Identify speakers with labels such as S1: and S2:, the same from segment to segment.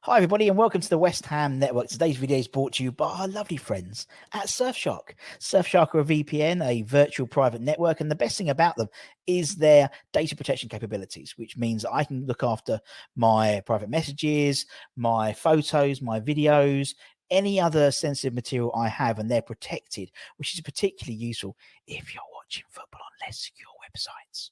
S1: Hi, everybody, and welcome to the West Ham Network. Today's video is brought to you by our lovely friends at Surfshark. Surfshark are a VPN, a virtual private network, and the best thing about them is their data protection capabilities, which means I can look after my private messages, my photos, my videos, any other sensitive material I have, and they're protected, which is particularly useful if you're watching football on less secure websites.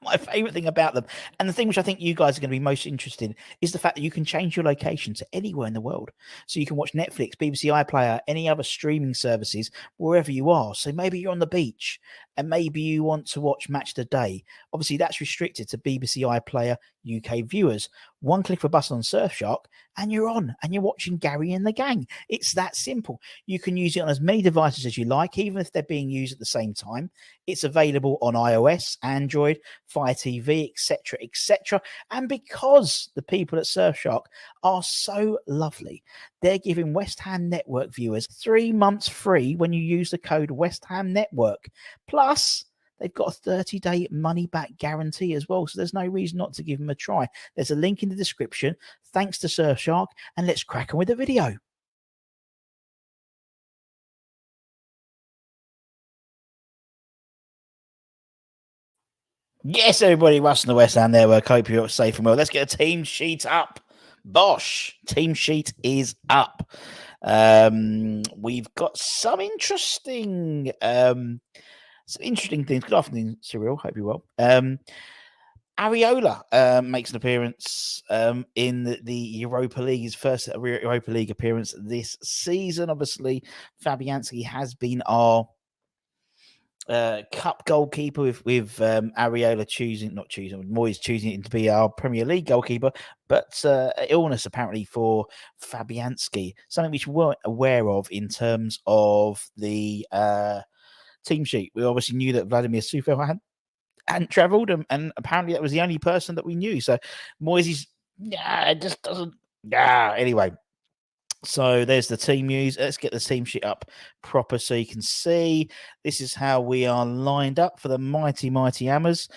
S1: My favorite thing about them, and the thing which I think you guys are going to be most interested in, is the fact that you can change your location to anywhere in the world. So you can watch Netflix, BBC iPlayer, any other streaming services wherever you are. So maybe you're on the beach and maybe you want to watch Matchday. Obviously, that's restricted to BBC iPlayer UK viewers. One click of a button on Surfshark and you're on and you're watching Gary and the gang. It's that simple. You can use it on as many devices as you like, even if they're being used at the same time. It's available on iOS, Android, Fire TV, etc., etc. And because the people at Surfshark are so lovely, they're giving West Ham Network viewers 3 months free when you use the code West Ham Network. Plus, they've got a 30-day money-back guarantee as well, so there's no reason not to give them a try. There's a link in the description. Thanks to Surfshark, and let's crack on with the video. Yes, everybody, Russ and the West Ham Network. Hope you're safe and well. Let's get a team sheet up. Bosh, team sheet is up. We've got some interesting things. Good afternoon, Cyril. Hope you're well. Areola makes an appearance in the Europa League, his first Europa League appearance this season. Obviously, Fabianski has been our cup goalkeeper with Areola Moyes choosing him to be our Premier League goalkeeper, but illness apparently for Fabianski, something which we weren't aware of in terms of the team sheet. We obviously knew that Vladimir Sufel hadn't travelled, and apparently that was the only person that we knew. So Moyes just doesn't. Anyway. So there's the team news. Let's get the team sheet up proper so you can see. This is how we are lined up for the mighty Hammers.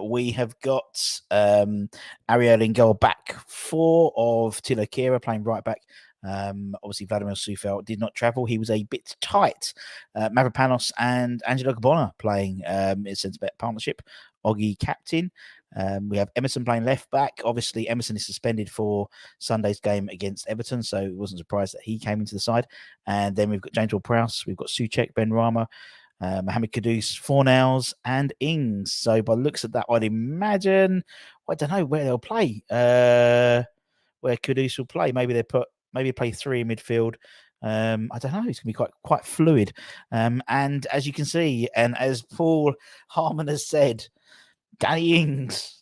S1: We have got Ariel in goal, back four of Tilo Kehrer playing right back. Obviously, Vladimir Sufel did not travel. He was a bit tight. Mavropanos and Angelo Cabona playing in centre-back partnership. Oggy captain. We have Emerson playing left back. Obviously, Emerson is suspended for Sunday's game against Everton, so it wasn't surprised that he came into the side. And then we've got James Ward-Prowse, we've got Souček, Ben Rama, Mohamed Kudus, Fornals, and Ings. So by the looks of that, I'd imagine, I don't know where they'll play, where Kudus will play. Maybe play three in midfield. I don't know. It's going to be quite fluid. And as you can see, and as Paul Harmon has said, Danny Ings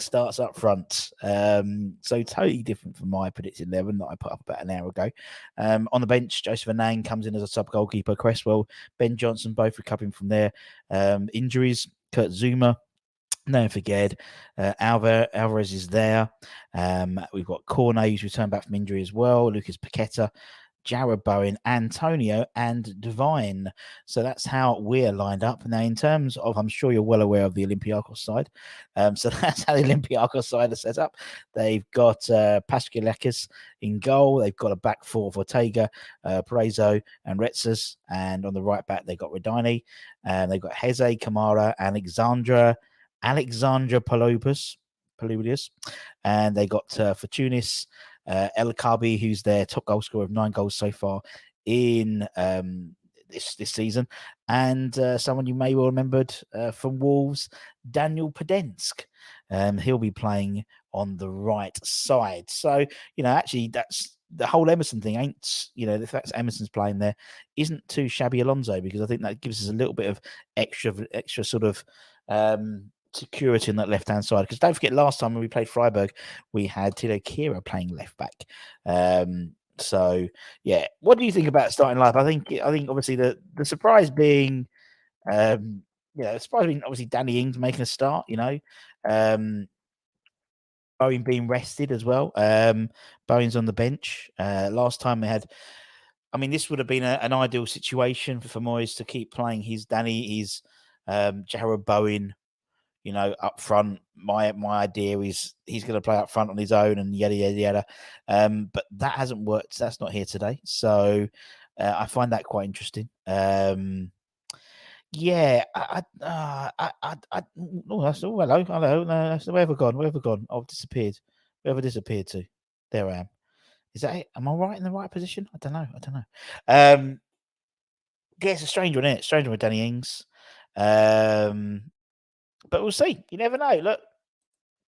S1: starts up front. So totally different from my predicted 11 that I put up about an hour ago. On the bench, Joseph Anang comes in as a sub goalkeeper. Cresswell, Ben Johnson, both recovering from their injuries. Kurt Zuma, don't forget, Alvarez is there. We've got Cornet, who's returned back from injury as well. Lucas Paqueta, Jarrod Bowen, Antonio, and Devine. So that's how we're lined up. Now, in terms of, I'm sure you're well aware of the Olympiacos side. So that's how the Olympiacos side is set up. They've got Paquet&aacute in goal. They've got a back four of Ortega, Parezo, and Retzes. And on the right back, they've got Redini. They've got Heze, Kamara, Alexandra Paludius. And they got Fortunis, El Kabi, who's their top goal scorer of 9 goals so far in this season, and someone you may well remembered from Wolves, Daniel Podence. He'll be playing on the right side. So, actually, that's the whole Emerson thing. The fact that Emerson's playing there isn't too shabby, Alonso, because I think that gives us a little bit of extra sort of security on that left-hand side, because don't forget, last time when we played Freiburg, we had Tilo Kehrer playing left back. So yeah, what do you think about starting lineup? I think obviously the surprise being, obviously Danny Ings making a start. Bowen being rested as well. Bowen's on the bench. Last time they had, this would have been an ideal situation for Moyes to keep playing his Danny, his Jarrod Bowen, up front. My idea is he's going to play up front on his own and yada yada yada. But that hasn't worked. That's not here today. So I find that quite interesting. Yeah, oh, that's hello. No, that's where have I gone? Where have I gone? I've disappeared. Where have I disappeared to? There I am. Is that it? Am I right in the right position? I don't know. Yeah, it's a strange one, isn't it? Strange one with Danny Ings. But we'll see. You never know. Look,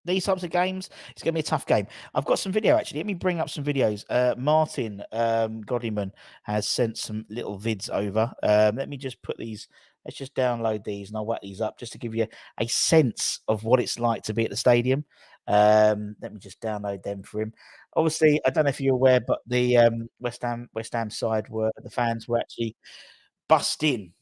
S1: these types of games, it's going to be a tough game. I've got some video, actually. Let me bring up some videos. Martin Goddyman has sent some little vids over. Let me just put these. Let's just download these and I'll whack these up just to give you a sense of what it's like to be at the stadium. Let me just download them for him. Obviously, I don't know if you're aware, but the West Ham side the fans were actually bust in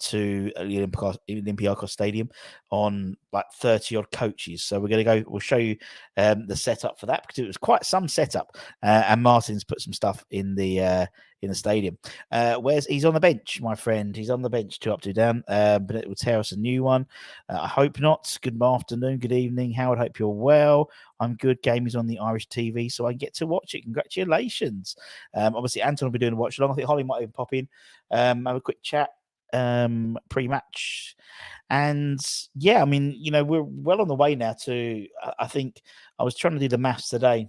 S1: to Olympiacos Stadium on like 30 odd coaches. So we'll show you the setup for that, because it was quite some setup. And Martin's put some stuff in the stadium. He's on the bench, my friend. He's on the bench, 2 up, 2 down. But it will tear us a new one. I hope not. Good afternoon, good evening, Howard. Hope you're well. I'm good. Game is on the Irish TV, so I get to watch it. Congratulations. Obviously, Anton will be doing a watch along. I think Holly might even pop in, have a quick chat pre-match. And yeah, I mean, we're well on the way now to, I think I was trying to do the maths today.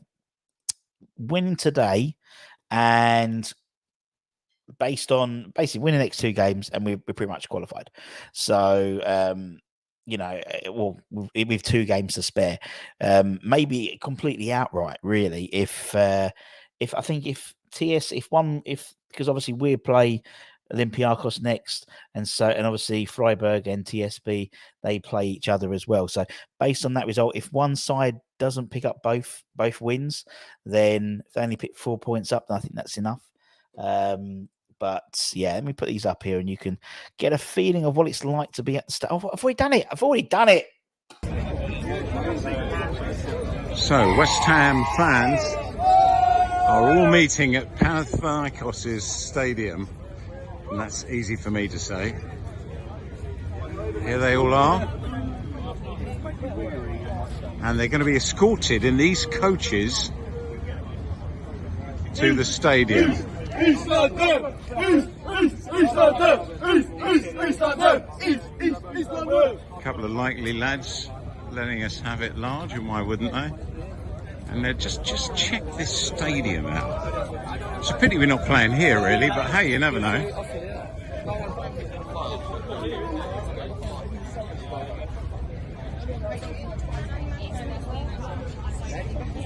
S1: Winning today and based on basically winning the next 2 games, and we're pretty much qualified. So, with 2 games to spare, maybe completely outright, really. Because obviously we play Olympiacos next, and obviously Freiburg and TSB, they play each other as well. So based on that result, if one side doesn't pick up both wins, then if they only pick 4 points up, then I think that's enough. But yeah, let me put these up here and you can get a feeling of what it's like to be at the start. I've already done it.
S2: So West Ham fans are all meeting at Panathinaikos' stadium, and that's easy for me to say. Here they all are, and they're going to be escorted in these coaches to the stadium. A couple of likely lads letting us have it large, and why wouldn't they? And they're just check this stadium out. It's a pity we're not playing here, really, but hey, you never know.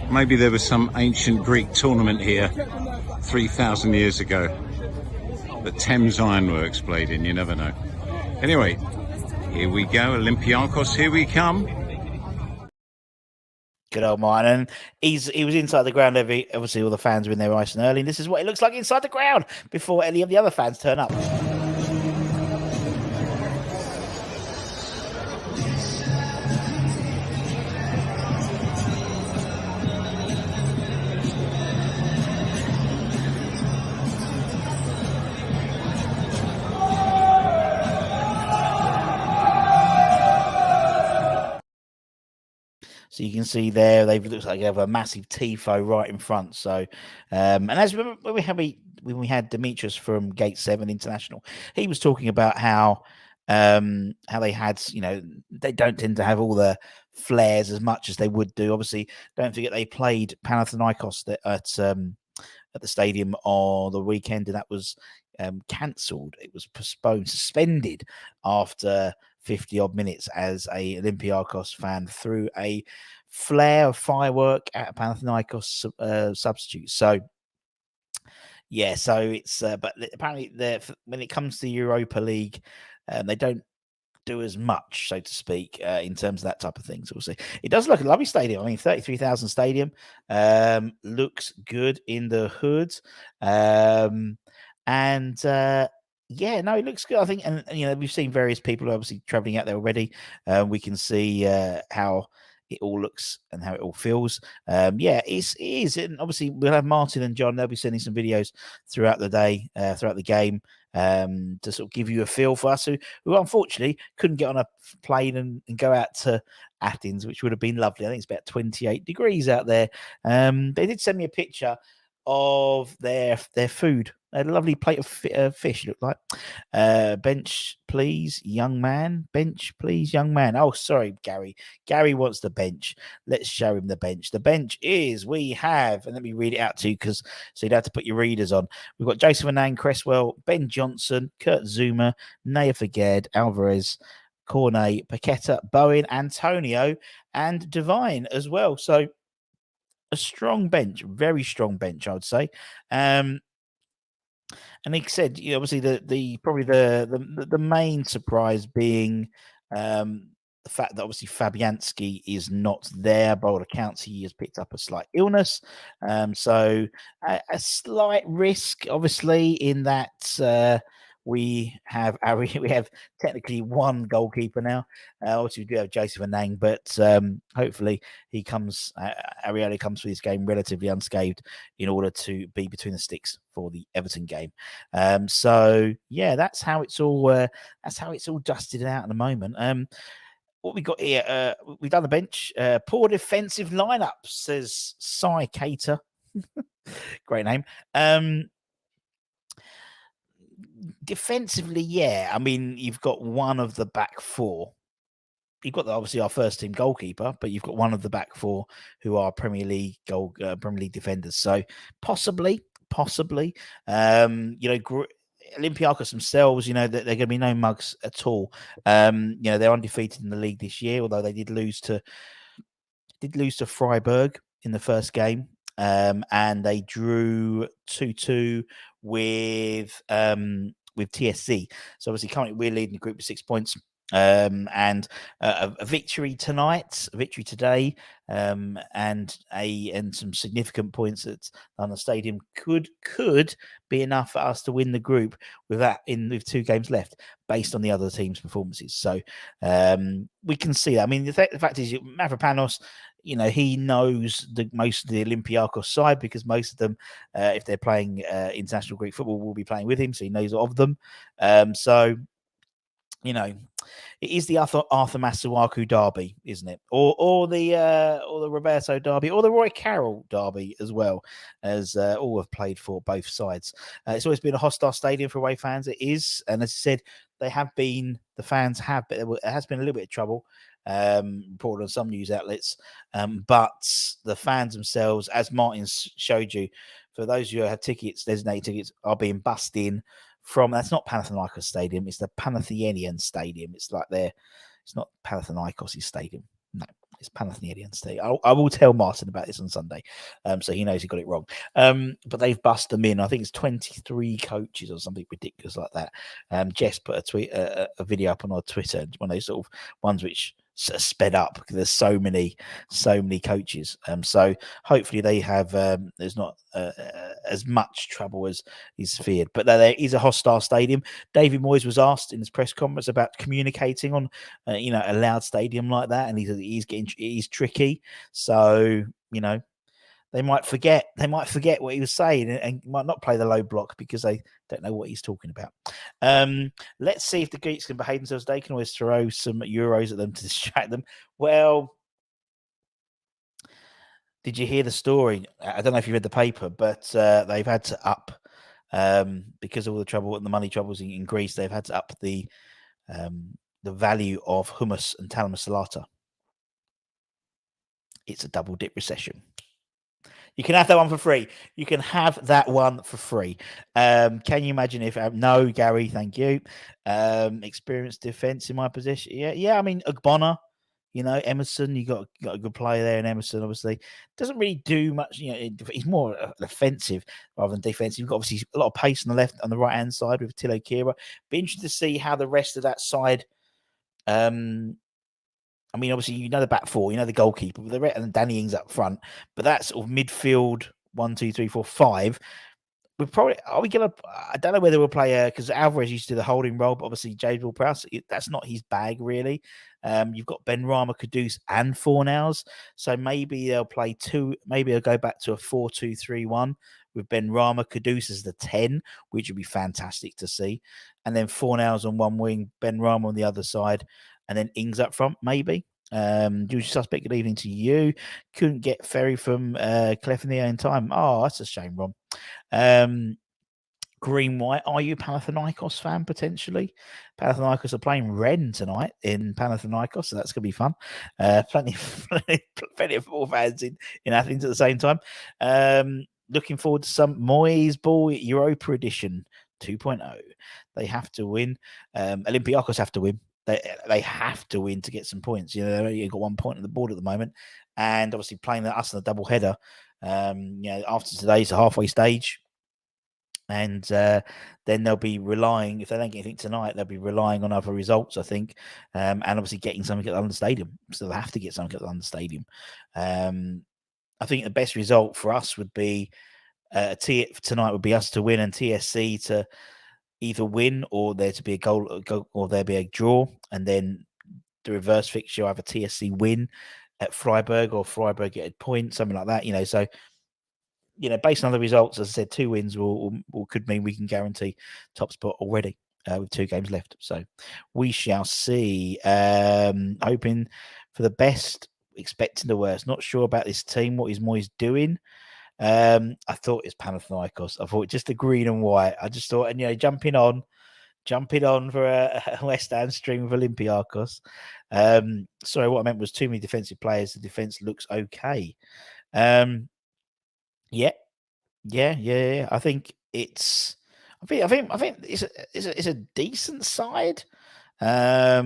S2: Maybe there was some ancient Greek tournament here 3,000 years ago that Thames Ironworks played in, you never know. Anyway, here we go, Olympiacos, here we come.
S1: Good old Martin. He was inside the ground. Obviously, all the fans were in there nice and early. And this is what it looks like inside the ground before any of the other fans turn up. So you can see there, they looks like they have a massive tifo right in front. So, and as when we had Demetrius from Gate 7 International, he was talking about how they had, they don't tend to have all the flares as much as they would do. Obviously, don't forget they played Panathinaikos at the stadium on the weekend, and that was cancelled. It was postponed, suspended after 50 odd minutes as a Olympiacos fan threw a flare of firework at Panathinaikos substitute. So yeah, so it's but apparently when it comes to Europa League, they don't do as much, so to speak, in terms of that type of thing. So we'll see. It does look a lovely stadium. I mean, 33,000 stadium, looks good in the hood, yeah, no, it looks good, I think. And we've seen various people obviously traveling out there already. We can see how it all looks and how it all feels. Yeah, it is. And obviously we'll have Martin and John. They'll be sending some videos throughout the day, throughout the game. to sort of give you a feel for us who unfortunately couldn't get on a plane and go out to Athens, which would have been lovely. I think it's about 28 degrees out there. They did send me a picture of their food. A lovely plate of fish, looked like. Bench, please, young man. Bench, please, young man. Oh, sorry, Gary. Gary wants the bench. Let's show him the bench. The bench is, we have, and let me read it out to you so you'd have to put your readers on. We've got Joseph Anang, Cresswell, Ben Johnson, Kurt Zuma, Naya Figuered, Alvarez, Cornet, Paquet, Bowen, Antonio, and Divine as well. So a strong bench, very strong bench, I would say. And he said, obviously the main surprise being the fact that obviously Fabianski is not there. By all accounts, he has picked up a slight illness, so a slight risk, obviously, in that we have technically one goalkeeper now. Obviously, we do have Joseph Anang, but hopefully he comes. Ariele comes through this game relatively unscathed in order to be between the sticks for the Everton game. So yeah, that's how it's all dusted out at the moment. What we got here, we've done the bench. Poor defensive lineup, says Cy Cater. Great name. Defensively, yeah. I mean, you've got one of the back four. You've got obviously our first team goalkeeper, but you've got one of the back four who are Premier League defenders. So possibly, Olympiacos themselves, they're going to be no mugs at all. They're undefeated in the league this year, although they did lose to Freiburg in the first game, and they drew 2-2 with TSC. So obviously, currently we're leading the group with 6 points. And a victory tonight, a victory today, and some significant points at London Stadium could be enough for us to win the group with 2 games left, based on the other teams' performances. So we can see that. I mean, the fact is, Mavropanos, he knows most of the Olympiacos side, because most of them, if they're playing international Greek football, will be playing with him, so he knows of them. It is the Arthur Masuaku derby, isn't it? Or the Roberto derby, or the Roy Carroll derby as well, as all have played for both sides. It's always been a hostile stadium for away fans. It is, and as I said, the fans have, but it has been a little bit of trouble. Reported on some news outlets, but the fans themselves, as Martin showed you, for those who have designated tickets, are being bussed in from, that's not Panathinaikos Stadium, it's the Panathinaikos Stadium. It's not Panathinaikos Stadium. No, it's Panathinaikos Stadium. I will tell Martin about this on Sunday, so he knows he got it wrong. But they've bussed them in. I think it's 23 coaches or something ridiculous like that. Jess put a video up on our Twitter, one of those sort of ones which sped up because there's so many coaches. So hopefully they have there's not as much trouble as is feared. But there is a hostile stadium. David Moyes was asked in his press conference about communicating on a loud stadium like that, and he's tricky. So they might forget what he was saying and might not play the low block because they don't know what he's talking about. Let's see if the Greeks can behave themselves. They can always throw some Euros at them to distract them. Well, did you hear the story? I don't know if you read the paper, but they've had to up, because of all the trouble and the money troubles in Greece, they've had to up the value of hummus and talamus salata. It's a double dip recession. You can have that one for free. Can you imagine if... no, Gary, thank you. Experienced defence in my position. Yeah. I mean, Ogbonna, Emerson, you got a good player there in Emerson, obviously. Doesn't really do much. He's more offensive rather than defensive. You've got obviously a lot of pace on the right-hand side with Tilo Kira. Be interested to see how the rest of that side... I mean, obviously, the back four, the goalkeeper, and Danny Ings up front, but that sort of midfield 1, 2, 3, 4, 5. I don't know whether we'll play because Alvarez used to do the holding role, but obviously James Ward-Prowse, that's not his bag really. You've got Ben Rama, Kudus, and Fornals, so maybe they'll play 2. Maybe they'll go back to a 4-2-3-1 with Ben Rama. Kudus as the 10, which would be fantastic to see. And then Fornals on one wing, Ben Rama on the other side, and then Ings up front, maybe. Usual suspect, good evening to you. Couldn't get Ferry from Clefnea in time. Oh, that's a shame, Ron. Green White, are you a Panathinaikos fan potentially? Panathinaikos are playing Rennes tonight in Panathinaikos, so that's going to be fun. Plenty of football fans in Athens at the same time. Looking forward to some Moyes Ball Europa Edition 2.0. They have to win. Olympiacos have to win. They have to win to get some points. You've got 1 point on the board at the moment, and obviously playing us in a double header. After today's a halfway stage. And then they'll be relying, if they don't get anything tonight, they'll be relying on other results, I think, and obviously getting something at the London Stadium. So they'll have to get something at the London Stadium. I think the best result for us would be tonight would be us to win and TSC to either win or there to be a goal or there be a draw, and then the reverse fixture, either TSC win at Freiburg or Freiburg get a point, something like that. So. Based on the results, as I said, 2 wins could mean we can guarantee top spot already with 2 games left. So we shall see. Hoping for the best, expecting the worst. Not sure about this team. What is Moyes doing? I thought it's Panathinaikos. I thought just the green and white. I just thought, and jumping on for a West Ham stream of Olympiacos. Sorry, what I meant was too many defensive players. The defense looks okay. Yeah. I think it's. I think it's a decent side. I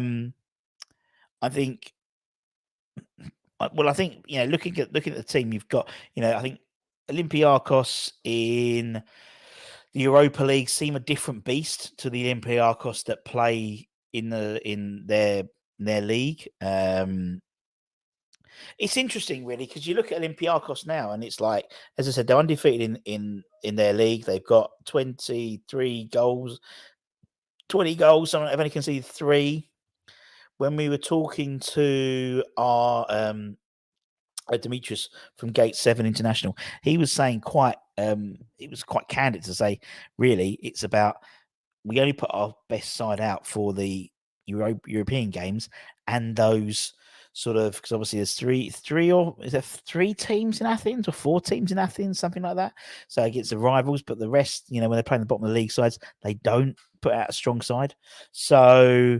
S1: think. Well, I think looking at the team you've got, I think Olympiacos in the Europa League seem a different beast to the Olympiacos that play in their league. It's interesting, really, because you look at Olympiacos now, and it's like, as I said, they're undefeated in their league. They've got 23 goals, 20 goals. I've only conceded 3. When we were talking to our Demetrius from Gate 7 International, he was saying it was quite candid to say, really, it's about we only put our best side out for the European games and those sort of, because obviously there's three teams in Athens or 4 teams in Athens, something like that. So against the rivals, but the rest, when they're playing the bottom of the league sides, they don't put out a strong side. So,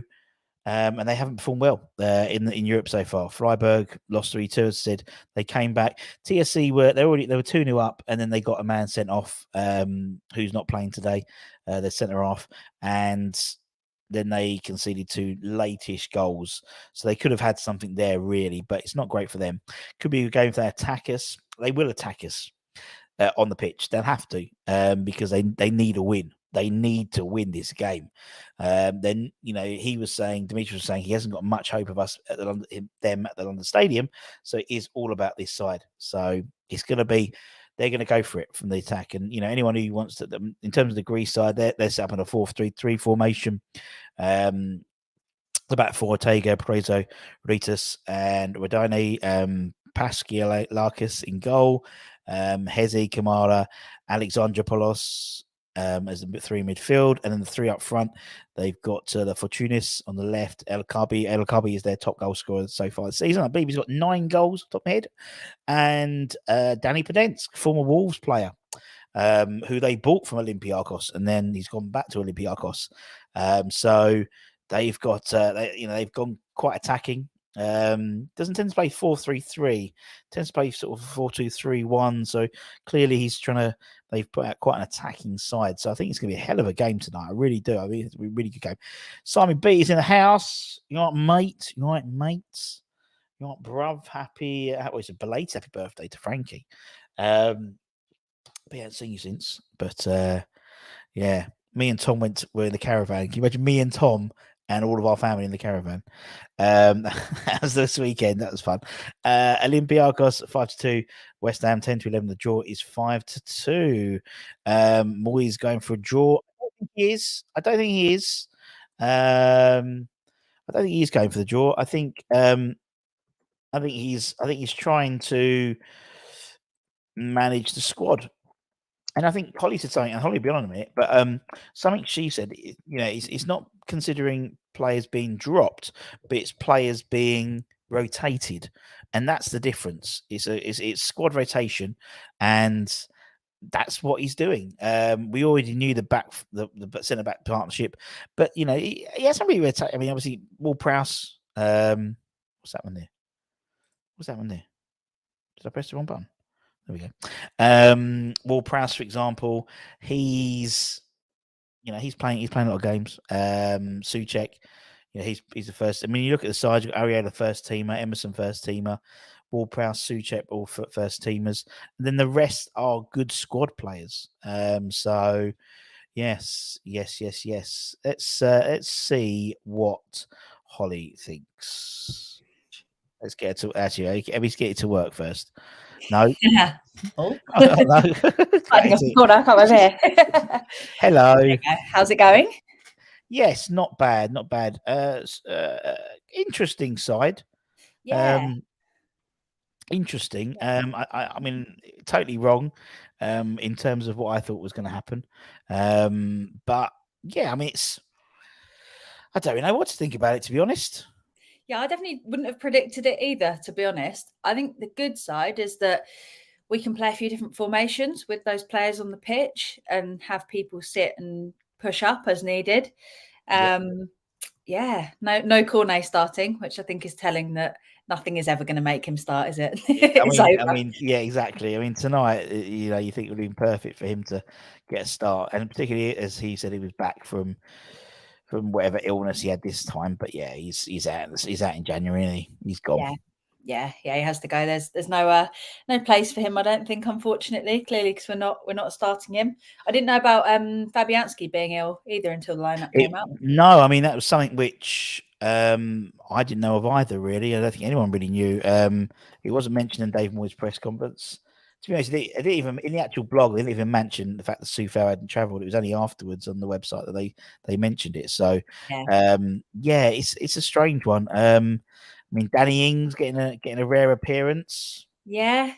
S1: and they haven't performed well in Europe so far. Freiburg lost 3-2. As I said, they came back. TSC were 2-0 up, and then they got a man sent off who's not playing today. Their centre half, and then they conceded 2 late-ish goals. So they could have had something there, really, but it's not great for them. Could be a game if they attack us. They will attack us on the pitch. They'll have to because they need a win. They need to win this game. Then, Demetrius was saying he hasn't got much hope of us at them at the London Stadium. So it is all about this side. So it's going to be, they're going to go for it from the attack. And, anyone who wants to, in terms of the Greece side, they're set up in a 4-3-3 formation. The back 4, Ortega, Prezo, Ritas, and Rodine, Paskialakis in goal, Hezi, Kamara, Alexandropoulos as the 3 midfield, and then the 3 up front. They've got the Fortunis on the left. El Kabi is their top goal scorer so far this season. I believe he's got 9 goals top of my head. And Danny Podence, former Wolves player, who they bought from Olympiacos, and then he's gone back to Olympiacos. So they've got they've gone quite attacking. Doesn't tend to play 4-3-3, tends to play sort of 4-2-3-1. So clearly they've put out quite an attacking side. So I think it's going to be a hell of a game tonight. I really do. I mean, it's going to be a really good game. Simon B is in the house. You all right, mate? You all right, mates? You all right, bruv? Happy, it's a belated happy birthday to Frankie. But I haven't seen you since. But yeah, me and Tom were in the caravan. Can you imagine me and Tom and all of our family in the caravan? That was this weekend. That was fun. Olympiacos 5-2. West Ham 10-11. The draw is 5-2. Moyes going for a draw. I don't think he is. I don't think he is going for the draw. I think he's trying to manage the squad. And I think Holly said something, and Holly will be on in a minute, but something she said, it's not considering players being dropped, but it's players being rotated, and that's the difference. It's squad rotation, and that's what he's doing. We already knew the centre back partnership, but he hasn't really rotated. I mean, obviously, Ward-Prowse. What's that one there? What's that one there? Did I press the wrong button? There we go. Ward-Prowse, for example, he's playing a lot of games. Souček, he's the first. I mean, you look at the side, you've got Ariella first teamer, Emerson first teamer, Ward-Prowse, Souček all first teamers, and then the rest are good squad players. So yes. Let's see what Holly thinks. Let's get to actually. Let's get it to work first. No.
S3: Yeah. Oh.
S1: No.
S3: Come over here.
S1: Hello.
S3: How's it going?
S1: Yes, not bad. Interesting side.
S3: Yeah.
S1: Interesting. I mean, totally wrong in terms of what I thought was going to happen. But yeah, I mean, I don't really know what to think about it, to be honest.
S3: Yeah, I definitely wouldn't have predicted it either, to be honest. I think the good side is that we can play a few different formations with those players on the pitch and have people sit and push up as needed. Yeah, no Cornet starting, which I think is telling that nothing is ever going to make him start, is it?
S1: I mean, yeah, exactly. I mean, tonight, you think it would have been perfect for him to get a start, and particularly as he said, he was back from whatever illness he had this time. But yeah, he's out. He's out in January. He's gone.
S3: Yeah, he has to go. There's no place for him, I don't think, unfortunately. Clearly, because we're not starting him. I didn't know about Fabianski being ill either until the lineup came out.
S1: No, I mean that was something which I didn't know of either. Really, I don't think anyone really knew. It wasn't mentioned in Dave Moyes' press conference. To be honest, they didn't even in the actual blog. They didn't even mention the fact that Soufal hadn't travelled. It was only afterwards on the website that they mentioned it. So, it's a strange one. I mean, Danny Ings getting a rare appearance.
S3: Yeah,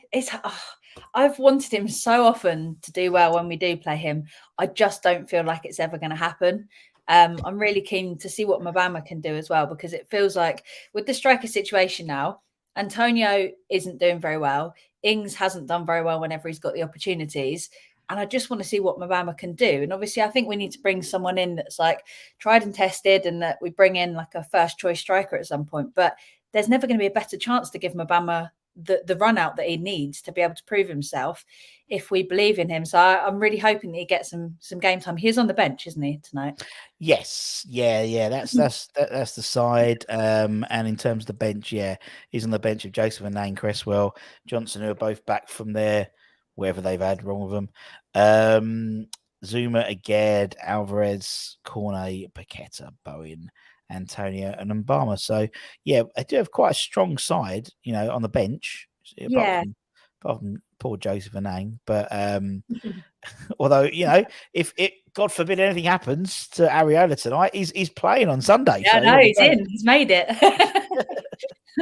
S3: I've wanted him so often to do well when we do play him. I just don't feel like it's ever going to happen. I'm really keen to see what Mabama can do as well, because it feels like with the striker situation now, Antonio isn't doing very well. Ings hasn't done very well whenever he's got the opportunities. And I just want to see what Mabama can do. And obviously, I think we need to bring someone in that's like tried and tested, and that we bring in like a first choice striker at some point. But there's never going to be a better chance to give Mabama the run out that he needs to be able to prove himself if we believe in him. So I'm really hoping that he gets some game time. He's on the bench, isn't he, tonight?
S1: Yes, yeah. That's the side. And in terms of the bench, yeah, he's on the bench of Joseph and Cresswell, Johnson, who are both back from their wherever they've had wrong with them. Zuma, Aged, Alvarez, Cornet, Paquet, Bowen, Antonio, and Mbama. So yeah, I do have quite a strong side, on the bench. Apart from poor Joseph and but although if it, God forbid, anything happens to Areola tonight, he's playing on Sunday.
S3: Yeah, so no, he's in. He's made it.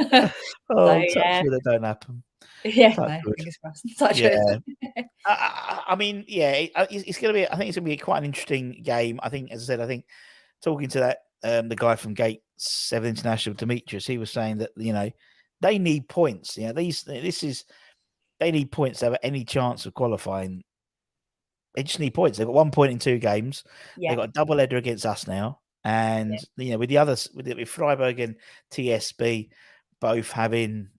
S1: Touch wood, it don't happen.
S3: Yeah, fingers crossed. Touch wood.
S1: I mean, yeah, it's going to be. I think it's going to be quite an interesting game. I think, as I said, talking to that the guy from Gate 7 International, Demetrius, he was saying that they need points. They need points to have any chance of qualifying. They just need points. They've got 1 point in 2 games. They've got a double header against us now, and with the others, with Freiburg and TSB both having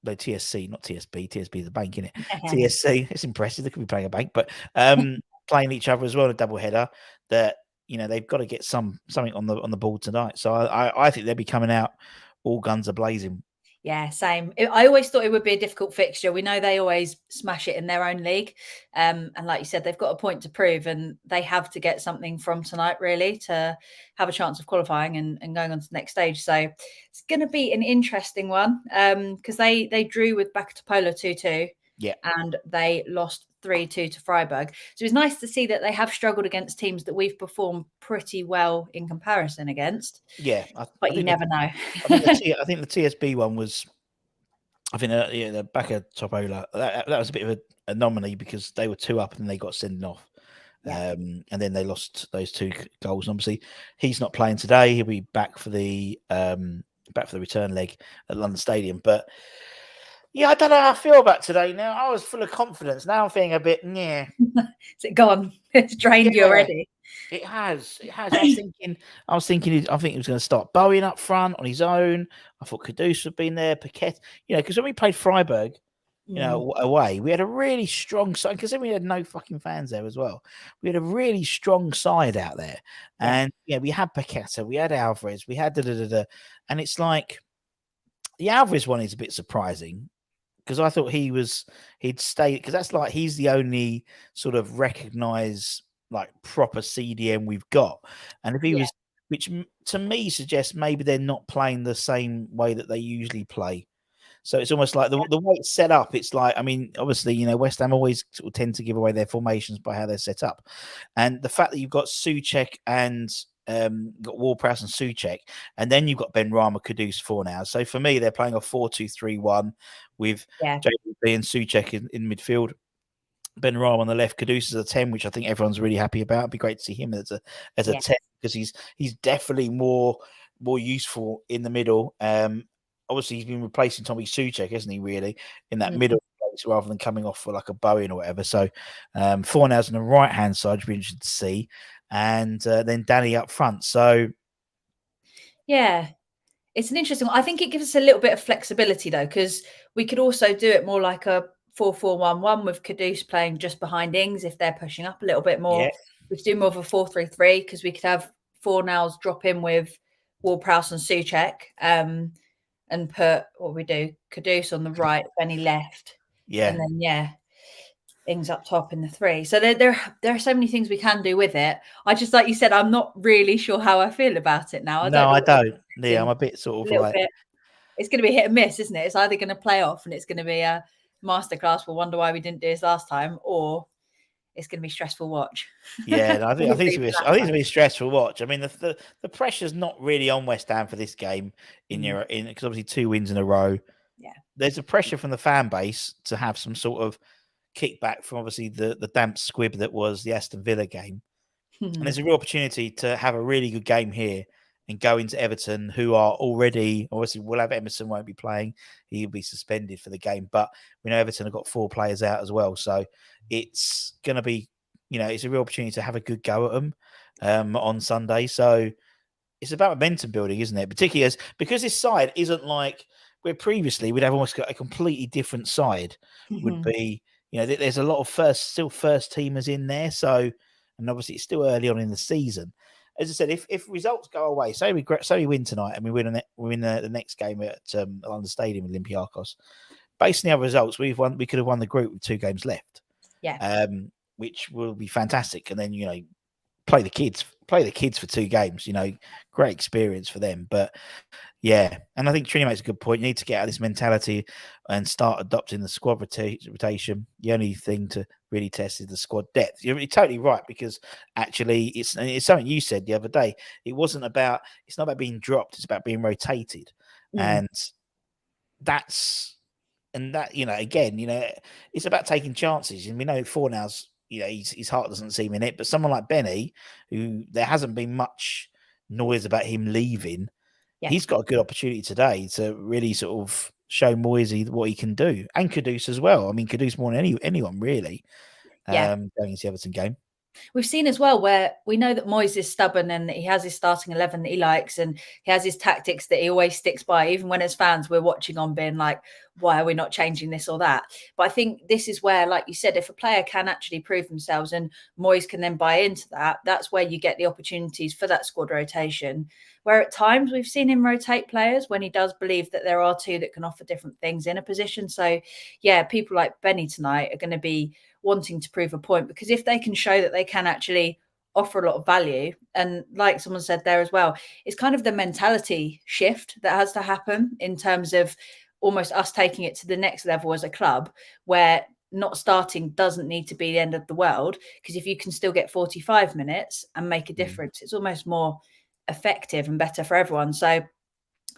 S1: TSC, not TSB. TSB is a bank, isn't it? TSC, it's impressive. They could be playing a bank, but playing each other as well in a double header. That they've got to get something on the board tonight. So I think they'll be coming out all guns are blazing.
S3: Yeah, same. I always thought it would be a difficult fixture. We know they always smash it in their own league. And like you said, they've got a point to prove, and they have to get something from tonight, really, to have a chance of qualifying and going on to the next stage. So it's going to be an interesting one because they drew with Paquet 2-2.
S1: Yeah.
S3: And they lost 3-2 to Freiburg. So it's nice to see that they have struggled against teams that we've performed pretty well in comparison against.
S1: Yeah.
S3: But you never know.
S1: I think the TSB one was I think the back of Topola, that was a bit of an anomaly because they were 2 up and they got sent off.
S3: Yeah.
S1: And then they lost those 2 goals. And obviously, he's not playing today. He'll be back for the return leg at London Stadium. But yeah, I don't know how I feel about today now. I was full of confidence. Now I'm feeling a bit, yeah.
S3: Is it gone? It's drained you already.
S1: It has. It has. I think he was going to start Bowen up front on his own. I thought Kudus would be in there, Paquet, because when we played Freiburg, away, we had a really strong side because then we had no fucking fans there as well. We had a really strong side out there. And we had Paqueta, we had Alvarez, we had and it's like the Alvarez one is a bit surprising because I thought he'd stay because that's like he's the only sort of recognized like proper CDM we've got. And if he was, which to me suggests maybe they're not playing the same way that they usually play. So it's almost like the way it's set up. It's like, I mean, obviously, West Ham always sort of tend to give away their formations by how they're set up. And the fact that you've got Souček and got Ward-Prowse and Souček, and then you've got Benrahma, Kudus for now. So for me, they're playing a 4-2-3-1 with JB and Souček in midfield. Benrahma on the left, Kudus is a 10, which I think everyone's really happy about. It'd be great to see him as a 10 because he's definitely more useful in the middle. Obviously, he's been replacing Tommy Souček, isn't he, really, in that middle place rather than coming off for like a Bowen or whatever. So Fornals on the right-hand side, you'd be interested to see. And then Danny up front. So,
S3: yeah, it's an interesting one. I think it gives us a little bit of flexibility, though, because we could also do it more like a 4-4-1-1 with Kudus playing just behind Ings if they're pushing up a little bit more. Yeah. We could do more of a 4-3-3 because we could have Fornals drop in with Ward-Prowse and Souček. And put what we do, Kudus on the right, Benny left, and then Ings up top in the 3. So there are so many things we can do with it. I just, like you said, I'm not really sure how I feel about it now.
S1: I don't. Yeah, I'm a bit sort of like
S3: it's going to be hit and miss, isn't it? It's either going to play off and it's going to be a masterclass. We'll wonder why we didn't do this last time, or it's going to be stressful watch.
S1: Yeah, no, I think it's going to be a stressful watch. I mean, the pressure's not really on West Ham for this game because obviously 2 wins in a row.
S3: Yeah,
S1: there's a pressure from the fan base to have some sort of kickback from obviously the damp squib that was the Aston Villa game, and there's a real opportunity to have a really good game here and go into Everton, who are already obviously we'll have Emerson won't be playing; he'll be suspended for the game. But we know Everton have got 4 players out as well, so it's going to be, it's a real opportunity to have a good go at them on Sunday. So it's about momentum building, isn't it? Particularly because this side isn't like where previously we'd have almost got a completely different side. Would be, there's a lot of first teamers in there. So, and obviously it's still early on in the season. As I said, if results go away, say we win tonight and we win the next game at London Stadium, Olympiacos. Based on the other results, we could have won the group with 2 games left.
S3: Yeah.
S1: Which will be fantastic. And then play the kids for 2 games. Great experience for them. But yeah, and I think Trini makes a good point. You need to get out of this mentality and start adopting the squad rotation. The only thing to really test is the squad depth. You're totally right, because actually it's something you said the other day. It's not about being dropped, it's about being rotated. And that's again, it's about taking chances. And we know Fornals, his heart doesn't seem in it, but someone like Benny, who there hasn't been much noise about him leaving, he's got a good opportunity today to really sort of show Moisey what he can do, and Kudus as well. I mean, Kudus more than anyone really. Going into the Everton game.
S3: We've seen as well where we know that Moyes is stubborn and he has his starting 11 that he likes, and he has his tactics that he always sticks by, even when as fans we're watching on being like, why are we not changing this or that? But I think this is where, like you said, if a player can actually prove themselves and Moyes can then buy into that, that's where you get the opportunities for that squad rotation, where at times we've seen him rotate players when he does believe that there are 2 that can offer different things in a position. So yeah, people like Benny tonight are going to be wanting to prove a point, because if they can show that they can actually offer a lot of value, and like someone said there as well, it's kind of the mentality shift that has to happen in terms of almost us taking it to the next level as a club, where not starting doesn't need to be the end of the world, because if you can still get 45 minutes and make a difference, it's almost more effective and better for everyone. So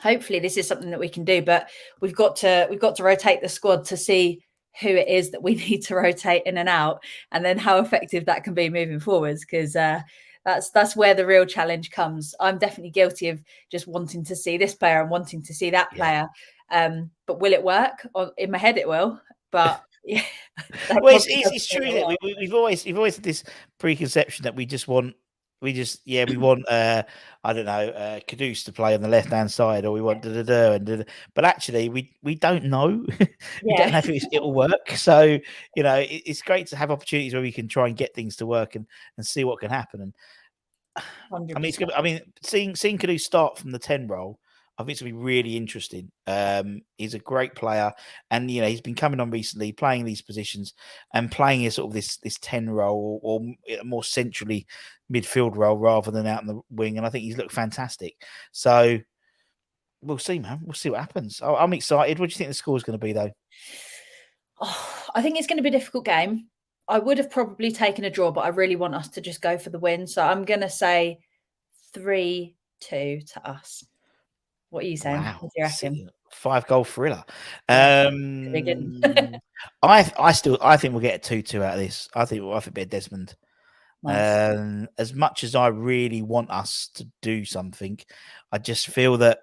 S3: hopefully this is something that we can do. But we've got to rotate the squad to see who it is that we need to rotate in and out, and then how effective that can be moving forwards. Because that's where the real challenge comes. I'm definitely guilty of just wanting to see this player and wanting to see that player. But will it work? In my head, it will. But yeah,
S1: well, it's true, isn't it? We've always had this preconception that we want I don't know, Kudus to play on the left hand side, or we want but actually we don't know. We don't know if it'll work. So it's great to have opportunities where we can try and get things to work and see what can happen. And
S3: 100%.
S1: Seeing Kudus start from the 10 role, I think it's going to be really interesting. He's a great player, and he's been coming on recently, playing these positions and playing a sort of this 10 role or more centrally midfield role rather than out in the wing. And I think he's looked fantastic. So we'll see, man. We'll see what happens. I'm excited. What do you think the score is going to be, though?
S3: I think it's going to be a difficult game. I would have probably taken a draw, but I really want us to just go for the win. So I'm going to say 3-2 to us. What are you saying?
S1: Wow.
S3: What do you reckon?
S1: 5-goal thriller.
S3: I
S1: think we'll get a 2-2 out of this. I think we'll have a bit of Desmond.
S3: Nice.
S1: As much as I really want us to do something, I just feel that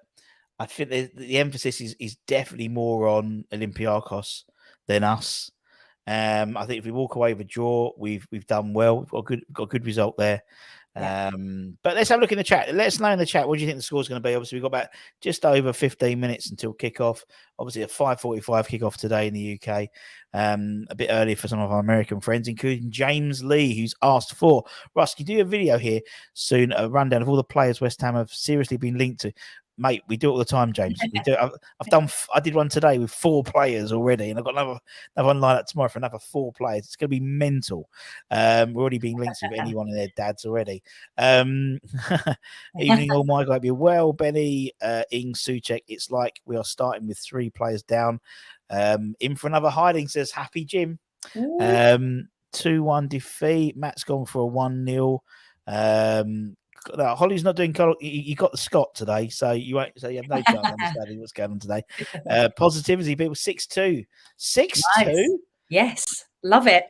S1: I think the emphasis is definitely more on Olympiacos than us. I think if we walk away with a draw, we've done well. We've got a good result there.
S3: Yeah.
S1: But let's have a look in the chat. Let us know in the chat, what do you think the score is going to be? Obviously, we've got about just over 15 minutes until kickoff. Obviously, a 5:45 kickoff today in the UK. A bit early for some of our American friends, including James Lee, who's asked for, Russ, can you do a video here soon, a rundown of all the players West Ham have seriously been linked to? Mate, we do it all the time, James. We do. I did one today with 4 players already, and I've got another one lined up tomorrow for another 4 players. It's going to be mental. We're already being linked with anyone and their dads already. Evening, all my guy, be well, Benny, Ing, Suchek. It's like we are starting with 3 players down. In for another hiding, says Happy Jim. 2-1 defeat. Matt's gone for a 1-0. Holly's not doing color. You got the Scott today, so you won't. So you have no chance of understanding what's going on today. Positivity, people 6-2, 6-2.
S3: Nice. Yes, love it.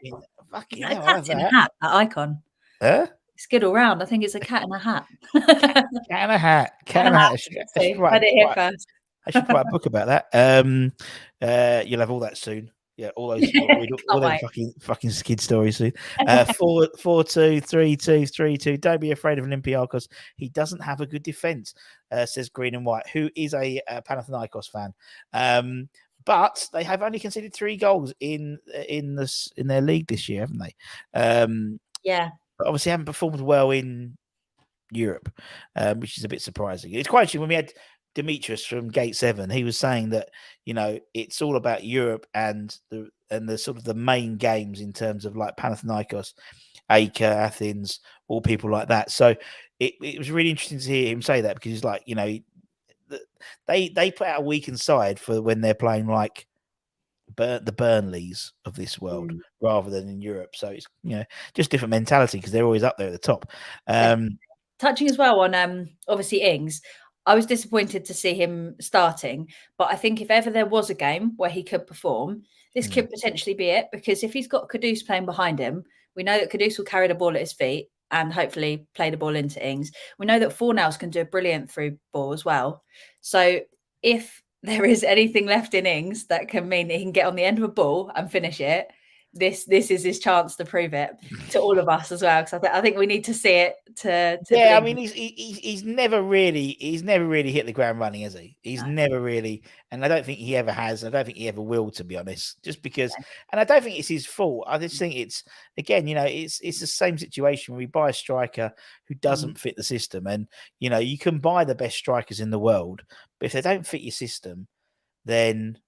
S1: Fucking
S3: Is that
S1: hell,
S3: a cat in a hat? That icon. It's good all round. I think it's a cat in a hat.
S1: Cat in a hat. Cat in a hat. I should write a book about that. You'll have all that soon. Yeah, all those fucking skid stories soon. 4-2, 3-2, 3-2. Don't be afraid of Olympiacos. He doesn't have a good defense, says Green and White, who is a Panathinaikos fan. But they have only conceded 3 goals in their league this year, haven't they?
S3: Yeah.
S1: But obviously haven't performed well in Europe, which is a bit surprising. It's quite interesting when we had Demetrius from Gate 7, he was saying that it's all about Europe and the sort of the main games in terms of like Panathinaikos, AACUT, Athens, all people like that. So it was really interesting to hear him say that, because he's like, they put out a weakened side for when they're playing like the Burnleys of this world rather than in Europe. So it's just different mentality, because they're always up there at the top.
S3: Touching as well on obviously Ings, I was disappointed to see him starting, but I think if ever there was a game where he could perform, this could potentially be it, because if he's got Kudus playing behind him, we know that Kudus will carry the ball at his feet and hopefully play the ball into Ings. We know that Fornals can do a brilliant through ball as well. So if there is anything left in Ings that can mean that he can get on the end of a ball and finish it, this is his chance to prove it to all of us as well, because I think we need to see it to
S1: yeah, I mean, he's never really hit the ground running, has he? He's never really, and I don't think he ever has. I don't think he ever will, to be honest, just because, and I don't think it's his fault. I just think it's, again, it's the same situation where we buy a striker who doesn't fit the system, and you can buy the best strikers in the world, but if they don't fit your system, then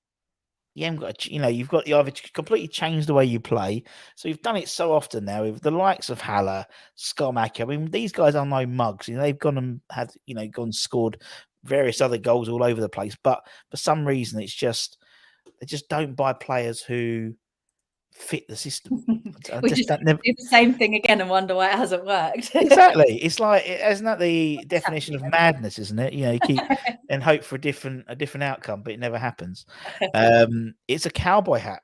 S1: you haven't got you've got to either completely change the way you play. So you've done it so often now with the likes of Haller, Scomack. I mean, these guys are no mugs. They've gone and had, scored various other goals all over the place. But for some reason, it's just, they just don't buy players who, fit the system. I
S3: We
S1: just
S3: just
S1: don't never.
S3: do the same thing again and wonder why it hasn't worked.
S1: Exactly. It's like, isn't that the definition of madness, isn't it? You keep and hope for a different outcome, but it never happens. It's a cowboy hat.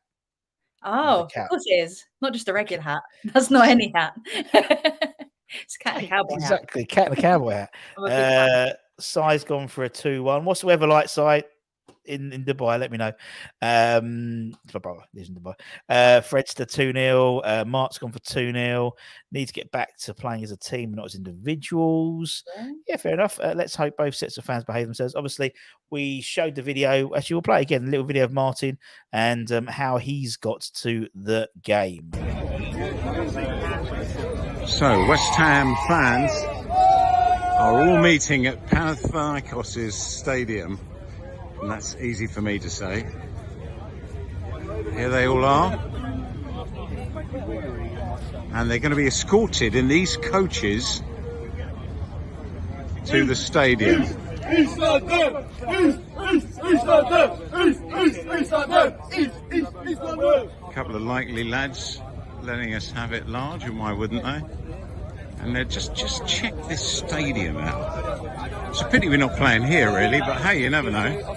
S3: Oh, of course it is. Not just a regular hat. That's not any hat. It's a cat and a cowboy hat.
S1: Exactly, cat and a cowboy hat.
S3: I'm a big fan.
S1: Si's gone for a 2-1. What's the weather like, Si? In Dubai, let me know. It's my brother lives in Dubai. Fred's to 2-0. Mark's gone for 2-0. Need to get back to playing as a team, not as individuals. Yeah, fair enough. Let's hope both sets of fans behave themselves. Obviously, we showed the video. Actually, we'll play again a little video of Martin and how he's got to the game.
S2: So, West Ham fans are all meeting at Panathinaikos' stadium. And that's easy for me to say. Here they all are. And they're going to be escorted in these coaches to the stadium. A couple of likely lads letting us have it large, and why wouldn't they? And they're just check this stadium out. It's a pity we're not playing here, really, but hey, you never know.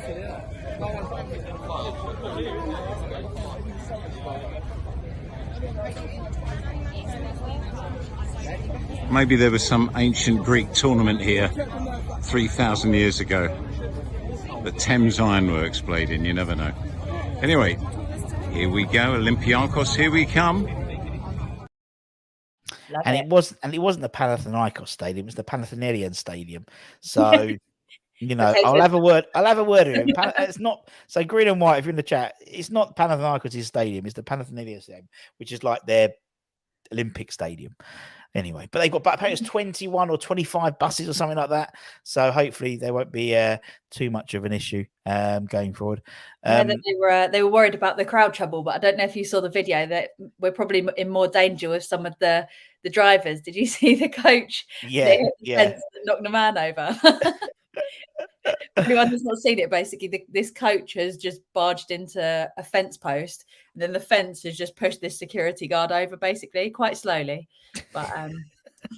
S2: Maybe there was some ancient Greek tournament here 3,000 years ago that Thames Ironworks played in, you never know. Anyway, here we go, Olympiacos, here we come.
S1: And it wasn't the Panathinaikos stadium, it's the Panathenerian stadium. So I'll have a word with him. It's not so green and white if you're in the chat, it's not Panathinaikos' stadium, it's the Panathenerian stadium, which is like their Olympic stadium. Anyway, but they've got apparently it's 21 or 25 buses or something like that. So hopefully there won't be too much of an issue going forward.
S3: I know that they were worried about the crowd trouble, but I don't know if you saw the video that we're probably in more danger with some of the drivers. Did you see the coach?
S1: Yeah.
S3: That knocked the man over. Anyone who's not seen it, basically, this coach has just barged into a fence post, and then the fence has just pushed this security guard over, basically, quite slowly. But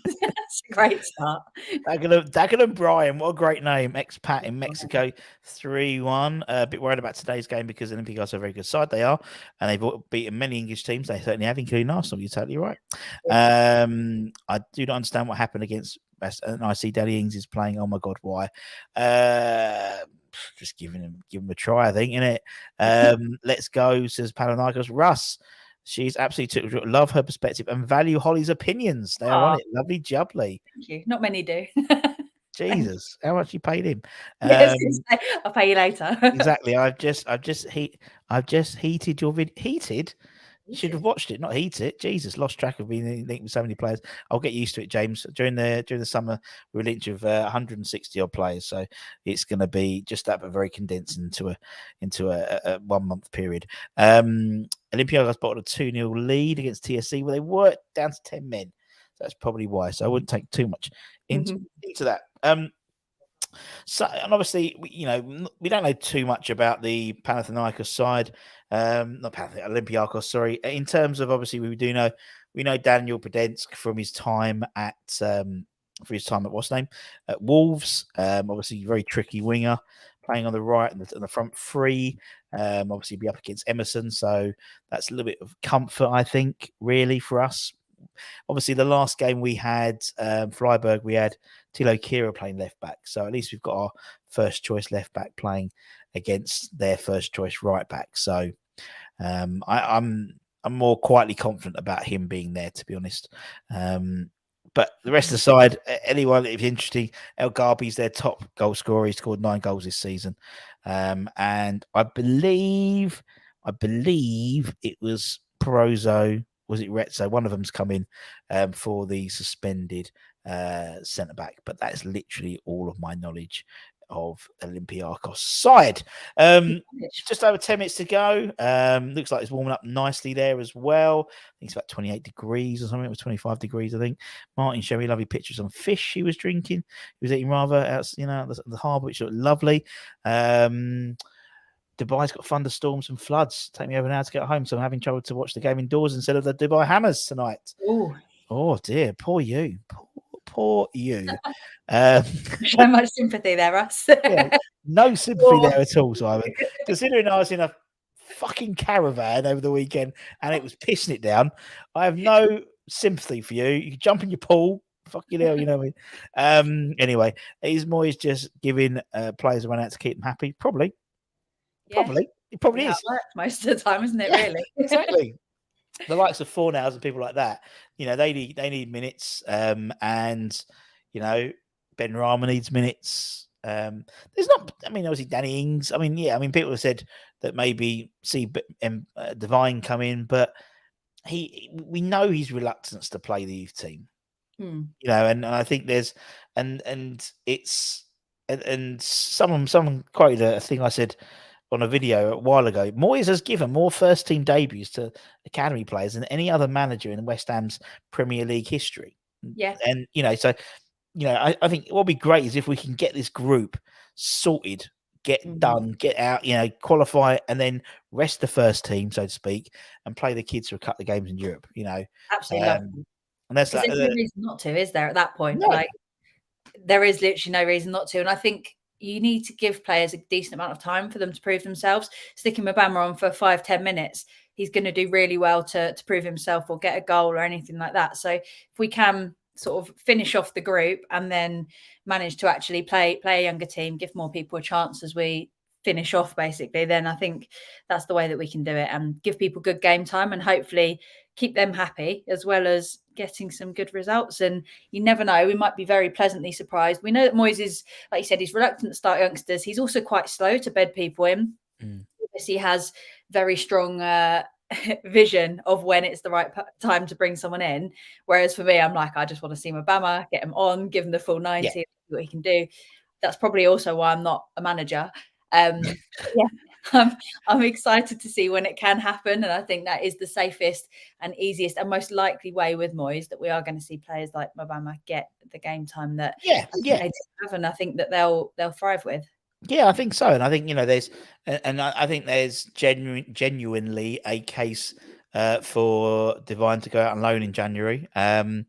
S3: it's a great start.
S1: Dagenham Bryan, what a great name. Expat in Mexico, 3-1. A bit worried about today's game because Olympiacos are a very good side. They are, and they've beaten many English teams. They certainly have, including Arsenal. You're totally right. I do not understand what happened against West. And I see Danny Ings is playing. Oh my God, why? Just give him a try, I think, innit? Let's go, says Panathinaikos. Russ. She's absolutely love her perspective and value Holly's opinions. They are on it. Lovely jubbly.
S3: Thank you. Not many do.
S1: Jesus, how much you paid him?
S3: Yes, I'll pay you later.
S1: Exactly. I've just heated your video. Heated? You should have watched it, not heat it. Jesus, lost track of being linked with so many players. I'll get used to it, James. During the summer, we were linked with 160 odd players, so it's going to be just that, but very condensed into a 1 month period. Olympiacos bottled a 2-0 lead against TSC, where they were down to 10 men. So that's probably why. So I wouldn't take too much into that. So, and obviously, we don't know too much about the Panathinaikos side, not Olympiacos, sorry. In terms of, obviously, we know Daniel Podensk from his time at what's name at Wolves. Obviously, very tricky winger, playing on the right and the front three. Obviously, be up against Emerson, so that's a little bit of comfort, I think, really for us. Obviously, the last game we had Freiburg, we had Tilo Kira playing left back, so at least we've got our first choice left back playing against their first choice right back. So I'm more quietly confident about him being there, to be honest. But the rest of the side, anyone if you're interested, El Garbi's their top goal scorer. He scored 9 goals this season, and I believe it was Perozo. Was it Rezzo? One of them's come in for the suspended centre back, but that's literally all of my knowledge of Olympiacos side. Just over 10 minutes to go. Looks like it's warming up nicely there as well. I think it's about 28 degrees or something. It was 25 degrees, I think. Martin showed me lovely pictures of fish he was drinking. He was eating rather out, the harbour, which looked lovely. Dubai's got thunderstorms and floods. Take me over now to get home, so I'm having trouble to watch the game indoors instead of the Dubai Hammers tonight.
S3: Oh,
S1: Oh dear, poor you, poor you.
S3: so much sympathy there, Russ.
S1: Yeah, no sympathy there at all, Simon. Considering I was in a fucking caravan over the weekend and it was pissing it down, I have no sympathy for you. You can jump in your pool. Fucking hell, you know what I mean? Anyway, is Moyes just giving players a run out to keep them happy? Probably.
S3: Yeah,
S1: It probably
S3: how
S1: is.
S3: it works most of the time, isn't it?
S1: Yeah,
S3: Really,
S1: exactly. The likes of Fornals and people like that, they need minutes. And Ben Rama needs minutes. There's not. I mean, obviously Danny Ings. I mean, yeah. I mean, people have said that maybe see Divine come in, but we know his reluctance to play the youth team. And I think there's and it's and someone quoted a thing I said on a video a while ago. Moyes has given more first team debuts to academy players than any other manager in West Ham's Premier League history.
S3: Yeah.
S1: And so I think what would be great is if we can get this group sorted, get done, get out, qualify, and then rest the first team, so to speak, and play the kids for a couple of games in Europe.
S3: Absolutely.
S1: And that's
S3: there's no reason not to, is there? At that point,
S1: no.
S3: Like there is literally no reason not to, and I think you need to give players a decent amount of time for them to prove themselves. Sticking Mabama on for 5-10 minutes, he's going to do really well to prove himself or get a goal or anything like that. So if we can sort of finish off the group and then manage to actually play a younger team, give more people a chance as we finish off, basically, then I think that's the way that we can do it and give people good game time and hopefully keep them happy as well as getting some good results. And you never know, we might be very pleasantly surprised. We know that Moyes is, like you said, he's reluctant to start youngsters. He's also quite slow to bed people in. He has very strong vision of when it's the right time to bring someone in. Whereas for me, I'm like, I just want to see Mabama, get him on, give him the full 90, see what he can do. That's probably also why I'm not a manager. I'm excited to see when it can happen, and I think that is the safest and easiest and most likely way with Moyes that we are going to see players like Mabama get the game time that they have, and I think that they'll thrive with.
S1: Yeah, I think so, and I think I think there's genuinely a case for Divine to go out on loan in January to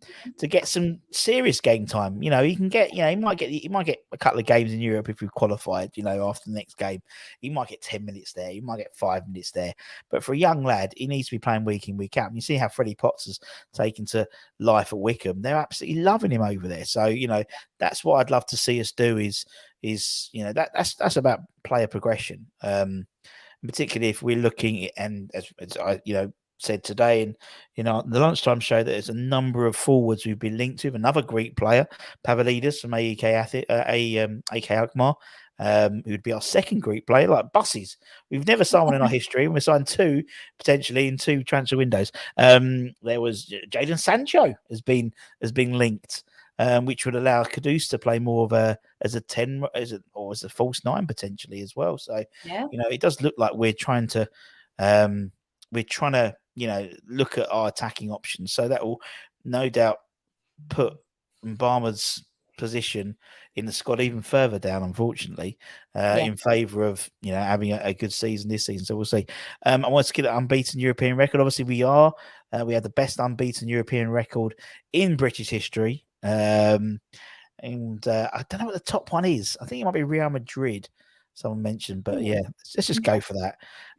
S1: get some serious game time. He can get, he might get a couple of games in Europe if we've qualified. After the next game, he might get 10 minutes there, he might get 5 minutes there. But for a young lad, he needs to be playing week in, week out. And you see how Freddie Potts has taken to life at Wickham; they're absolutely loving him over there. So that's what I'd love to see us do. That's about player progression, particularly if we're looking, and as I said today in the lunchtime show, that there's a number of forwards we've been linked with. Another Greek player, Pavlidis from AEK Alkmaar, who would be our second Greek player, like buses. We've never signed one in our history, and we signed two potentially in 2 transfer windows. There was Jadon Sancho has been linked. Which would allow Kudus to play more of as a 10 as a false 9 potentially as well. So it does look like we're trying to look at our attacking options. So that will no doubt put Mbama's position in the squad even further down, unfortunately, in favour of having a good season this season. So we'll see. I want to get an unbeaten European record. Obviously, we have the best unbeaten European record in British history. I don't know what the top one is. I think it might be Real Madrid. Someone mentioned, but let's just go for that.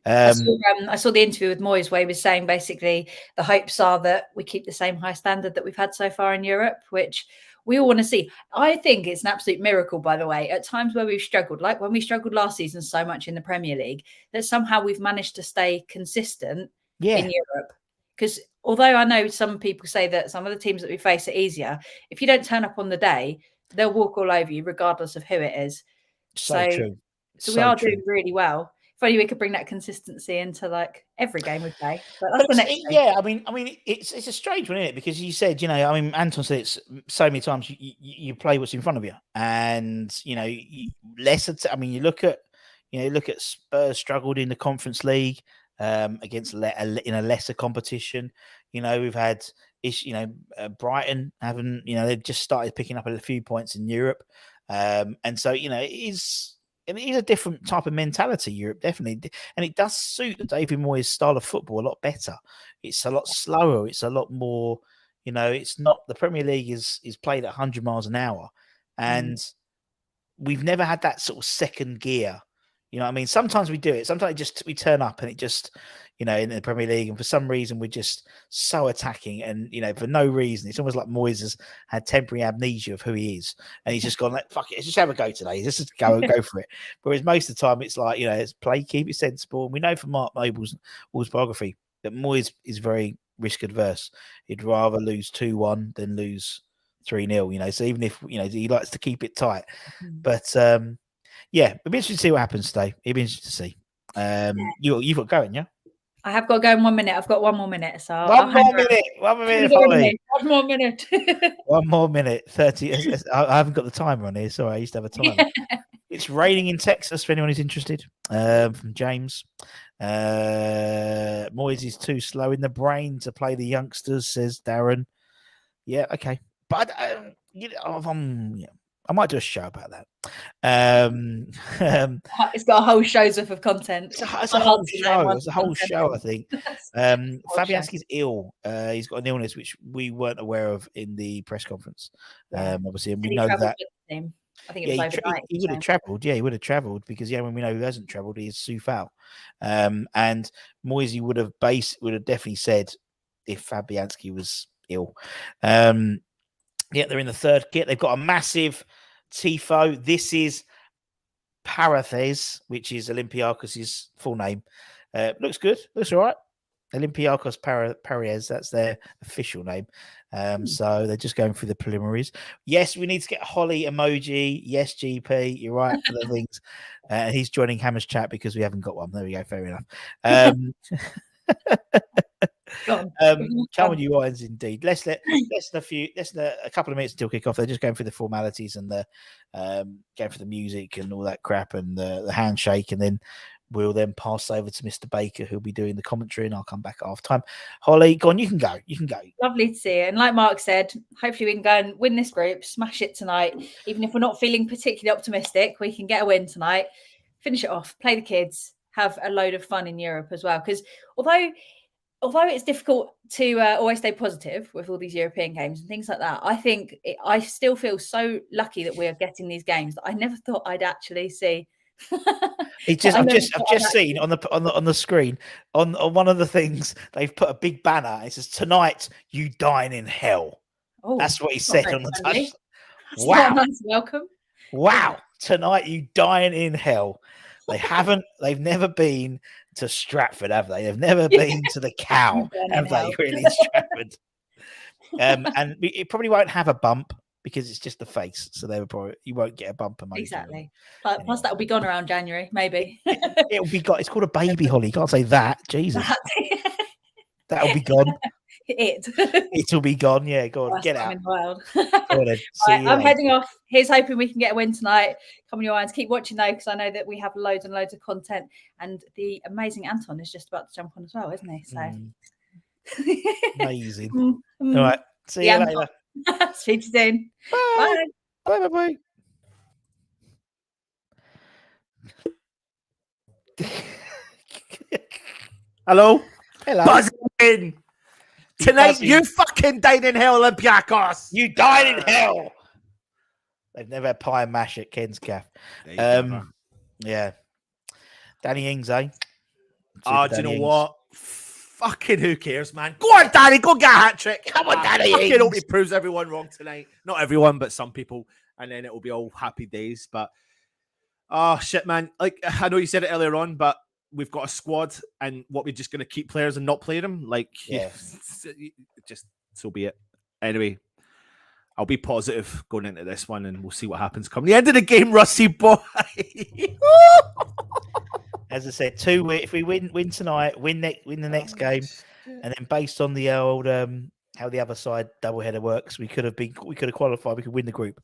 S3: I saw the interview with Moyes where he was saying basically the hopes are that we keep the same high standard that we've had so far in Europe, which we all want to see. I think it's an absolute miracle, by the way, at times where we've struggled, like when we struggled last season so much in the Premier League, that somehow we've managed to stay consistent in Europe. Because although I know some people say that some of the teams that we face are easier, if you don't turn up on the day, they'll walk all over you, regardless of who it is.
S1: So true.
S3: So we are doing really well. If only we could bring that consistency into like every game we play. But that's the next thing.
S1: Yeah, I mean, it's a strange one, isn't it? Because you said, Anton said it so many times. You play what's in front of you, and you look at Spurs struggled in the Conference League against in a lesser competition. We've had Brighton haven't. They've just started picking up a few points in Europe, and so it is. and it is a different type of mentality, Europe, definitely. And it does suit David Moyes' style of football a lot better. It's a lot slower. It's a lot more, it's not, the Premier League is played at 100 miles an hour. And we've never had that sort of second gear. You know what I mean? Sometimes we do it. Sometimes we turn up and it just, in the Premier League, and for some reason we're just so attacking, and for no reason. It's almost like Moyes has had temporary amnesia of who he is, and he's just gone like, "Fuck it, let's just have a go today. Let's just go for it." Whereas most of the time it's like, it's play, keep it sensible. And we know from Mark Noble's biography that Moyes is very risk adverse. He'd rather lose 2-1 than lose 3-0. So even if he likes to keep it tight, but yeah, it'll be interesting to see what happens today. It'll be interesting to see. You've got going, yeah.
S3: I have got to go in 1 minute. I've got 1 more minute. So
S1: One more minute. 1 minute.
S3: One more minute.
S1: 1 more minute. 30. I haven't got the timer on here. Sorry, I used to have a timer. It's raining in Texas for anyone who's interested. From James. Moyes is too slow in the brain to play the youngsters, says Darren. Yeah, okay. But I might do a show about that.
S3: It's got a whole show's worth of content.
S1: It's a whole show. It's a whole show, I think. Fabianski's ill. He's got an illness which we weren't aware of in the press conference. Obviously, and we know that.
S3: I think it was overnight.
S1: He would have travelled. Yeah, he would have travelled because when we know who hasn't travelled, he is Soufal. And Moisey would have definitely said if Fabianski was ill. Yeah, they're in the third kit. They've got a massive tifo. This is Parathes, which is Olympiacos' full name. Looks good. Looks all right. Olympiacos Parathes, that's their official name. So they're just going through the preliminaries. Yes, we need to get a Holly emoji. Yes, GP, you're right for the things. He's joining Hammer's chat because we haven't got one. There we go. Fair enough. Come on, you irons, indeed. Let's a couple of minutes until kickoff. They're just going through the formalities and the going for the music and all that crap and the handshake, and then we'll then pass over to Mr. Baker, who'll be doing the commentary, and I'll come back at half time. Holly, go on, you can go.
S3: Lovely to see you. And like Mark said, hopefully we can go and win this group, smash it tonight. Even if we're not feeling particularly optimistic, we can get a win tonight, finish it off, play the kids, have a load of fun in Europe as well. Because although it's difficult to always stay positive with all these European games and things like that, I still feel so lucky that we are getting these games that I never thought I'd actually see.
S1: I've just seen on the screen on one of the things they've put a big banner. It says, "Tonight you dine in hell." Oh, that's what he said on the touch. Wow,
S3: nice welcome.
S1: Wow, tonight you dine in hell. They've never been to Stratford, have they? They've never been to the Cow, have they? Really, in Stratford. And it probably won't have a bump because it's just the face. So you won't get a bump emoji.
S3: Exactly. Plus that will be gone around January, maybe.
S1: It'll be gone. It's called a baby, Holly. You can't say that. Jesus. That'll be gone. It'll be gone. Yeah, go on. Get out.
S3: In the world. I'm heading off. Here's hoping we can get a win tonight. Come on, your irons. Keep watching though, because I know that we have loads and loads of content. And the amazing Anton is just about to jump on as well, isn't he? So
S1: amazing. All right. See you later.
S3: Speak to you soon. Bye.
S1: Bye. Bye.
S4: Hello.
S1: Buzzing.
S4: Tonight, you fucking died in hell, Olympiacos.
S1: You died in hell. They've never had pie and mash at Ken's Caff. Yeah. Danny Ings, eh?
S4: Do you know what? Fucking who cares, man? Go on, Danny. Go get a hat trick.
S1: Come on, Danny Ings.
S4: Fucking hope he proves everyone wrong tonight. Not everyone, but some people. And then it will be all happy days. But, oh, shit, man. Like, I know you said it earlier on, but we've got a squad, and what, we're just going to keep players and not play them? Like, just so be it. Anyway, I'll be positive going into this one, and we'll see what happens come the end of the game, Rusty boy.
S1: As I said, if we win tonight, win the next game, and then based on the old how the other side doubleheader works, we could have qualified. We could win the group.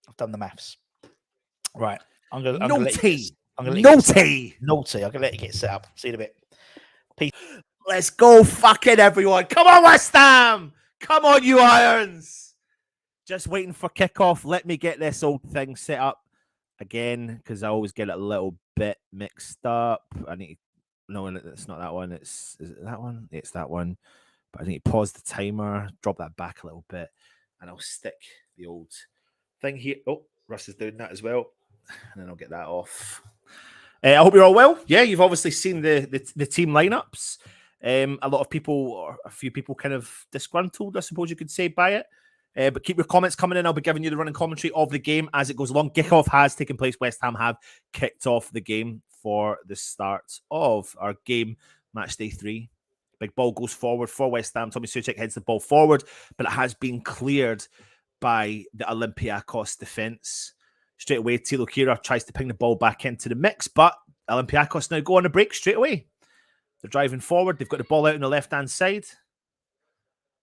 S1: I've done the maths. Right, I'm gonna let you Naughty. I'm gonna let you get set up. See you in a bit. Peace.
S4: Let's go, fucking everyone. Come on, West Ham. Come on, you irons. Just waiting for kickoff. Let me get this old thing set up. again, because I always get it a little bit mixed up. I need to, no, it's not that one. Is it that one? It's that one. But I need to pause the timer, drop that back a little bit, and I'll stick the old thing here. Oh, Russ is doing that as well. And then I'll get that off. I hope you're all well. Yeah, you've obviously seen the team lineups. A lot of people, or a few people, kind of disgruntled, I suppose you could say, by it. But keep your comments coming in. I'll be giving you the running commentary of the game as it goes along. Kickoff has taken place. West Ham have kicked off the game for the start of our game, match day 3. Big ball goes forward for West Ham. Tommy Soucek heads the ball forward, but it has been cleared by the Olympiacos defence. Straight away, Tilo Kira tries to ping the ball back into the mix, but Olympiacos now go on a break straight away. They're driving forward. They've got the ball out on the left-hand side.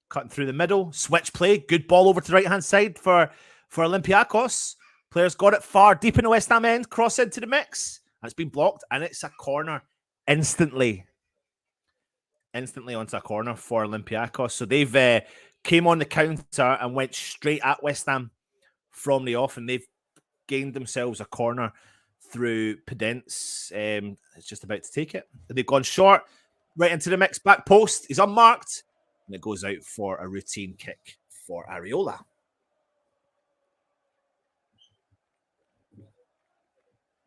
S4: Cutting through the middle. Switch play. Good ball over to the right-hand side for Olympiacos. Players got it far deep in the West Ham end. Cross into the mix. And it's been blocked, and it's a corner instantly. Instantly onto a corner for Olympiacos. So they've came on the counter and went straight at West Ham from the off, and they've gained themselves a corner through Pedence. It's just about to take it. They've gone short, right into the mix, back post. He's unmarked, and it goes out for a routine kick for Areola.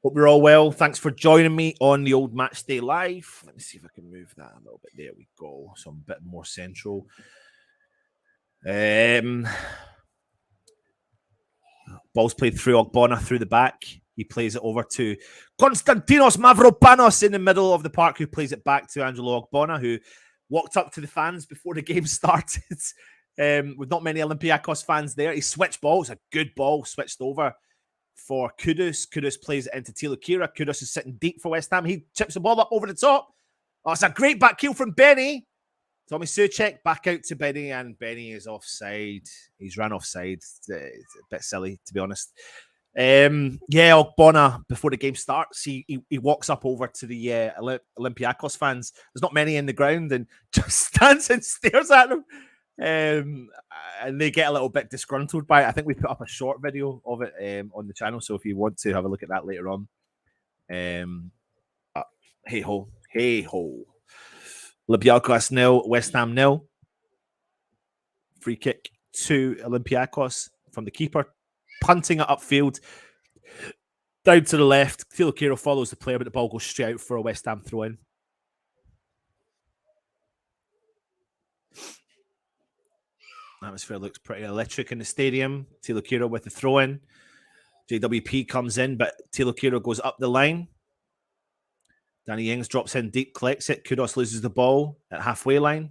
S4: Hope you're all well. Thanks for joining me on the old Matchday Live. Let me see if I can move that a little bit. There we go. So I'm a bit more central. Ball's played through Ogbonna through the back. He plays it over to Konstantinos Mavropanos in the middle of the park, who plays it back to Angelo Ogbonna, who walked up to the fans before the game started. With not many Olympiacos fans there. He switched balls. A good ball switched over for Kudus. Kudus plays it into Tilo Kira. Kudus is sitting deep for West Ham. He chips the ball up over the top. Oh, it's a great back heel from Benny. Tommy Soucek back out to Benny, and Benny is offside. He's ran offside. It's a bit silly, to be honest. Ogbonna, before the game starts, he walks up over to the Olympiacos fans. There's not many in the ground, and just stands and stares at them. And they get a little bit disgruntled by it. I think we put up a short video of it on the channel, so if you want to have a look at that later on. Hey ho. Olympiacos 0, West Ham 0. Free kick to Olympiacos from the keeper, punting it upfield down to the left. Tilo Kira follows the player, but the ball goes straight out for a West Ham throw-in. Atmosphere looks pretty electric in the stadium. Tilo Kira with the throw-in. JWP comes in, but Tilo Kira goes up the line. Danny Ings drops in deep, collects it. Kudos loses the ball at halfway line.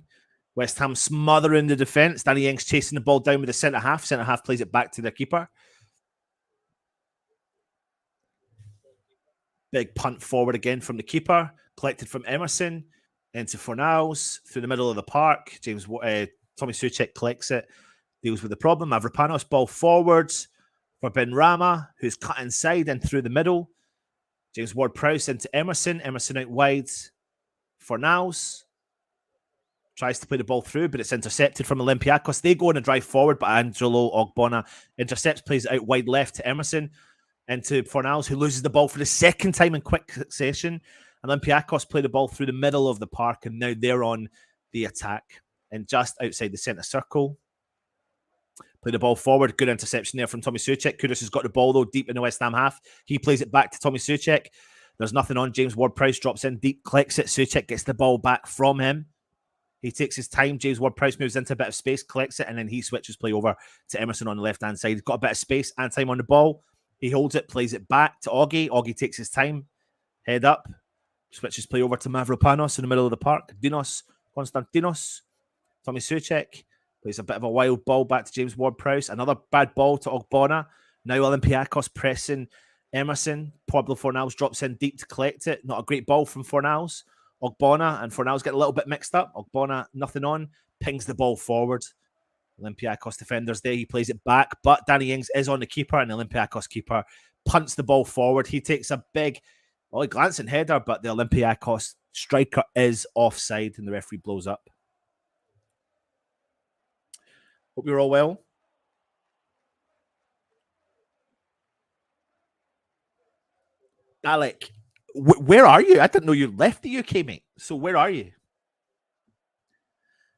S4: West Ham smothering the defence. Danny Ings chasing the ball down with the centre-half. Centre-half plays it back to their keeper. Big punt forward again from the keeper. Collected from Emerson into Fornals through the middle of the park. Tommy Soucek collects it. Deals with the problem. Mavropanos ball forwards for Ben Rama, who's cut inside and through the middle. James Ward-Prowse into Emerson. Emerson out wide for Niles. Tries to play the ball through, but it's intercepted from Olympiacos. They go on a drive forward, but Angelo Ogbonna intercepts, plays it out wide left to Emerson. Into Fornals, who loses the ball for the second time in quick succession. Olympiacos play the ball through the middle of the park, and now they're on the attack. And just outside the centre circle. Play the ball forward. Good interception there from Tommy Soucek. Kudus has got the ball, though, deep in the West Ham half. He plays it back to Tommy Soucek. There's nothing on. James Ward-Prowse drops in deep, collects it. Soucek gets the ball back from him. He takes his time. James Ward-Prowse moves into a bit of space, collects it, and then he switches play over to Emerson on the left-hand side. He's got a bit of space and time on the ball. He holds it, plays it back to Augie. Augie takes his time. Head up. Switches play over to Mavropanos in the middle of the park. Dinos Konstantinos. Tommy Soucek plays a bit of a wild ball back to James Ward-Prowse. Another bad ball to Ogbonna. Now Olympiacos pressing Emerson. Pablo Fornals drops in deep to collect it. Not a great ball from Fornals. Ogbonna and Fornals get a little bit mixed up. Ogbonna, nothing on. Pings the ball forward. Olympiacos defenders there. He plays it back, but Danny Ings is on the keeper, and the Olympiacos keeper punts the ball forward. He takes a big, glancing header, but the Olympiacos striker is offside, and the referee blows up. Hope you're all well. Alec, where are you? I didn't know you left the UK, mate. So where are you?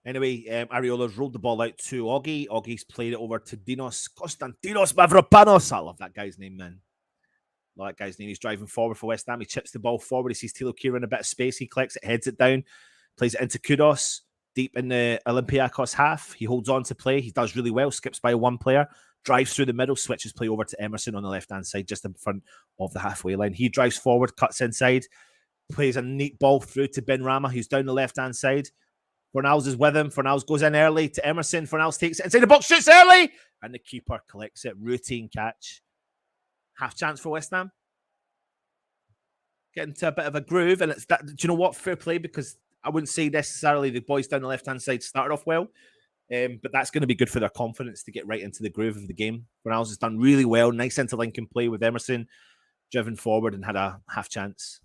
S4: Anyway, Areola's rolled the ball out to Augie. Augie's played it over to Konstantinos Mavropanos. I love that guy's name, man. I like that guy's name. He's driving forward for West Ham. He chips the ball forward. He sees Tilo Kira in a bit of space. He collects it, heads it down, plays it into Kudos, deep in the Olympiacos half. He holds on to play. He does really well, skips by one player, drives through the middle, switches play over to Emerson on the left-hand side, just in front of the halfway line. He drives forward, cuts inside, plays a neat ball through to Ben Rama, who's down the left-hand side. Fornals is with him. Fornals goes in early to Emerson. Fornals takes it inside the box, shoots early, and the keeper collects it. Routine catch. Half chance for West Ham. Getting to a bit of a groove, and it's that. Do you know what? Fair play, because I wouldn't say necessarily the boys down the left-hand side started off well, but that's going to be good for their confidence to get right into the groove of the game. Fornals has done really well. Nice interlinking play with Emerson, driven forward and had a half chance.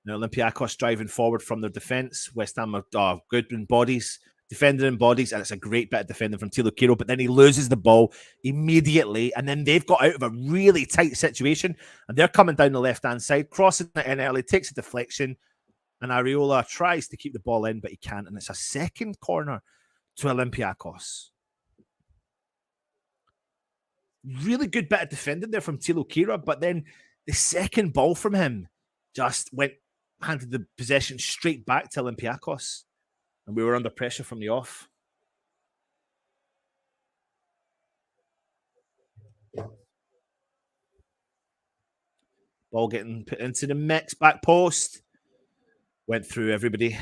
S4: Now, Olympiacos driving forward from their defence. West Ham are good in bodies, defending in bodies, and it's a great bit of defending from Tilo Kiro, but then he loses the ball immediately, and then they've got out of a really tight situation, and they're coming down the left-hand side, crossing it in early, takes a deflection, and Areola tries to keep the ball in, but he can't, and it's a second corner to Olympiacos. Really good bit of defending there from Tilo Kira, but then the second ball from him just handed the possession straight back to Olympiacos, and we were under pressure from the off. Ball getting put into the mix, back post. Went through everybody.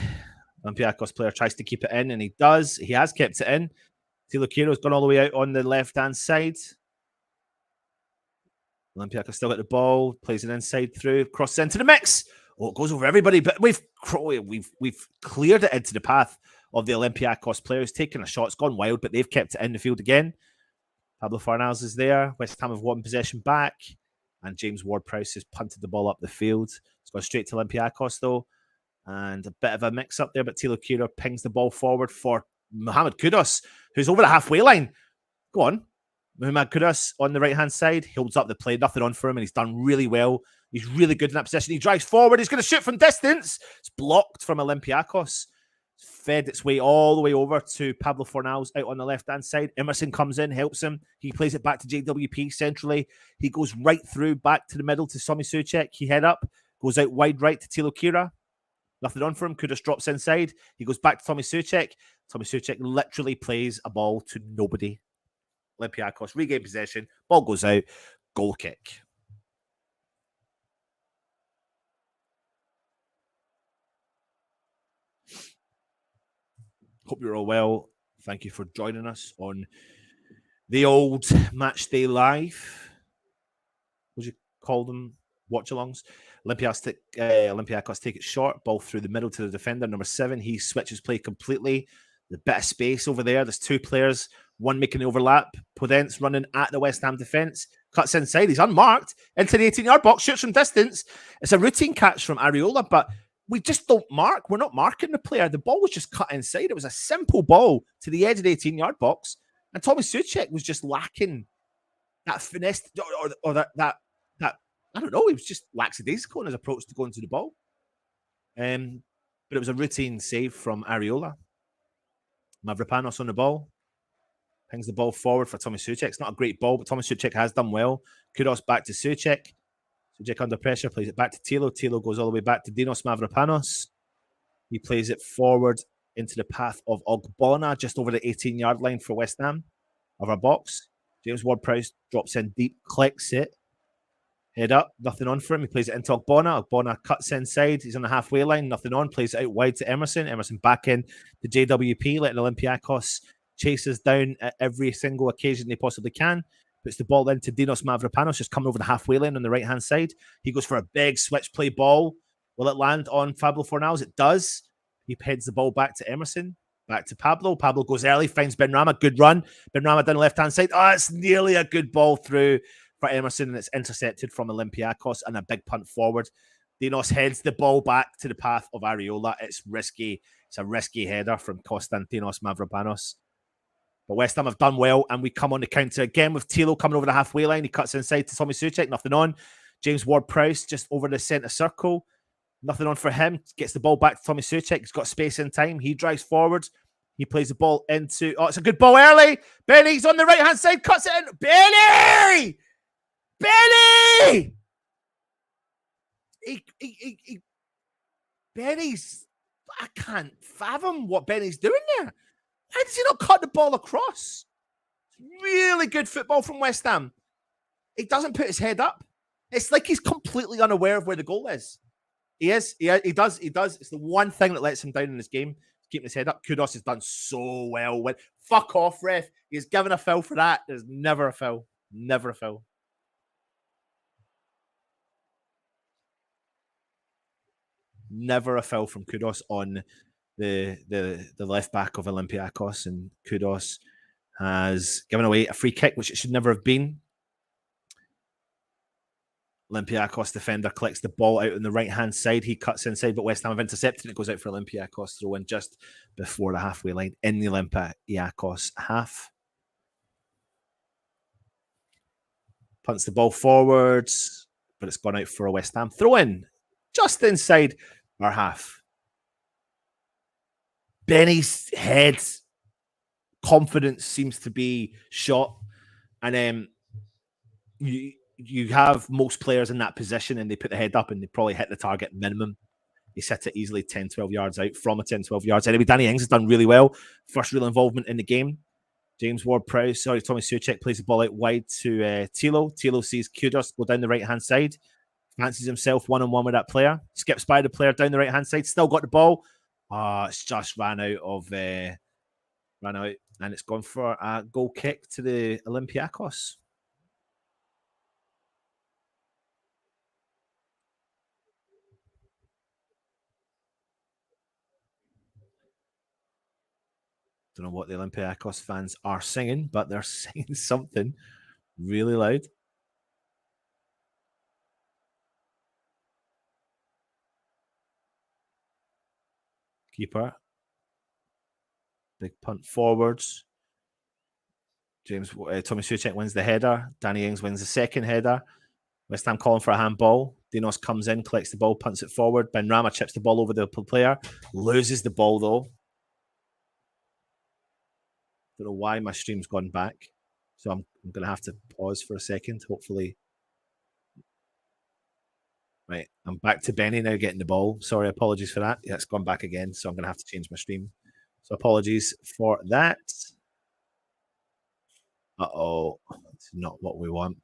S4: Olympiacos player tries to keep it in, and he does. He has kept it in. Tilo Kiro's gone all the way out on the left-hand side. Olympiacos still got the ball, plays it inside through, crosses into the mix. Oh, it goes over everybody, but we've cleared it into the path of the Olympiacos players, taking a shot. It's gone wild, but they've kept it in the field again. Pablo Fornals is there. West Ham have won possession back, and James Ward-Prowse has punted the ball up the field. It's gone straight to Olympiacos, though, and a bit of a mix-up there, but Tilo Kira pings the ball forward for Mohamed Kudus, who's over the halfway line. Go on. Mohamed Kudus on the right-hand side. He holds up the play. Nothing on for him, and he's done really well. He's really good in that position. He drives forward. He's going to shoot from distance. It's blocked from Olympiacos. It's fed its way all the way over to Pablo Fornals out on the left-hand side. Emerson comes in, helps him. He plays it back to JWP centrally. He goes right through back to the middle to Somi Suchek. He head up, goes out wide right to Tilo Kira. Nothing on for him. Kudus drops inside. He goes back to Tommy Suchek. Tommy Suchek literally plays a ball to nobody. Olympiacos regain possession. Ball goes out. Goal kick. Hope you're all well. Thank you for joining us on the old Matchday Live. What do you call them? Watch-alongs. Olympiacos take it short. Ball through the middle to the defender, number 7. He switches play completely. The bit of space over there. There's two players, one making the overlap. Podence running at the West Ham defence. Cuts inside. He's unmarked. Into the 18-yard box. Shoots from distance. It's a routine catch from Areola, but we just don't mark. We're not marking the player. The ball was just cut inside. It was a simple ball to the edge of the 18-yard box. And Tommy Suchek was just lacking that finesse or that I don't know. He was just lackadaisical in his approach to going to the ball. But it was a routine save from Areola. Mavropanos on the ball. Pings the ball forward for Tommy Suchek. It's not a great ball, but Tommy Suchek has done well. Kudos back to Suchek. Suchek under pressure, plays it back to Tilo. Tilo goes all the way back to Dinos Mavropanos. He plays it forward into the path of Ogbonna, just over the 18-yard line for West Ham of our box. James Ward-Prowse drops in deep, collects it. Head up, nothing on for him. He plays it into Ogbonna. Ogbonna cuts inside. He's on the halfway line, nothing on. Plays it out wide to Emerson. Emerson back in to JWP, letting Olympiacos chase us down at every single occasion they possibly can. Puts the ball into Dinos Mavropanos, just coming over the halfway line on the right-hand side. He goes for a big switch play ball. Will it land on Pablo Fornals? It does. He heads the ball back to Emerson. Back to Pablo. Pablo goes early, finds Ben Rama. Good run. Ben Rama down the left-hand side. Oh, it's nearly a good ball through for Emerson, and it's intercepted from Olympiacos and a big punt forward. Dinos heads the ball back to the path of Areola. It's risky. It's a risky header from Konstantinos Mavropanos. But West Ham have done well, and we come on the counter again with Tilo coming over the halfway line. He cuts inside to Tommy Suchek, nothing on. James Ward-Prowse just over the centre circle. Nothing on for him. Gets the ball back to Tommy Soucek. He's got space in time. He drives forward. He plays the ball into... Oh, it's a good ball early. Benny's on the right-hand side. Cuts it in. Benny! Benny! Benny's... I can't fathom what Benny's doing there. Why does he not cut the ball across? Really good football from West Ham. He doesn't put his head up. It's like he's completely unaware of where the goal is. He is. He does. It's the one thing that lets him down in this game. Keeping his head up. Kudos has done so well. Fuck off, ref. He's given a foul for that. There's never a foul. Never a foul. Never a foul from Kudos on the left back of Olympiacos, and Kudos has given away a free kick, which it should never have been. Olympiacos defender collects the ball out on the right-hand side. He cuts inside, but West Ham have intercepted it. It goes out for Olympiacos. Throw in just before the halfway line in the Olympiacos half. Punts the ball forwards, but it's gone out for a West Ham throw in just inside our half. Benny's head confidence seems to be shot, and you have most players in that position and they put the head up and they probably hit the target minimum. He set it easily 10, 12 yards out from a 10, 12 yards. Anyway, Danny Ings has done really well. First real involvement in the game. James Ward-Prowse, Tommy Soucek plays the ball out wide to Tilo. Tilo sees Kudos go down the right-hand side. Fancies himself one-on-one with that player. Skips by the player down the right-hand side. Still got the ball. It's just ran out. And it's gone for a goal kick to the Olympiacos. Don't know what the Olympiacos fans are singing, but they're singing something really loud. Keeper. Big punt forwards. Tommy Soucek wins the header. Danny Ings wins the second header. West Ham calling for a handball. Dinos comes in, collects the ball, punts it forward. Ben Rama chips the ball over the player. Loses the ball, though. Don't know why my stream's gone back. So I'm going to have to pause for a second. Hopefully. Right. I'm back to Benny now getting the ball. Sorry, apologies for that. Yeah, it's gone back again. So I'm going to have to change my stream. So apologies for that. Uh-oh. It's not what we want.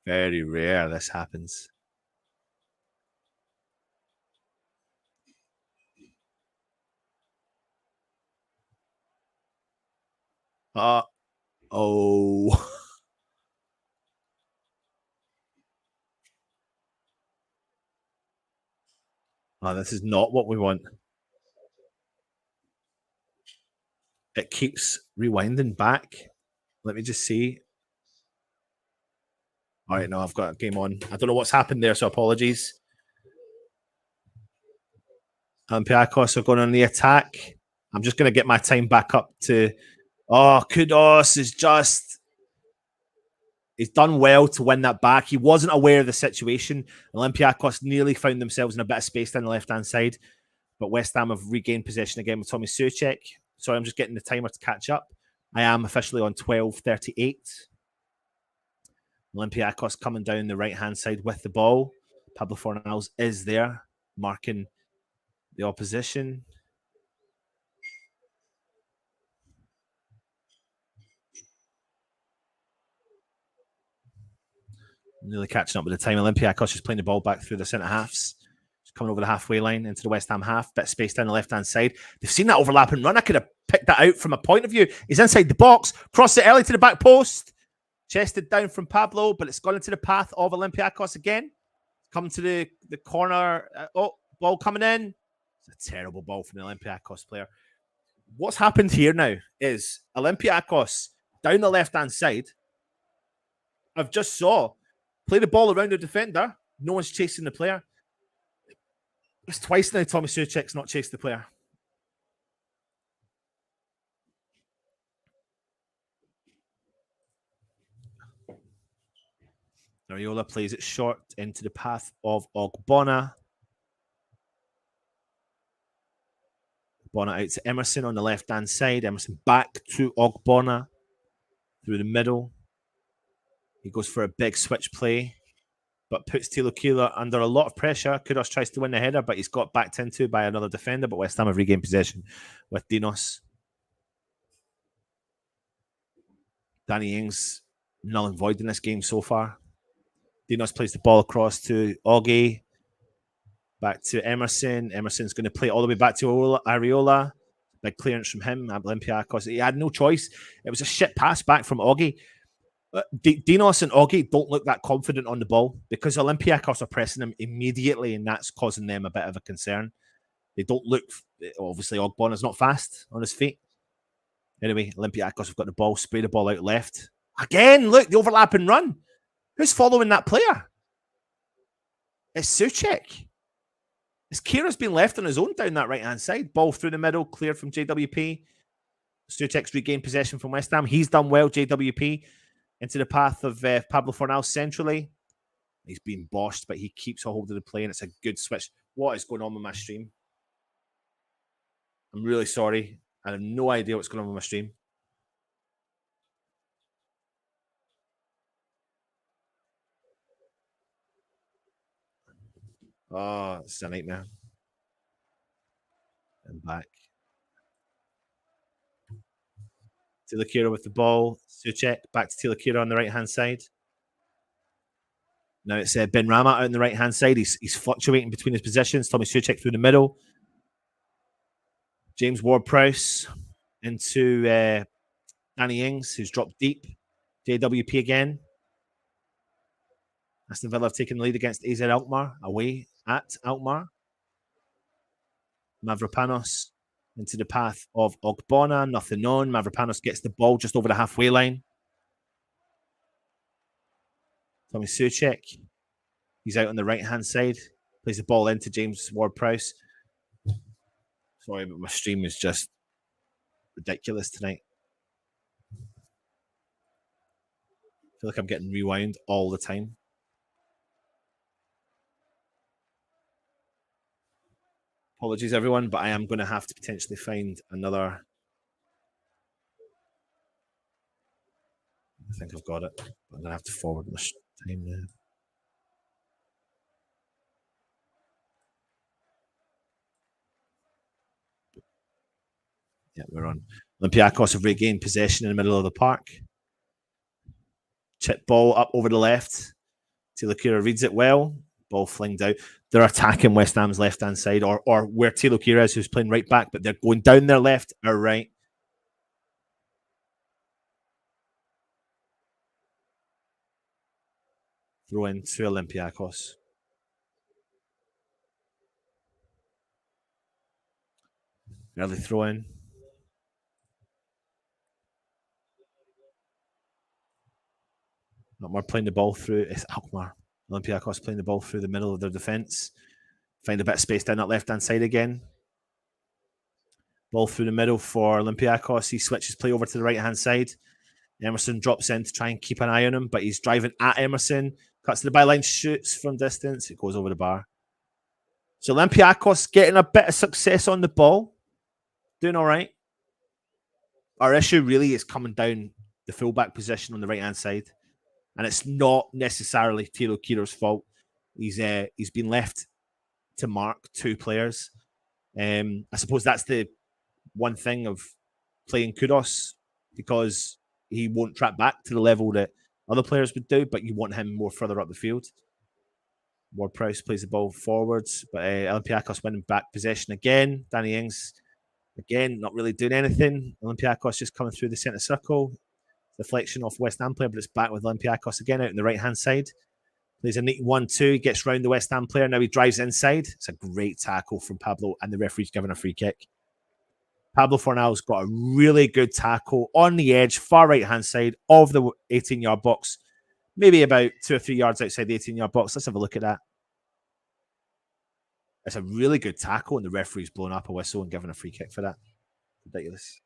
S4: Very rare this happens. Oh. Oh, this is not what we want. It keeps rewinding back. Let me just see. All right, no, I've got a game on. I don't know what's happened there, so apologies. Olympiacos are going on the attack. I'm just going to get my time back up to... Oh, Kudos is just... He's done well to win that back. He wasn't aware of the situation. Olympiacos nearly found themselves in a bit of space down the left-hand side, but West Ham have regained possession again with Tommy Soucek. Sorry, I'm just getting the timer to catch up. I am officially on 12:38. Olympiacos coming down the right-hand side with the ball. Pablo Fornals is there, marking the opposition. Nearly catching up with the time. Olympiacos is playing the ball back through the centre halves. Just coming over the halfway line into the West Ham half. Bit of space down the left-hand side. They've seen that overlapping run. I could have picked that out from a point of view. He's inside the box. Crossed it early to the back post. Chested down from Pablo, but it's gone into the path of Olympiacos again. Come to the corner. Ball coming in. It's a terrible ball from the Olympiacos player. What's happened here now is Olympiacos down the left-hand side. I've just saw play the ball around the defender. No one's chasing the player. It's twice now Tommy Soucek's not chased the player. Ariola plays it short into the path of Ogbonna. Ogbonna out to Emerson on the left-hand side. Emerson back to Ogbonna through the middle. He goes for a big switch play, but puts Tilo Kehler under a lot of pressure. Kudus tries to win the header, but he's got backed into by another defender, but West Ham have regained possession with Dinos. Danny Ings null and void in this game so far. Dinos plays the ball across to Augie. Back to Emerson. Emerson's going to play all the way back to Ariola. Big clearance from him at Olympiacos. He had no choice. It was a shit pass back from Augie. Dinos and Augie don't look that confident on the ball because Olympiacos are pressing them immediately, and that's causing them a bit of a concern. They don't look, obviously, Ogbonna's not fast on his feet. Anyway, Olympiacos have got the ball, spray the ball out left. Again, look, the overlap and run. Who's following that player? It's Souček. As Kira's been left on his own down that right-hand side. Ball through the middle, cleared from JWP. Souček's regained possession from West Ham. He's done well, JWP, into the path of Pablo Fornal centrally. He's been boshed, but he keeps a hold of the play, and it's a good switch. What is going on with my stream? I'm really sorry. I have no idea what's going on with my stream. Oh, it's a nightmare. And back. Tilakira with the ball. Souček back to Tilakira on the right-hand side. Now it's Ben Rama out on the right-hand side. He's fluctuating between his positions. Tommy Souček through the middle. James Ward-Prowse into Danny Ings, who's dropped deep. JWP again. Aston Villa have taken the lead against AZ Alkmaar, away at Alkmaar. Mavropanos into the path of Ogbonna, nothing on. Mavropanos gets the ball just over the halfway line. Tommy Souček, he's out on the right-hand side. Plays the ball into James Ward-Prowse. Sorry, but my stream is just ridiculous tonight. I feel like I'm getting rewound all the time. Apologies, everyone, but I am going to have to potentially find another. I think I've got it. I'm going to have to forward my time now. Yeah, we're on. Olympiacos have regained possession in the middle of the park. Chip ball up over the left. Tilakira reads it well. Ball flinged out. They're attacking West Ham's left-hand side, or where Tilakira is, who's playing right back, but they're going down their left or right. Throw in to Olympiacos. Early throw in. Alkmaar playing the ball through. It's Alkmaar. Olympiacos playing the ball through the middle of their defence. Find a bit of space down that left-hand side again. Ball through the middle for Olympiacos. He switches play over to the right-hand side. Emerson drops in to try and keep an eye on him, but he's driving at Emerson. Cuts to the byline, shoots from distance. It goes over the bar. So Olympiacos getting a bit of success on the ball. Doing all right. Our issue really is coming down the fullback position on the right-hand side. And it's not necessarily Tilo Kehler's fault. He's been left to mark two players. I suppose that's the one thing of playing Kudus, because he won't track back to the level that other players would do, but you want him more further up the field. Ward-Prowse plays the ball forwards, but Olympiacos winning back possession again. Danny Ings, again, not really doing anything. Olympiacos just coming through the centre circle. Deflection off West Ham player, but it's back with Olympiacos again out on the right-hand side. Plays a neat 1-2, gets round the West Ham player. Now he drives inside. It's a great tackle from Pablo, and the referee's given a free kick. Pablo Fornal's got a really good tackle on the edge, far right-hand side of the 18-yard box. Maybe about 2 or 3 yards outside the 18-yard box. Let's have a look at that. It's a really good tackle, and the referee's blown up a whistle and given a free kick for that. Ridiculous.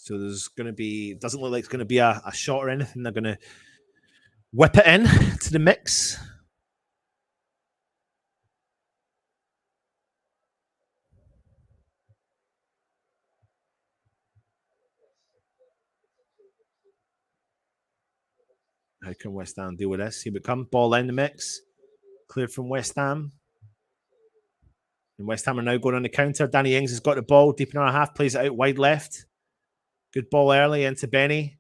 S4: So there's going to be, doesn't look like it's going to be a shot or anything. They're going to whip it in to the mix. How can West Ham deal with this? Here we come. Ball in the mix. Cleared from West Ham. And West Ham are now going on the counter. Danny Ings has got the ball deep in our half, plays it out wide left. Good ball early into Benny.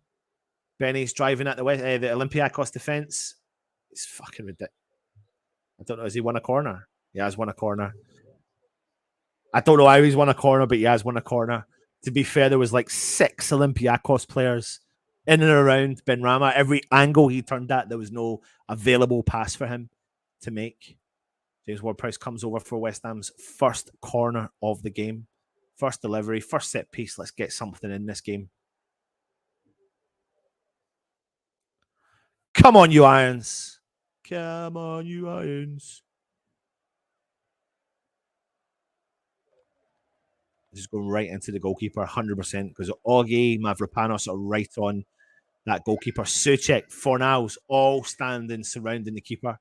S4: Benny's driving at the Olympiacos defence. It's fucking ridiculous. I don't know. Has he won a corner? He has won a corner. I don't know how he's won a corner, but he has won a corner. To be fair, there was like 6 Olympiacos players in and around Benrahma. Every angle he turned at, there was no available pass for him to make. James Ward-Prowse comes over for West Ham's first corner of the game. First delivery, first set piece. Let's get something in this game. Come on, you Irons. Come on, you Irons. This is going right into the goalkeeper, 100%, because Augie, Mavropanos are right on that goalkeeper. Souček, Fornals, all standing, surrounding the keeper.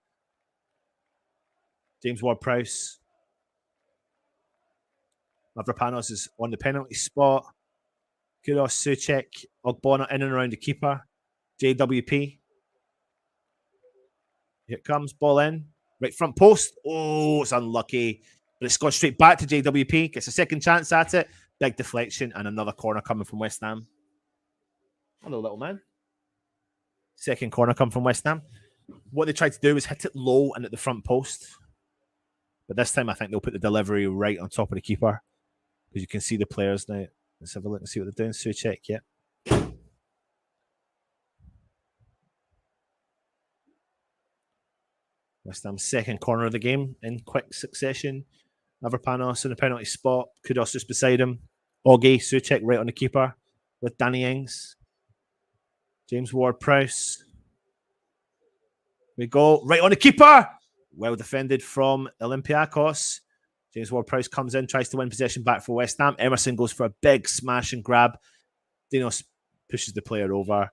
S4: James Ward-Prowse. Mavropanos is on the penalty spot. Kudos, Souček, Ogbonna in and around the keeper. JWP. Here it comes, ball in. Right front post. Oh, it's unlucky. But it's gone straight back to JWP. Gets a second chance at it. Big deflection and another corner coming from West Ham. Hello, little man. Second corner come from West Ham. What they tried to do was hit it low and at the front post. But this time I think they'll put the delivery right on top of the keeper. Because you can see the players now. Let's have a look and see what they're doing. Souček, yeah. West Ham's second corner of the game in quick succession. Mavropanos in the penalty spot. Kudos just beside him. Augie, Souček right on the keeper with Danny Ings. James Ward-Prowse. We go right on the keeper. Well defended from Olympiacos. James Ward-Prowse comes in, tries to win possession back for West Ham. Emerson goes for a big smash and grab. Dinos pushes the player over.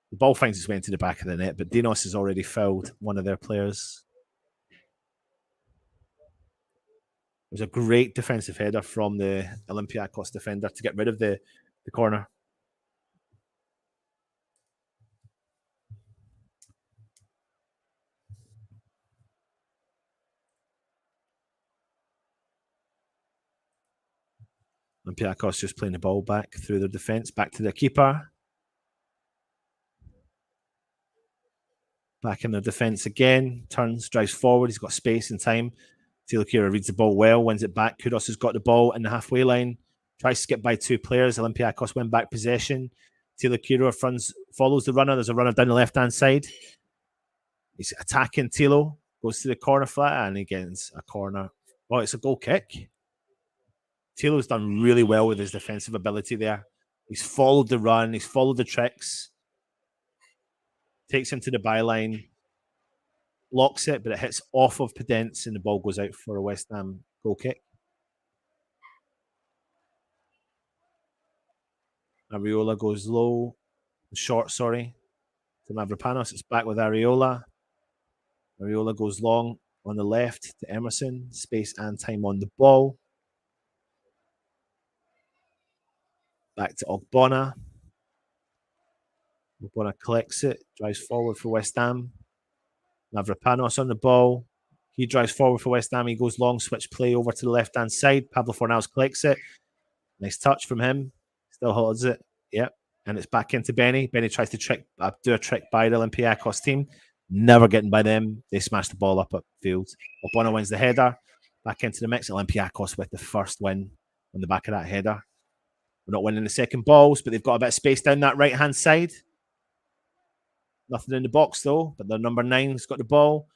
S4: The ball finds its way into the back of the net, but Dinos has already fouled one of their players. It was a great defensive header from the Olympiacos defender to get rid of the corner. Olympiacos just playing the ball back through their defence, back to their keeper. Back in their defence again. Turns, drives forward. He's got space and time. Taylor Kira reads the ball well, wins it back. Kudos has got the ball in the halfway line. Tries to skip by 2 players. Olympiacos win back possession. Taylor Kira follows the runner. There's a runner down the left-hand side. He's attacking Tilo. Goes to the corner flat and he gets a corner. Oh, it's a goal kick. Tilo's done really well with his defensive ability there. He's followed the run. He's followed the tricks. Takes him to the byline. Locks it, but it hits off of Pedence and the ball goes out for a West Ham goal kick. Areola goes low. Short, sorry. To Mavropanos. It's back with Areola. Areola goes long on the left to Emerson. Space and time on the ball. Back to Ogbonna. Ogbonna collects it. Drives forward for West Ham. Mavropanos on the ball. He drives forward for West Ham. He goes long, switch play over to the left-hand side. Pablo Fornals collects it. Nice touch from him. Still holds it. Yep. And it's back into Benny. Benny tries to do a trick by the Olympiacos team. Never getting by them. They smash the ball up field. Ogbonna wins the header. Back into the mix. Olympiacos with the first win on the back of that header. We're not winning the second balls, but they've got a bit of space down that right-hand side. Nothing in the box, though, but their number 9's got the ball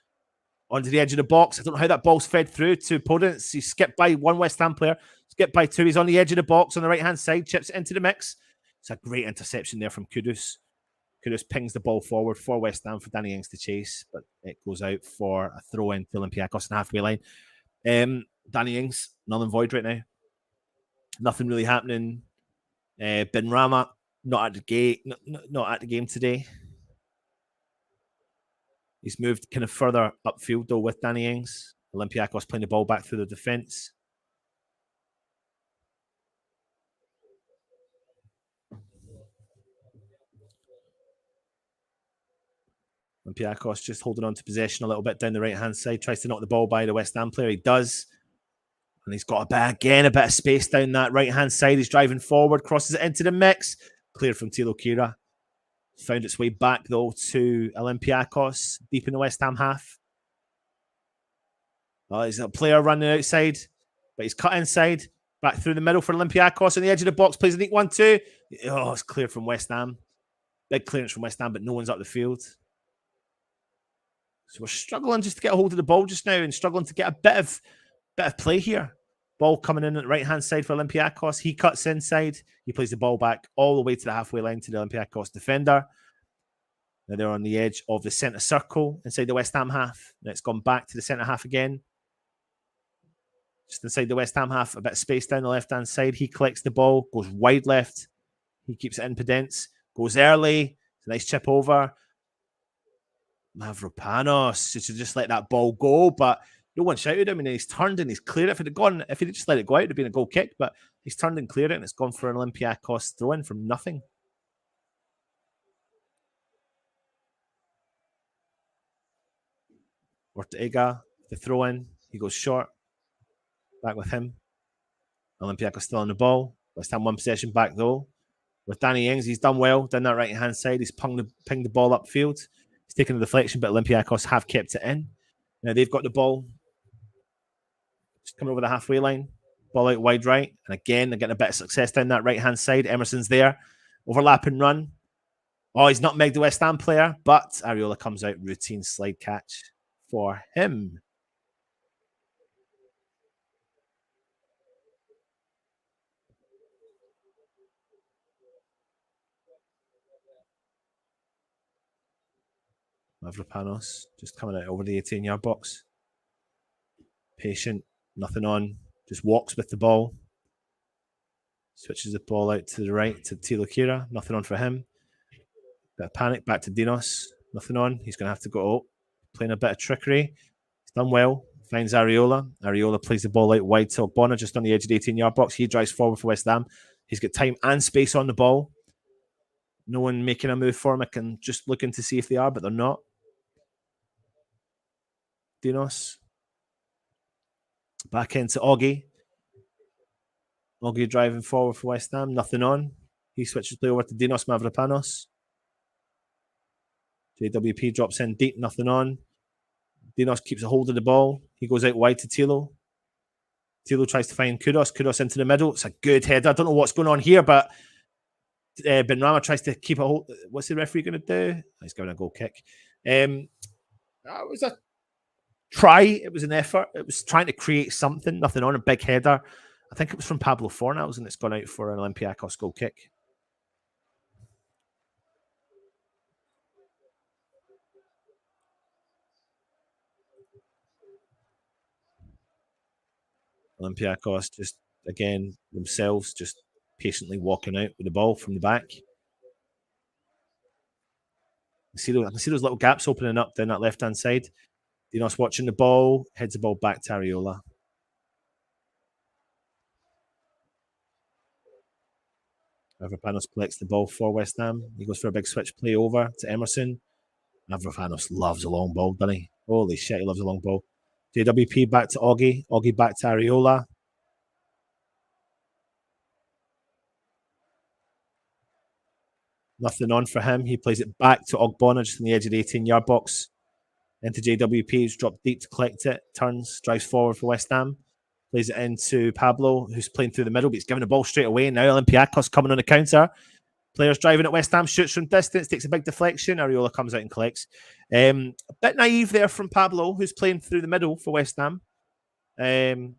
S4: onto the edge of the box. I don't know how that ball's fed through to opponents. He skipped by one West Ham player, skipped by 2. He's on the edge of the box on the right-hand side, chips it into the mix. It's a great interception there from Kudus. Kudus pings the ball forward for West Ham for Danny Ings to chase, but it goes out for a throw-in to Olympiacos in the halfway line. Danny Ings, null and void right now. Nothing really happening Benrahma not at the gate, not at the game today. He's moved kind of further upfield though with Danny Ings. Olympiacos playing the ball back through the defence. Olympiacos just holding on to possession a little bit down the right-hand side. Tries to knock the ball by the West Ham player. He does. And he's got a bit of space down that right-hand side. He's driving forward, crosses it into the mix. Cleared from Tilo Kira. Found its way back, though, to Olympiacos, deep in the West Ham half. Oh, he's a player running outside, but he's cut inside. Back through the middle for Olympiacos on the edge of the box. Plays a neat 1-2. Oh, it's cleared from West Ham. Big clearance from West Ham, but no one's up the field. So we're struggling just to get a hold of the ball just now and struggling to get a bit of play here. Ball coming in at the right-hand side for Olympiacos. He cuts inside. He plays the ball back all the way to the halfway line to the Olympiacos defender. Now they're on the edge of the centre circle inside the West Ham half. Now it's gone back to the centre half again. Just inside the West Ham half, a bit of space down the left-hand side. He collects the ball, goes wide left. He keeps it in Pedence. Goes early. It's a nice chip over. Mavropanos should just let that ball go, but no one shouted him, and he's turned and he's cleared it. If he'd just let it go out, it would have been a goal kick, but he's turned and cleared it, and it's gone for an Olympiacos throw-in from nothing. Ortega, the throw-in. He goes short. Back with him. Olympiacos still on the ball. West Ham one possession back, though. With Danny Ings, he's done well down that right-hand side. He's pinged the ball upfield. He's taken the deflection, but Olympiacos have kept it in. Now they've got the ball. Just coming over the halfway line. Ball out wide right. And again, they're getting a bit of success down that right-hand side. Emerson's there. Overlap and run. Oh, he's nutmegged the West Ham player, but Areola comes out. Routine slide catch for him. Mavropanos just coming out over the 18-yard box. Patient, nothing on. Just walks with the ball. Switches the ball out to the right to Tilo Kira. Nothing on for him. Bit of panic. Back to Dinos. Nothing on. He's going to have to go playing a bit of trickery. He's done well. Finds Areola. Areola plays the ball out wide to Ogbonna just on the edge of the 18-yard box. He drives forward for West Ham. He's got time and space on the ball. No one making a move for him. I can just looking to see if they are, but they're not. Dinos. Back into Oggy. Oggy driving forward for West Ham. Nothing on. He switches play over to Dinos Mavropanos. JWP drops in deep. Nothing on. Dinos keeps a hold of the ball. He goes out wide to Tilo. Tilo tries to find Kudos. Kudos into the middle. It's a good header. I don't know what's going on here, but Benrahma tries to keep a hold. What's the referee going to do? He's going to goal kick. It was a try. It was an effort. It was trying to create something. Nothing on. A big header. I think it was from Pablo Fornals, and it's gone out for an Olympiacos goal kick. Olympiacos just, again, themselves just patiently walking out with the ball from the back. I can see those little gaps opening up down that left-hand side. Dinos watching the ball, heads the ball back to Areola. Mavropanos collects the ball for West Ham. He goes for a big switch play over to Emerson. Mavropanos loves a long ball, doesn't he? Holy shit, he loves a long ball. JWP back to Oggy. Oggy back to Areola. Nothing on for him. He plays it back to Ogbonna just on the edge of the 18-yard box. Into JWP. He's dropped deep to collect it. Turns, drives forward for West Ham. Plays it into Pablo, who's playing through the middle, but he's giving the ball straight away. Now Olympiacos coming on the counter. Players driving at West Ham, shoots from distance, takes a big deflection. Areola comes out and collects. A bit naive there from Pablo, who's playing through the middle for West Ham. Wasn't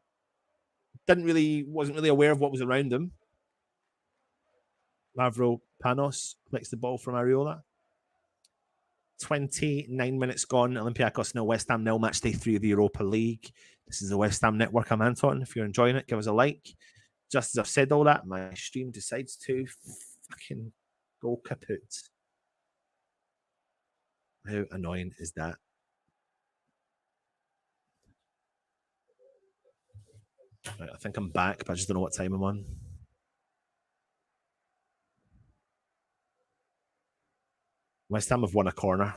S4: really aware of what was around him. Mavropanos collects the ball from Areola. 29 minutes gone. Olympiacos 0, West Ham 0, Matchday 3 of the Europa League. This is the West Ham Network. I'm Anton. If you're enjoying it, give us a like. just as I've said all that, my stream decides to fucking go kaput. How annoying is that? Right, I think I'm back, but I just don't know what time I'm on. West Ham have won a corner.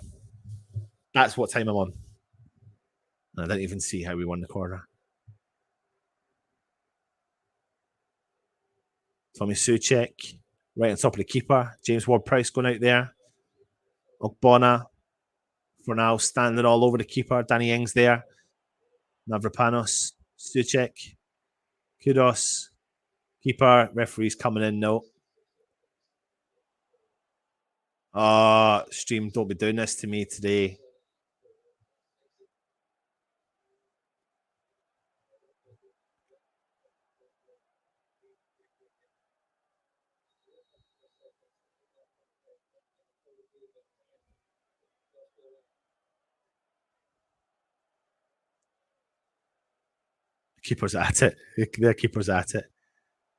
S4: That's what time I'm on. I didn't even see how we won the corner. Tommy Soucek, right on top of the keeper. James Ward-Prowse going out there. Ogbonna, for now, standing all over the keeper. Danny Ings there. Mavropanos, Soucek, Kudos, keeper. Referee's coming in now. Stream, don't be doing this to me today. Keeper's at it. The keeper's at it.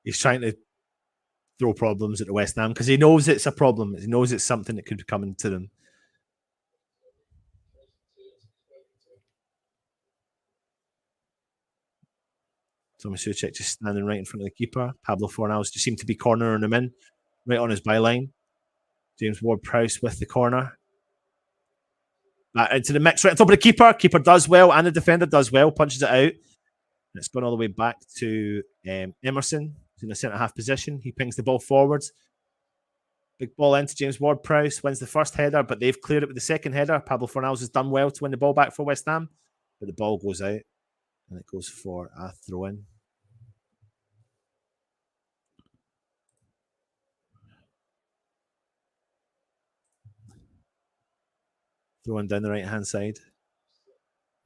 S4: He's trying to throw problems at the West Ham because he knows it's a problem. He knows it's something that could be coming to them. Thomas Soucek just standing right in front of the keeper. Pablo Fornals just seemed to be cornering him in, right on his byline. James Ward-Prowse with the corner. Back into the mix, right on top of the keeper. Keeper does well, and the defender does well, punches it out. And it's gone all the way back to Emerson, who's in the centre-half position. He pings the ball forwards. Big ball into James Ward-Prowse, wins the first header, but they've cleared it with the second header. Pablo Fornals has done well to win the ball back for West Ham, but the ball goes out, and it goes for a throw-in. Throw-in down the right-hand side.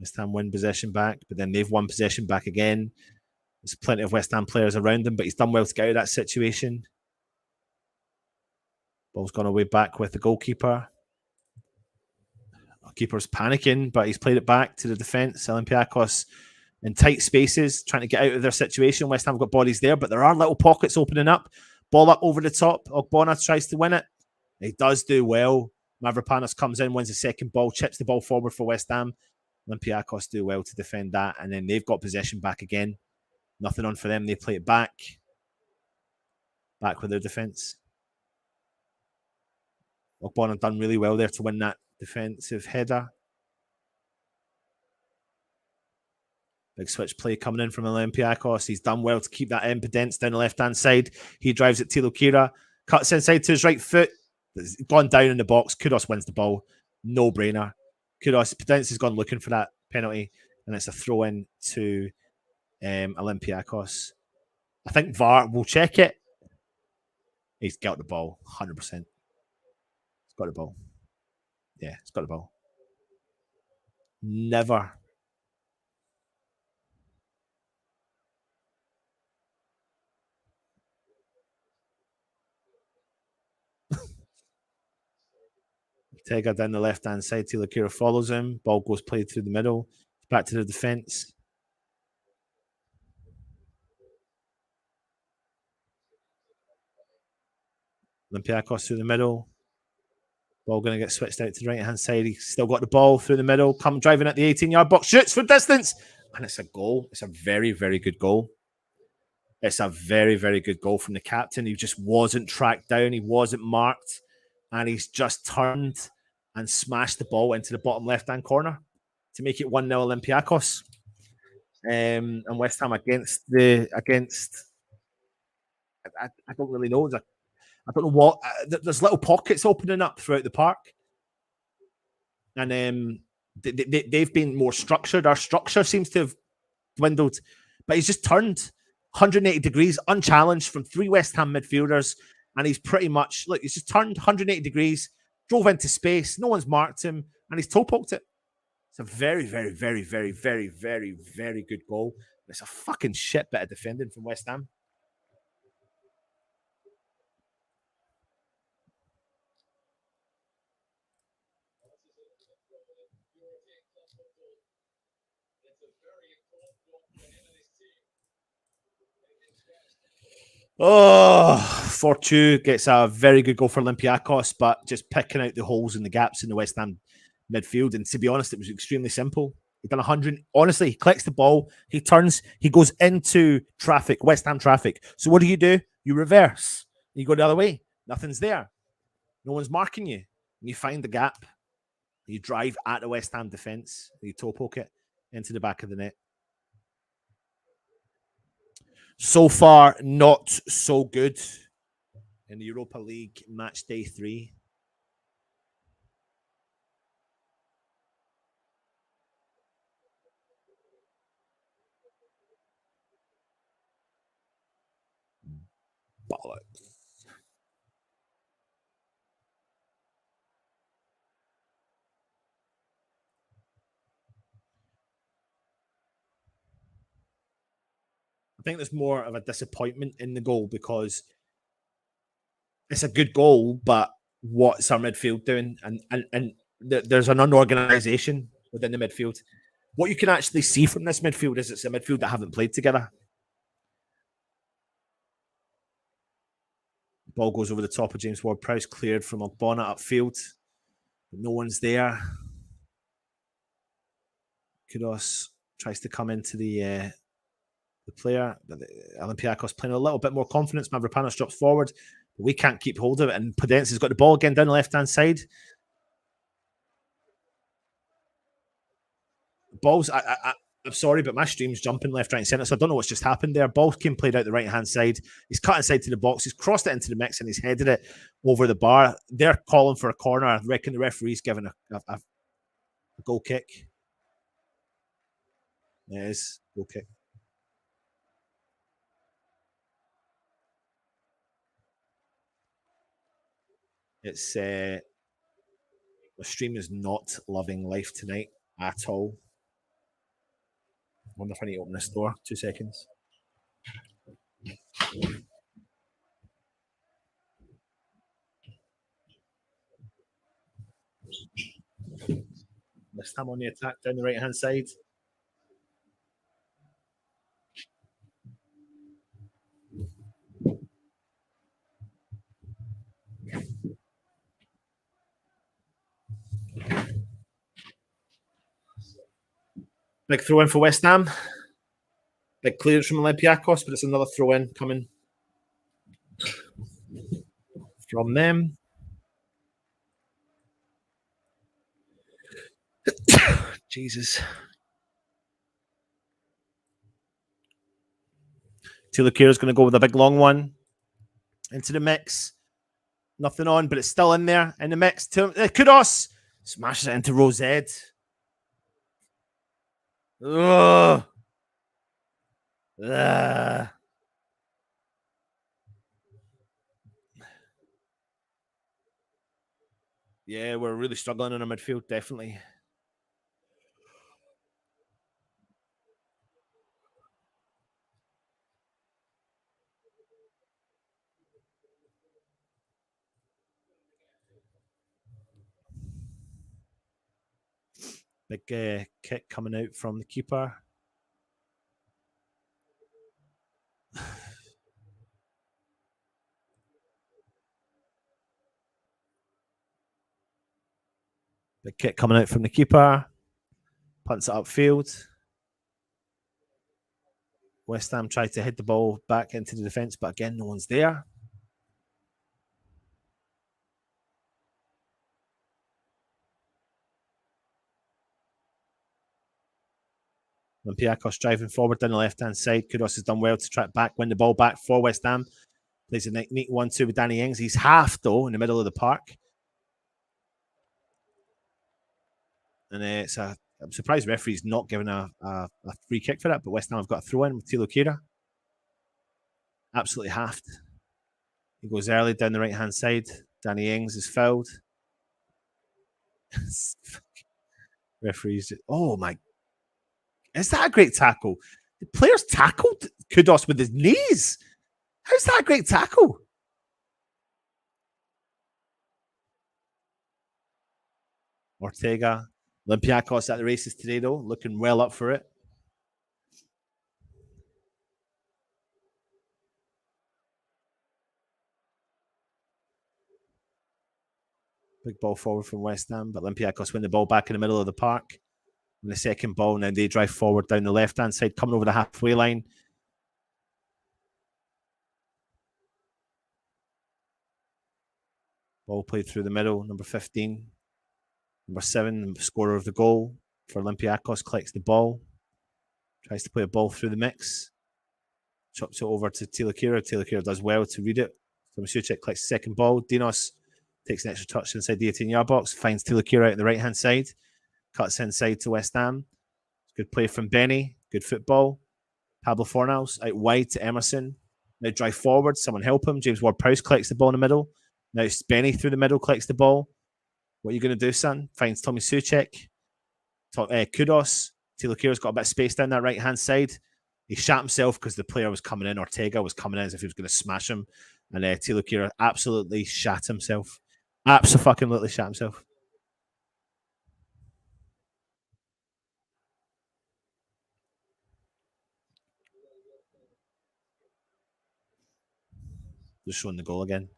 S4: West Ham win possession back, but then they've won possession back again. There's plenty of West Ham players around him, but he's done well to get out of that situation. Ball's gone away back with the goalkeeper. Keeper's panicking, but he's played it back to the defence. Olympiacos in tight spaces, trying to get out of their situation. West Ham have got bodies there, but there are little pockets opening up. Ball up over the top. Ogbonna tries to win it. He does do well. Mavropanos comes in, wins the second ball, chips the ball forward for West Ham. Olympiacos do well to defend that, and then they've got possession back again. Nothing on for them. They play it back. Back with their defence. Ogbonna done really well there to win that defensive header. Big switch play coming in from Olympiacos. He's done well to keep that impedance down the left-hand side. He drives it to Lokira. Cuts inside to his right foot. It's gone down in the box. Kudos wins the ball. No-brainer. Kudos, Pedence has gone looking for that penalty, and it's a throw-in to Olympiacos. I think VAR will check it. He's got the ball, 100%. He's got the ball. Yeah, he's got the ball. Never. Tega down the left-hand side. Tilakira follows him. Ball goes played through the middle. Back to the defence. Olympiacos through the middle. Ball going to get switched out to the right-hand side. He's still got the ball through the middle. Come driving at the 18-yard box. Shoots for distance. And it's a goal. It's a very, very good goal. It's a very, very good goal from the captain. He just wasn't tracked down. He wasn't marked. And he's just turned and smashed the ball into the bottom left-hand corner to make it 1-0 Olympiacos. And West Ham against I don't really know. I don't know what. There's little pockets opening up throughout the park. And they've been more structured. Our structure seems to have dwindled. But he's just turned 180 degrees, unchallenged from 3 West Ham midfielders. And he's pretty much, look, he's just turned 180 degrees, drove into space. No one's marked him. And he's toe poked it. It's a very, very, very, very, very, very, very good goal. It's a fucking shit bit of defending from West Ham. Oh, 4-2 gets a very good goal for Olympiacos, but just picking out the holes and the gaps in the West Ham midfield. And to be honest, it was extremely simple. He done 100. Honestly, he collects the ball, he turns, he goes into traffic, West Ham traffic. So what do? You reverse. You go the other way. Nothing's there. No one's marking you. And you find the gap. You drive at the West Ham defence. You toe poke it into the back of the net. So far, not so good in the Europa League match day 3. Bollocks. I think there's more of a disappointment in the goal because it's a good goal, but what's our midfield doing? And there's an unorganisation within the midfield. What you can actually see from this midfield is it's a midfield that haven't played together. Ball goes over the top of James Ward-Prowse, cleared from Ogbonna upfield. But no one's there. Kudos tries to come into the player. But Olympiacos playing a little bit more confidence. Mavropanos drops forward. But we can't keep hold of it. And Paquet&aacute has got the ball again down the left-hand side. Balls, I'm sorry, but my stream's jumping left, right, and centre, so I don't know what's just happened there. Ball came played out the right-hand side. He's cut inside to the box. He's crossed it into the mix, and he's headed it over the bar. They're calling for a corner. I reckon the referee's giving a goal kick. It is goal kick. It's the stream is not loving life tonight at all. I wonder if I need to open this door. 2 seconds. West Ham on the attack down the right-hand side. Big throw in for West Ham. Big clearance from Olympiacos, but it's another throw in coming from them. Jesus. Tilakira's going to go with a big long one into the mix. Nothing on, but it's still in there in the mix. Kudos smashes it into Rosed. Ugh. Ugh. Yeah, we're really struggling in our midfield, definitely. Big kick coming out from the keeper. Big kick coming out from the keeper. Punts it upfield. West Ham tried to hit the ball back into the defence, but again, no one's there. Olympiacos driving forward down the left-hand side. Kudos has done well to track back, win the ball back for West Ham. Plays a neat 1-2 with Danny Ings. He's half, though, in the middle of the park. And I'm surprised the referee's not giving a free kick for that, but West Ham have got a throw in with Tilakira. Absolutely halved. He goes early down the right-hand side. Danny Ings is fouled. Referees. Oh, my. Is that a great tackle? The player's tackled Kudos with his knees. How's that a great tackle? Ortega. Olympiacos at the races today, though. Looking well up for it. Big ball forward from West Ham, but Olympiacos win the ball back in the middle of the park. And the second ball, now they drive forward down the left-hand side, coming over the halfway line. Ball played through the middle, number 15. Number 7, scorer of the goal for Olympiacos, collects the ball. Tries to play a ball through the mix. Chops it over to Tilakira. Tilakira does well to read it. So Masucek collects the second ball. Dinos takes an extra touch inside the 18-yard box. Finds Tilakira out on the right-hand side. Cuts inside to West Ham. Good play from Benny. Good football. Pablo Fornals out wide to Emerson. Now drive forward. Someone help him. James Ward-Prowse collects the ball in the middle. Now it's Benny through the middle, collects the ball. What are you going to do, son? Finds Tommy Suchek. Kudos. Tilakira's got a bit of space down that right-hand side. He shot himself because the player was coming in. Ortega was coming in as if he was going to smash him. And Tilakira absolutely shat himself. Absolutely shat himself. Just showing the goal again.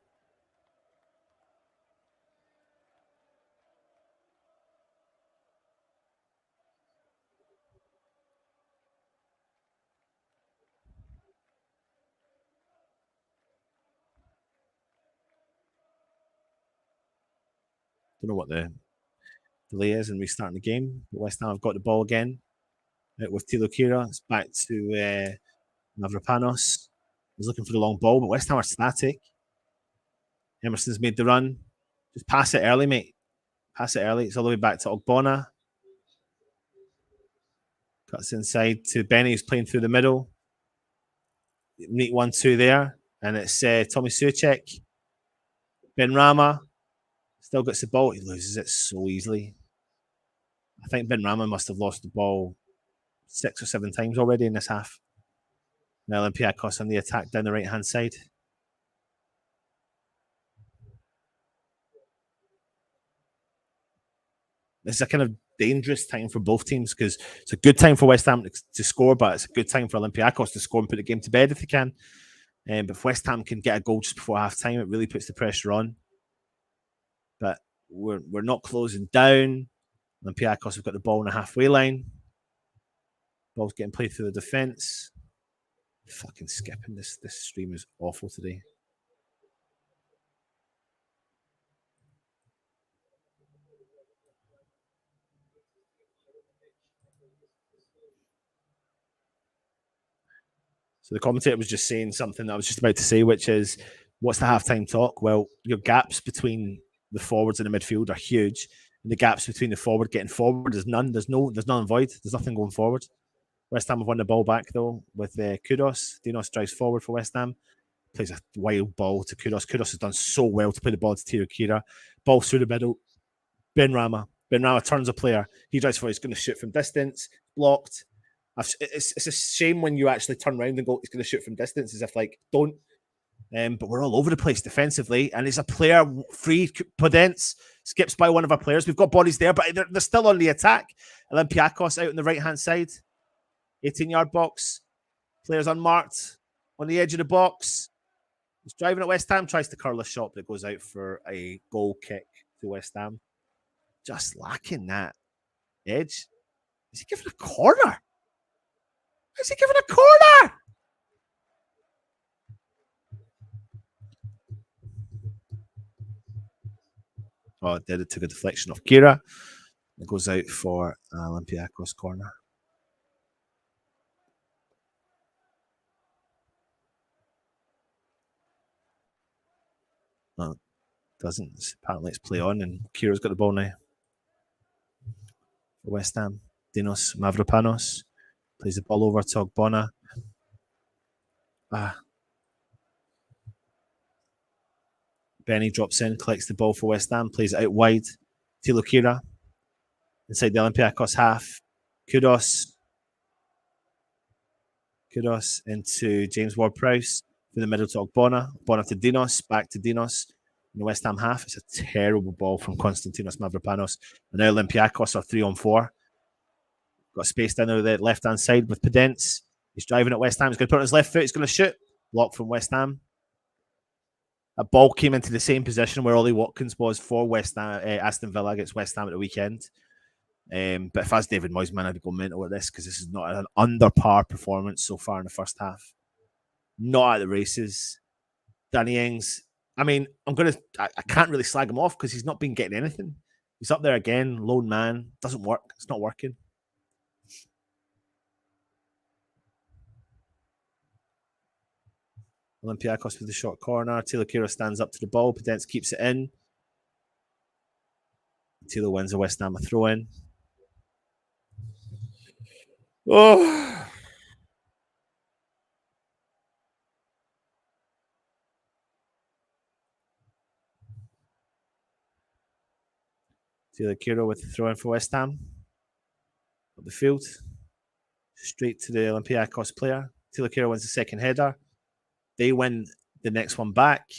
S4: Don't know what the delay is in restarting the game. But West Ham have got the ball again. Out with Tilakira. It's back to Mavropanos. He's looking for the long ball, but West Ham are static. Emerson's made the run. Just pass it early, mate. Pass it early. It's all the way back to Ogbonna. Cuts inside to Benny, who's playing through the middle. Neat 1-2 there. And it's Tommy Suchek. Ben Rama. Still gets the ball. He loses it so easily. I think Ben Rama must have lost the ball 6 or 7 times already in this half. Now Olympiacos on the attack down the right-hand side. This is a kind of dangerous time for both teams because it's a good time for West Ham to score, but it's a good time for Olympiacos to score and put the game to bed if they can. But if West Ham can get a goal just before half-time, it really puts the pressure on. But we're not closing down. Olympiacos have got the ball on the halfway line. Ball's getting played through the defence. Fucking skipping. This stream is awful today. So the commentator was just saying something that I was just about to say, which is, what's the halftime talk? Well, your gaps between the forwards and the midfield are huge. And the gaps between the forward getting forward, there's none. There's none void. There's nothing going forward. West Ham have won the ball back, though, with Kudos. Dinos drives forward for West Ham. Plays a wild ball to Kudos. Kudos has done so well to play the ball to Tilakira. Ball through the middle. Ben Rama. Ben Rama turns a player. He drives forward. He's going to shoot from distance. Blocked. It's a shame when you actually turn around and go, he's going to shoot from distance, as if, like, don't. But we're all over the place defensively. And it's a player free. Podence skips by one of our players. We've got bodies there, but they're still on the attack. Olympiacos out on the right-hand side. 18-yard box. Players unmarked. On the edge of the box. He's driving at West Ham. Tries to curl a shot, but it goes out for a goal kick to West Ham. Just lacking that edge. Is he giving a corner? Is he giving a corner? Oh, it did. It took a deflection off Kira. It goes out for Olympiacos corner. No, it doesn't. Apparently it's play on, and Kira's got the ball now. For West Ham. Dinos Mavropanos plays the ball over to Ogbonna. Benny drops in, collects the ball for West Ham, plays it out wide. Tilakira inside the Olympiacos half. Kudos into James Ward-Prowse through the middle to Ogbonna. Ogbonna to Dinos, back to Dinos in the West Ham half. It's a terrible ball from Konstantinos Mavropanos. And now Olympiacos are 3-on-4. Got space down the left-hand side with Podence. He's driving at West Ham. He's going to put on his left foot. He's going to shoot. Block from West Ham. A ball came into the same position where Ollie Watkins was for West Ham, Aston Villa against West Ham at the weekend. But if I was David Moyes, man, I'd go mental at this because this is not an under par performance so far in the first half. Not at the races. Danny Ings, I mean, I can't really slag him off because he's not been getting anything. He's up there again, lone man. Doesn't work. It's not working. Olympiacos with the short corner. Tilo Kira stands up to the ball. Podence keeps it in. Tilo wins a West Ham a throw-in. Oh. Tilo Kira with the throw-in for West Ham. Up the field. Straight to the Olympiacos player. Tilo Kira wins the second header. They win the next one back.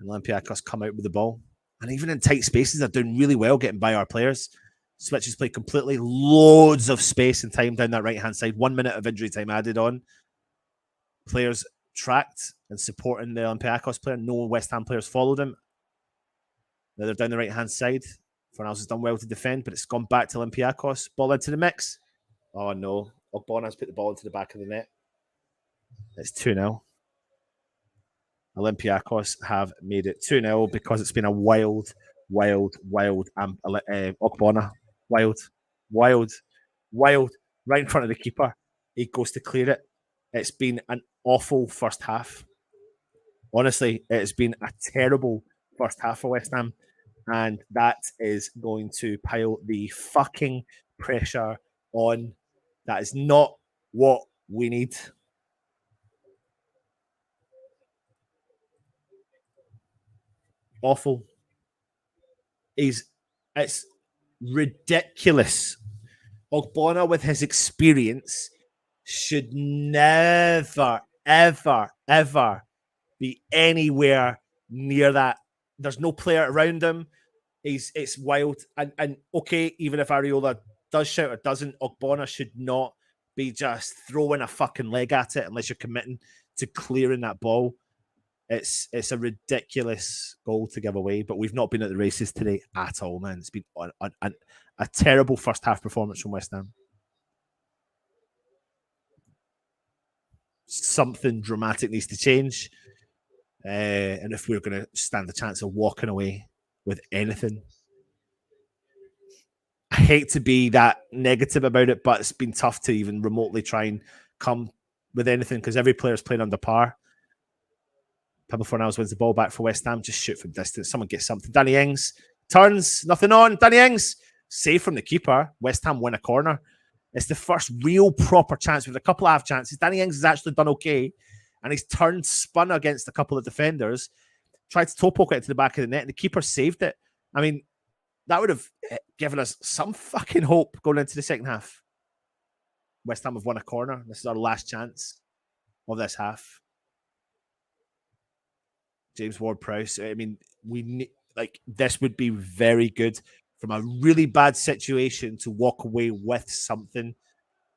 S4: And Olympiacos come out with the ball. And even in tight spaces, they're doing really well getting by our players. Switches play completely. Loads of space and time down that right-hand side. 1 minute of injury time added on. Players tracked and supporting the Olympiacos player. No West Ham players followed him. Now they're down the right-hand side. Fornals has done well to defend, but it's gone back to Olympiacos. Ball into the mix. Oh, no. Ogbona's put the ball into the back of the net. It's 2-0. Olympiacos have made it 2-0 because it's been a wild Ogbonna. Wild. Right in front of the keeper. He goes to clear it. It's been an awful first half. Honestly, it's been a terrible first half for West Ham. And that is going to pile the fucking pressure on. That is not what we need. Awful. It's ridiculous. Ogbonna, with his experience, should never, ever be anywhere near that. There's no player around him. It's wild. And okay, even if Areola does shout or doesn't, Ogbonna should not be just throwing a fucking leg at it unless you're committing to clearing that ball. It's a ridiculous goal to give away, but we've not been at the races today at all, man. It's been a terrible first half performance from West Ham. Something dramatic needs to change. And if we're going to stand the chance of walking away with anything, I hate to be that negative about it, but it's been tough to even remotely try and come with anything because every player's playing under par. Pablo Fornals wins the ball back for West Ham. Just shoot from distance. Someone gets something. Danny Ings turns. Nothing on. Danny Ings. Save from the keeper. West Ham win a corner. It's the first real proper chance. With a couple of half chances. Danny Ings has actually done okay. And he's turned, spun against a couple of defenders. Tried to toe poke it into the back of the net. And the keeper saved it. I mean, that would have given us some fucking hope going into the second half. West Ham have won a corner. This is our last chance of this half. James Ward-Prowse. I mean, this would be very good from a really bad situation to walk away with something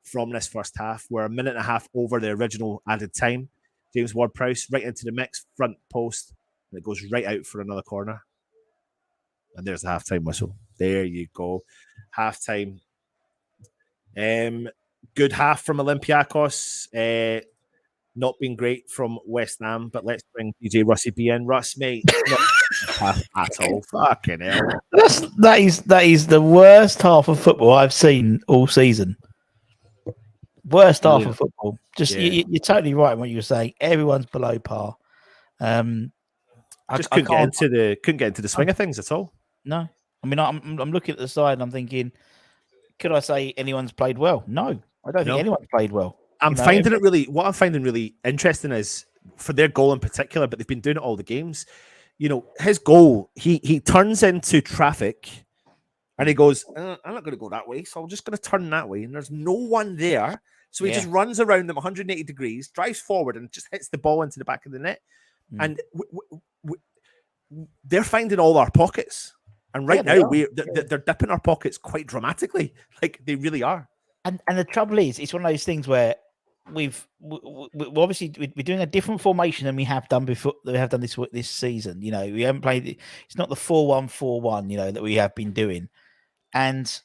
S4: from this first half. We're a minute and a half over the original added time. James Ward-Prowse right into the mix, front post, and it goes right out for another corner. And there's the halftime whistle. There you go. Halftime. Good half from Olympiacos. Not been great from West Ham, but let's bring DJ Russie B in. Russ, mate, not at all. Fucking hell.
S1: That is the worst half of football I've seen all season. Worst half of football. Just you're totally right in what you were saying. Everyone's below par.
S4: Couldn't get into the swing of things at all.
S1: No, I mean I'm looking at the side and I'm thinking, could I say anyone's played well? No, I don't think anyone's played well.
S4: What I'm finding really interesting is for their goal in particular, but they've been doing it all the games. You know, his goal, he turns into traffic and he goes, I'm not going to go that way, so I'm just going to turn that way. And there's no one there. So he just runs around them 180 degrees, drives forward and just hits the ball into the back of the net. And they're finding all our pockets. And right now, they're dipping our pockets quite dramatically. Like, they really are.
S1: And the trouble is, it's one of those things where obviously we're doing a different formation than we have done before. That we have done this season. You know, we haven't played. It's not the 4-1-4-1. You know, that we have been doing, and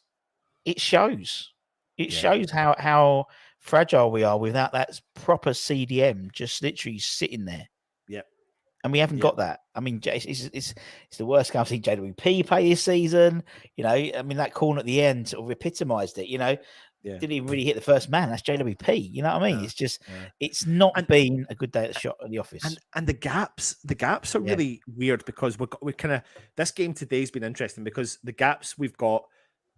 S1: it shows. It shows how fragile we are without that proper CDM just literally sitting there.
S4: Yeah.
S1: And we haven't got that. I mean, it's the worst game I've seen JWP play this season. You know, I mean, that corner at the end sort of epitomised it. You know, didn't even really hit the first man. That's JWP. You know what I mean? It's just, it's not been a good day at the shot at the office.
S4: And the gaps are really weird because we're kind of, this game today's been interesting because the gaps we've got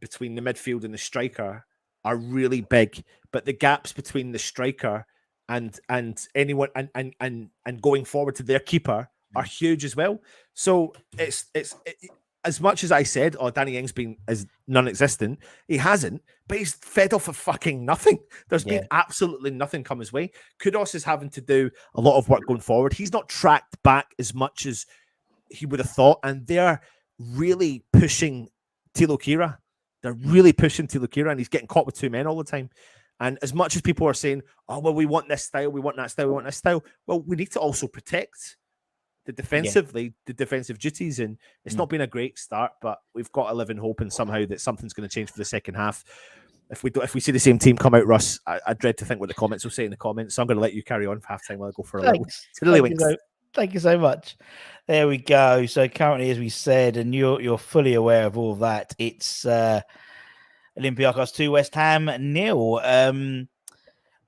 S4: between the midfield and the striker are really big, but the gaps between the striker and anyone and going forward to their keeper are huge as well. So it's as much as I said, Danny Ings been as non-existent, he hasn't, but he's fed off of fucking nothing. There's been absolutely nothing come his way. Kudos is having to do a lot of work going forward. He's not tracked back as much as he would have thought, and they're really pushing Tilo Kira. They're really pushing Tilo Kira, and he's getting caught with two men all the time. And as much as people are saying, oh, well, we want this style, we want that style, we want this style, well, we need to also protect the defensive duties. And it's not been a great start, but we've got to live in hoping somehow that something's going to change for the second half. If we see the same team come out, Russ, I dread to think what the comments will say in the comments. So I'm going to let you carry on for half time while I go for a little
S1: Thank you so much. There we go. So currently, as we said, and you're fully aware of all of that, it's Olympiacos 2, West Ham 0.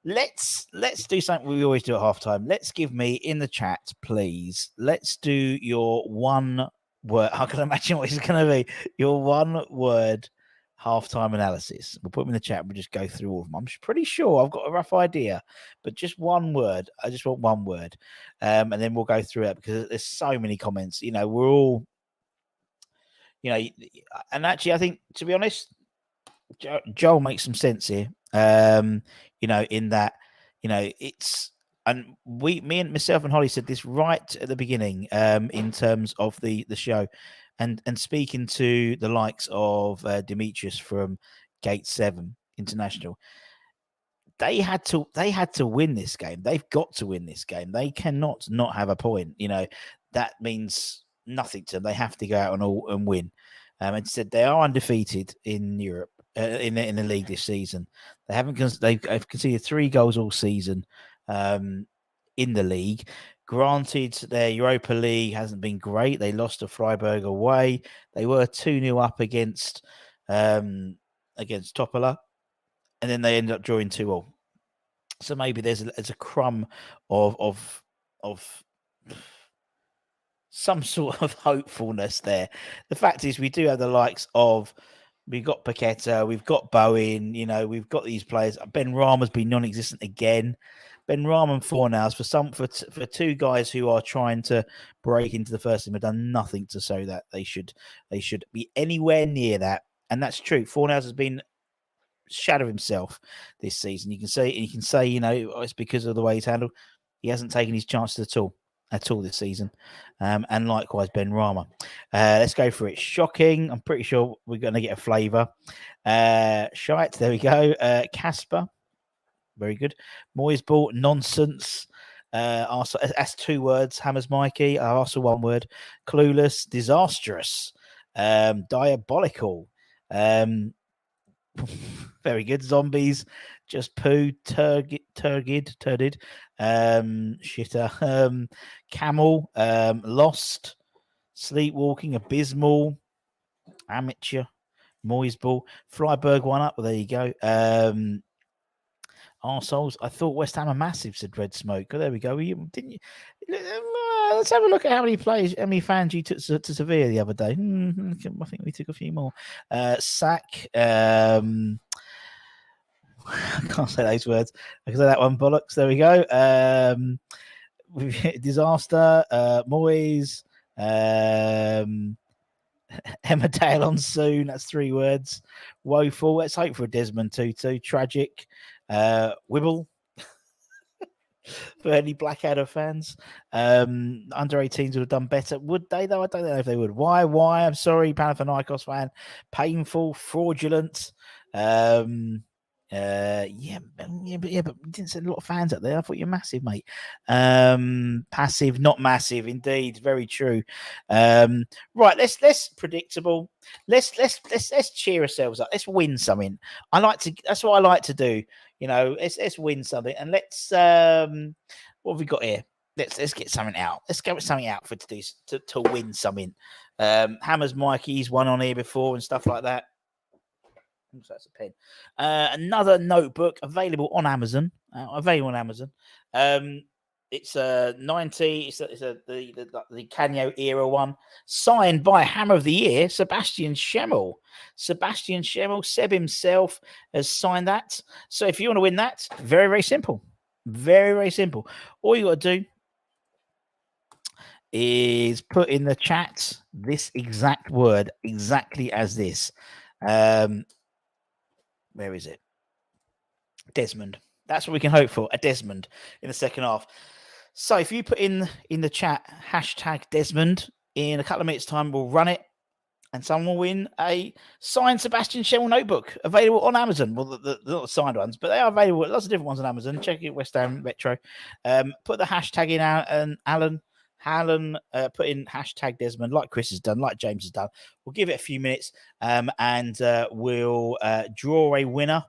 S1: Let's do something we always do at halftime. Let's give me in the chat, please. Let's do your one word. I can imagine what it's going to be. Your one word halftime analysis. We'll put them in the chat. We'll just go through all of them. I'm pretty sure I've got a rough idea, but just one word. I just want one word, and then we'll go through it because there's so many comments. You know, we're all, you know, and actually, I think to be honest, Joel makes some sense here. You know, in that, you know, it's, and myself and Holly said this right at the beginning, in terms of the show, and speaking to the likes of Demetrius from Gate 7 International, they had to win this game. They've got to win this game. They cannot not have a point. You know, that means nothing to them. They have to go out and win. And said they are undefeated in Europe. In the league this season, they've conceded 3 goals all season in the league. Granted, their Europa League hasn't been great. They lost to Freiburg away. They were 2-0 up against Topola, and then they ended up drawing 2-2. So maybe there's a crumb of some sort of hopefulness there. The fact is, we do have the likes of. We've got Paquet, we've got Bowen, you know, we've got these players. Ben Rama's been non-existent again. Ben Rama and Fornals for two guys who are trying to break into the first team have done nothing to show that they should be anywhere near that. And that's true. Fornals has been shadow himself this season. You can say, you know, it's because of the way he's handled. He hasn't taken his chances at all this season. And likewise, Ben Rama. Let's go for it. Shocking. I'm pretty sure we're going to get a flavour. Shite. There we go. Casper. Very good. Moyes ball. Nonsense. Arsenal, that's 2 words. Hammers Mikey. Arsenal 1 word. Clueless. Disastrous. Diabolical. Very good. Zombies. Just poo. Turgid. Shitter. Camel. Lost. Sleepwalking. Abysmal. Amateur. Moyes ball. Freiburg 1 up. Well, there you go. Arseholes. I thought West Ham are massive, said Red Smoke. Oh, there we go. Didn't you? Let's have a look at how many fans you took to Sevilla the other day. I think we took a few more. Sack. I can't say those words. I can say that one. Bollocks. There we go. Disaster. Moyes. Emmerdale on soon. That's 3 words. Woeful. Let's hope for a Desmond Tutu. Tragic. Wibble. For any Blackadder fans. Under 18s would have done better. Would they, though? I don't know if they would. Why? I'm sorry, Panathinaikos fan. Painful. Fraudulent. Yeah, but we didn't send a lot of fans out there. I thought you're massive, mate. Passive, not massive, indeed. Very true. Right, let's predictable. Let's cheer ourselves up. Let's win something. That's what I like to do. You know, let's win something, and let's what have we got here? Let's get something out. Let's get something out for to win something. Hammers Mikey's won on here before and stuff like that. So that's a pen. Another notebook available on Amazon. It's a 90. It's the Canyo era one, signed by Hammer of the Year, Sebastian Schemmel. Sebastian Schemmel, Seb himself, has signed that. So if you want to win that, very, very simple. Very, very simple. All you got to do is put in the chat this exact word, exactly as this. Where is it? Desmond. That's what we can hope for. A Desmond in the second half. So if you put in the chat hashtag Desmond, in a couple of minutes' time, we'll run it, and someone will win a signed Sebastian Schemmel notebook available on Amazon. Well, the not signed ones, but they are available. Lots of different ones on Amazon. Check it, West Ham Retro. Put the hashtag in, and Alan put in hashtag Desmond, like Chris has done, like James has done. We'll give it a few minutes, and we'll draw a winner.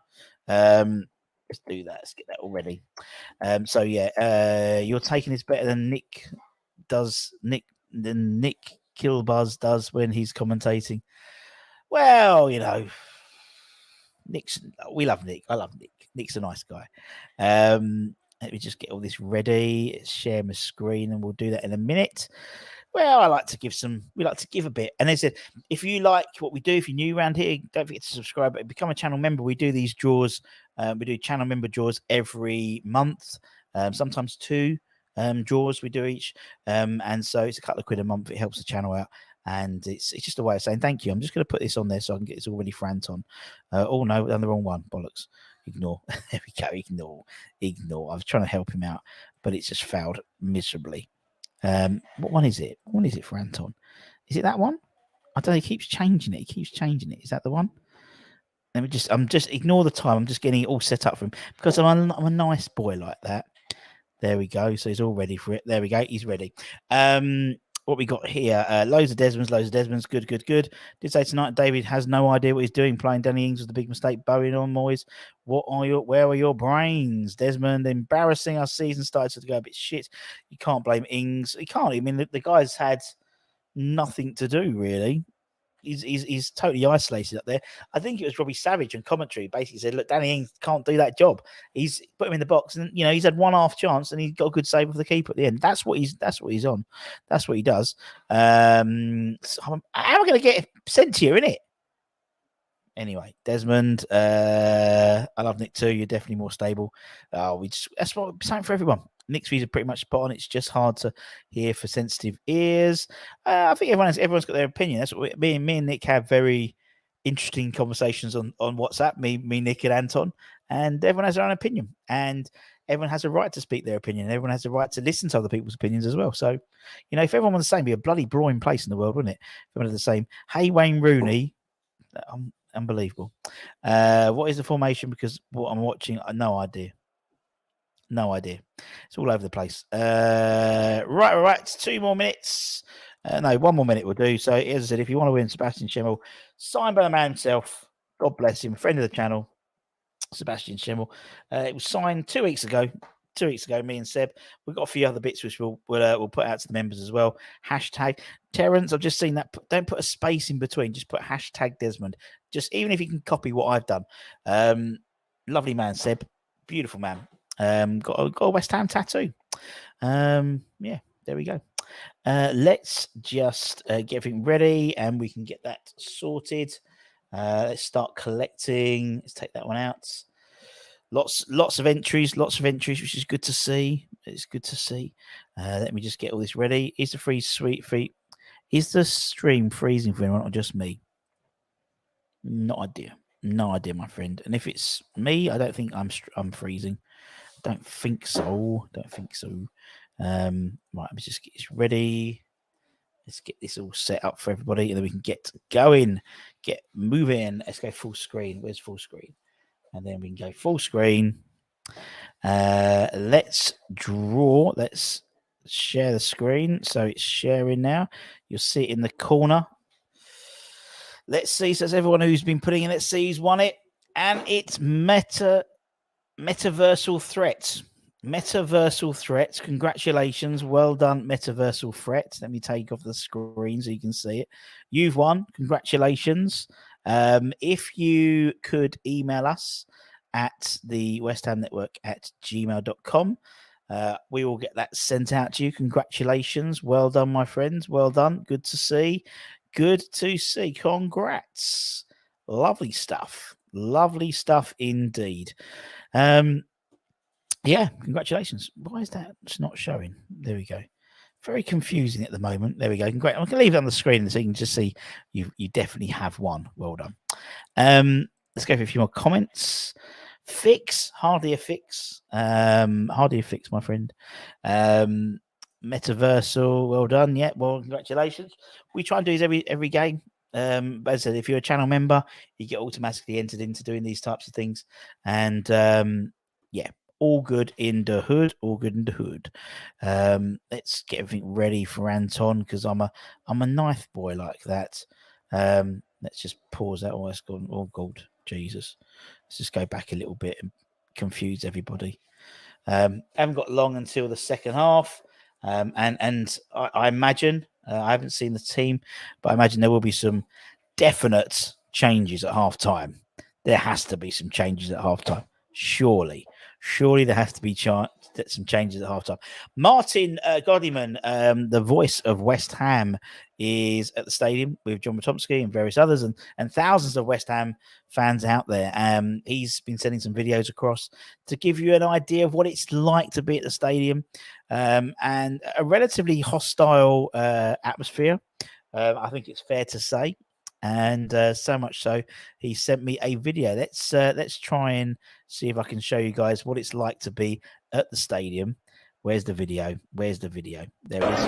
S1: Let's do that. Let's get that all ready. So yeah, you're taking this better than Nick Kilbuzz does when he's commentating. Well, you know, we love Nick. I love Nick. Nick's a nice guy. Let me just get all this ready. Share my screen, and we'll do that in a minute. Well, we like to give a bit. And they said, if you like what we do, if you're new around here, don't forget to subscribe and become a channel member. We do these draws. We do channel member draws every month, sometimes 2 draws we do each. And so it's a couple of quid a month. It helps the channel out. And it's just a way of saying thank you. I'm just going to put this on there so I can get this all ready for Anton. Oh, no, done the wrong one. Bollocks. Ignore. There we go. Ignore. I was trying to help him out, but it's just failed miserably. What one is it? What one is it for Anton? Is it that one? I don't know. He keeps changing it. Is that the one? I'm just ignore the time. I'm just getting it all set up for him because I'm a nice boy like that. There we go. So he's all ready for it. There we go. He's ready. What we got here? Loads of Desmonds. Good. Did say tonight David has no idea what he's doing. Playing Danny Ings was the big mistake. Bowing on Moyes. Where are your brains, Desmond? Embarrassing. Our season started to go a bit shit. You can't blame Ings. You can't. I mean, the guy's had nothing to do really. He's totally isolated up there. I think it was Robbie Savage on commentary basically said, look, Danny Ings can't do that job. He's put him in the box, and you know he's had one half chance, and he got a good save of the keeper at the end. That's what he's on. That's what he does. So how am I going to get sent to you, innit? Anyway, Desmond, I love Nick too. You're definitely more stable. That's what something for everyone. Nick's views are pretty much spot on. It's just hard to hear for sensitive ears. I think everyone's got their opinion. That's what me and Nick have very interesting conversations on WhatsApp. Me, Nick, and Anton, and everyone has their own opinion, and everyone has a right to speak their opinion. Everyone has a right to listen to other people's opinions as well. So, you know, if everyone was the same, it'd be a bloody broiling place in the world, wouldn't it? If everyone was the same. Hey, Wayne Rooney. Unbelievable. What is the formation? Because what I'm watching, no idea. It's all over the place. Right. 2 more minutes. No, 1 more minute will do. So, as I said, if you want to win Sebastian Schemmel, signed by the man himself, God bless him, friend of the channel, Sebastian Schemmel. It was signed 2 weeks ago. 2 weeks ago, me and Seb. We've got a few other bits which we'll put out to the members as well. Hashtag Terence. I've just seen that. Don't put a space in between. Just put hashtag Desmond. Just even if you can copy what I've done. Lovely man, Seb. Beautiful man. Got a West Ham tattoo. Yeah, there we go. Let's just get everything ready and we can get that sorted. Let's start collecting. Let's take that one out. Lots of entries, which is good to see. It's good to see. Let me just get all this ready. Is the stream freezing for anyone or just me? No idea, my friend. And if it's me, I don't think I'm freezing. Don't think so. Right, let's just get this ready. Let's get this all set up for everybody, and then we can get going, get moving. Let's go full screen. Where's full screen? And then we can go full screen. Let's draw. Let's share the screen. So it's sharing now. You'll see it in the corner. Let's see. So everyone who's been putting in, let's see who's won it. And it's Metaversal Threats. Metaversal Threats. Congratulations. Well done, Metaversal Threats. Let me take off the screen so you can see it. You've won. Congratulations. If you could email us at the West Ham Network at gmail.com, we will get that sent out to you. Congratulations. Well done, my friends. Well done. Good to see. Good to see. Congrats. Lovely stuff. Lovely stuff indeed. Yeah, congratulations. Why is that it's not showing? There we go. Very confusing at the moment. There we go. Great. I can leave it on the screen so you can just see you definitely have won. Well done. Let's go for a few more comments. Fix, hardly a fix. Hardly a fix, my friend. Metaversal, well done. Yeah, well, congratulations. We try and do this every game. But as I said, if you're a channel member, you get automatically entered into doing these types of things. And yeah, all good in the hood. All good in the hood. Let's get everything ready for Anton because I'm a knife boy like that. Let's just pause that. Oh, it's gone. Oh God, Jesus. Let's just go back a little bit and confuse everybody. Haven't got long until the second half. And I imagine I haven't seen the team, but I imagine there will be some definite changes at half time. There has to be some changes at half time. Surely there has to be some changes at half time. Martin Goddyman, the voice of West Ham, is at the stadium with John Matomsky and various others and thousands of West Ham fans out there. He's been sending some videos across to give you an idea of what it's like to be at the stadium and a relatively hostile atmosphere. I think it's fair to say. And so much so, he sent me a video. Let's try and see if I can show you guys what it's like to be at the stadium. Where's the video? Where's the video? There it is.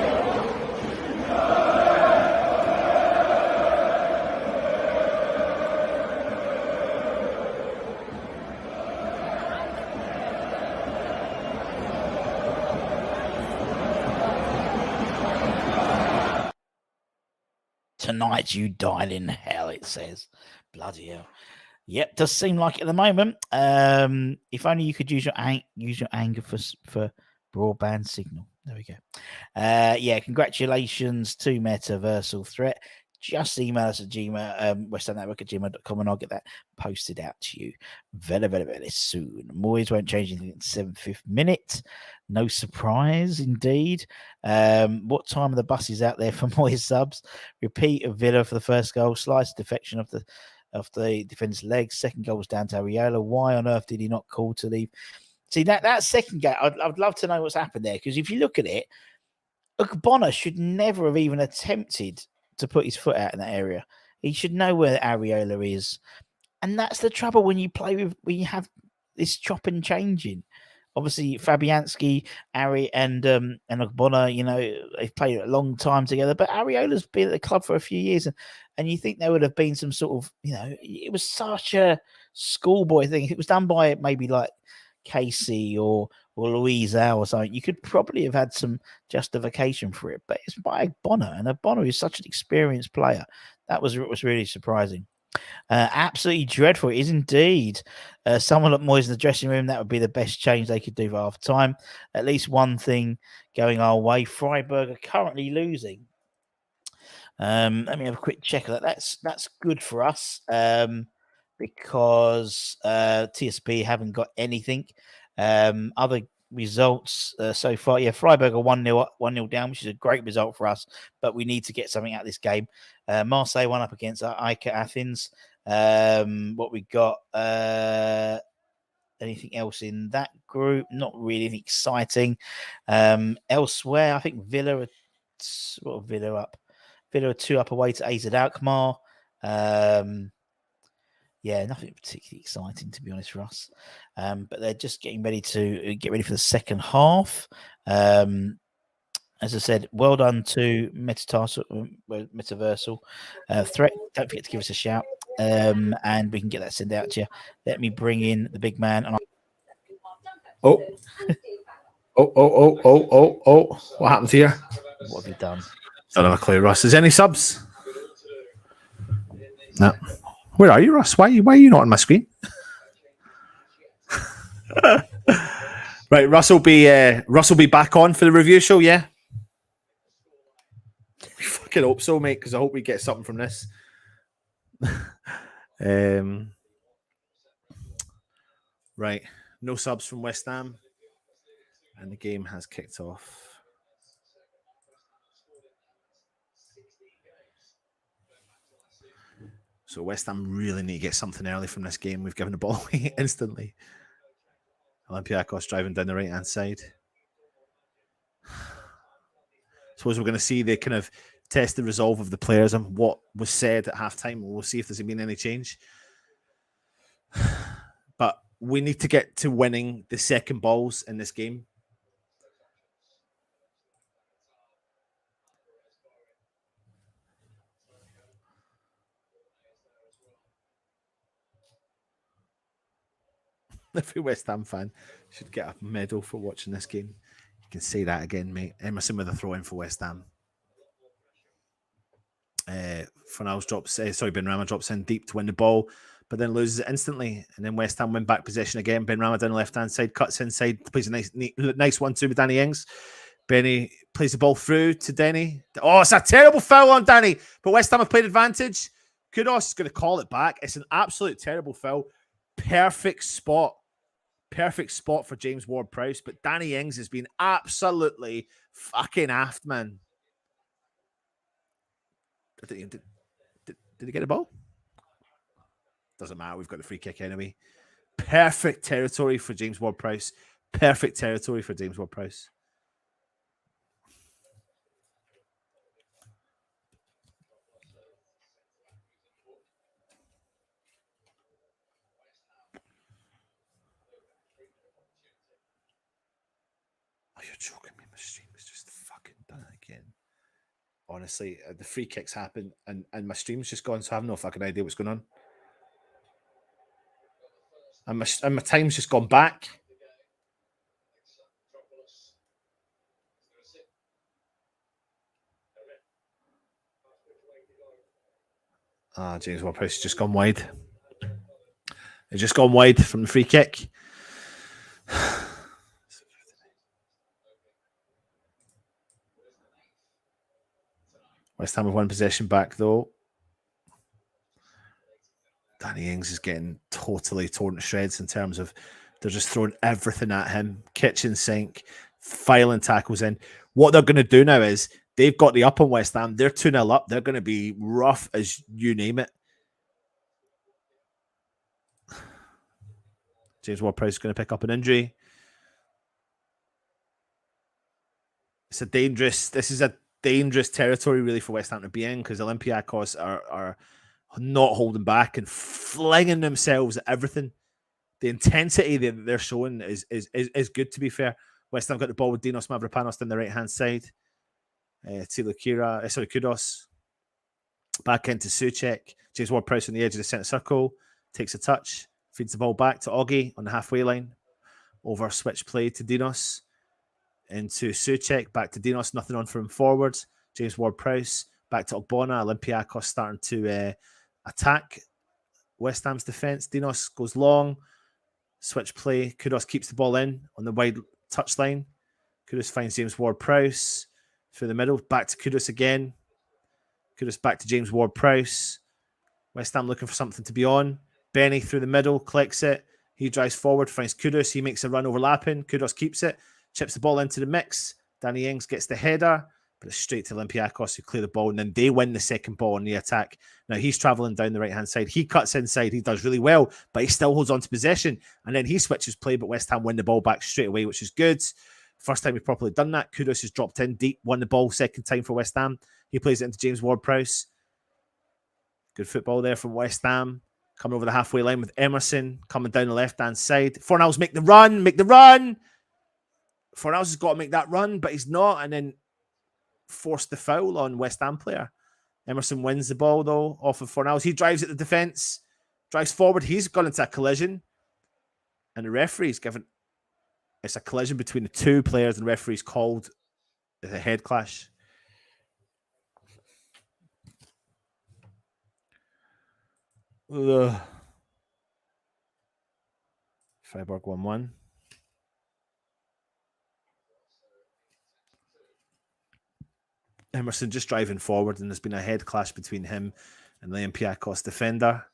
S1: Tonight you dine in hell, it says. Bloody hell. Yep, does seem like it at the moment. If only you could use your anger for broadband signal. There we go. Yeah, congratulations to Metaversal Threat. Just email us at westhamnetwork@gmail.com and I'll get that posted out to you very, very, very soon. Moyes won't change anything in the 75th minute. No surprise, indeed. What time are the buses out there for Moyes subs? Repeat of Villa for the first goal. Slice defection of the defender's legs. Second goal was down to Areola. Why on earth did he not call to leave? See, that second game, I'd love to know what's happened there because if you look at it, Bonner should never have even attempted to put his foot out in that area. He should know where Areola is. And that's the trouble when you have this chop and changing. Obviously, Fabianski, Ari, and Bonner, they've played a long time together. But Areola's been at the club for a few years, and you think there would have been some sort of, it was such a schoolboy thing. If it was done by maybe like Casey or Louisa or something, you could probably have had some justification for it. But it's by Bonner, and Bonner is such an experienced player. That was really surprising. Absolutely dreadful. It is indeed. Someone like Moyes in the dressing room, that would be the best change they could do for half time. At least one thing going our way. Freiburg are currently losing. Let me have a quick check of that. That's good for us because TSP haven't got anything. Other results so far, yeah, Freiburg are 1-0 down, which is a great result for us, but we need to get something out of this game. Marseille won up against AEK Athens. What we got, anything else in that group? Not really anything exciting. Elsewhere, I think Villa are up? Villa are 2 up away to AZ Alkmaar. Yeah, nothing particularly exciting, to be honest, for us. But they're just getting ready for the second half. As I said, well done to Metaversal Threat. Don't forget to give us a shout. and we can get that sent out to you. Let me bring in the big man. And
S5: Oh. Oh. What happened here?
S1: what have you done?
S4: Don't have a clue, Russ. Is there any subs? No. Where are you, Russ? Why are you not on my screen? Right, Russ will be back on for the review show, yeah? I fucking hope so, mate, because I hope we get something from this. Right, no subs from West Ham, and the game has kicked off. So West Ham really need to get something early from this game. We've given the ball away instantly. Olympiacos driving down the right-hand side. Suppose we're going to see the kind of test the resolve of the players and what was said at halftime. We'll see if there's been any change. But we need to get to winning the second balls in this game. Every West Ham fan should get a medal for watching this game. You can say that again, mate. Emerson with a throw in for West Ham. Fornals drops, Benrahma drops in deep to win the ball, but then loses it instantly. And then West Ham win back position again. Benrahma down the left hand side, cuts inside, plays a nice 1-2 with Danny Ings. Benny plays the ball through to Denny. Oh, it's a terrible foul on Danny, but West Ham have played advantage. Kudos is going to call it back. It's an absolute terrible foul. Perfect spot for James Ward-Prowse, but Danny Ings has been absolutely fucking aft, man. Did he get a ball? Doesn't matter. We've got the free kick anyway. Perfect territory for James Ward-Prowse. Perfect territory for James Ward-Prowse. You're joking me. My stream has just fucking done it again. Honestly, the free kicks happen and my stream's just gone, so I have no fucking idea what's going on. And my time's just gone back. James Ward-Prowse has just gone wide. It's just gone wide from the free kick. West Ham have one possession back, though. Danny Ings is getting totally torn to shreds in terms of they're just throwing everything at him. Kitchen sink, filing tackles in. What they're going to do now is they've got the up on West Ham. They're 2-0 up. They're going to be rough as you name it. James Ward-Prowse is going to pick up an injury. This is a dangerous territory really for West Ham to be in because Olympiacos are not holding back and flinging themselves at everything. The intensity that they're showing is good, to be fair. West Ham got the ball with Dinos Mavropanos down the right-hand side. Kudos. Back into Souček. James Ward-Prowse on the edge of the centre circle. Takes a touch. Feeds the ball back to Oggy on the halfway line. Over switch play to Dinos. Into Souček. Back to Dinos. Nothing on for him forwards. James Ward-Prowse. Back to Ogbonna. Olympiacos starting to attack West Ham's defence. Dinos goes long. Switch play. Kudos keeps the ball in on the wide touchline. Kudos finds James Ward-Prowse through the middle. Back to Kudos again. Kudos back to James Ward-Prowse. West Ham looking for something to be on. Benny through the middle. Collects it. He drives forward. Finds Kudos. He makes a run overlapping. Kudos keeps it. Chips the ball into the mix. Danny Ings gets the header. But it's straight to Olympiacos who clear the ball. And then they win the second ball on the attack. Now he's travelling down the right-hand side. He cuts inside. He does really well. But he still holds on to possession. And then he switches play. But West Ham win the ball back straight away, which is good. First time we've properly done that. Kudos has dropped in deep. Won the ball second time for West Ham. He plays it into James Ward-Prowse. Good football there from West Ham. Coming over the halfway line with Emerson. Coming down the left-hand side. Fornals make the run. Fornals has got to make that run, but he's not. And then forced the foul on West Ham player. Emerson wins the ball, though, off of Fornals. He drives at the defence, drives forward. He's gone into a collision. And the referee's given... It's a collision between the two players, and the referee's called a head clash. Ugh. Freiburg 1-1. Emerson just driving forward, and there's been a head clash between him and the Olympiacos defender.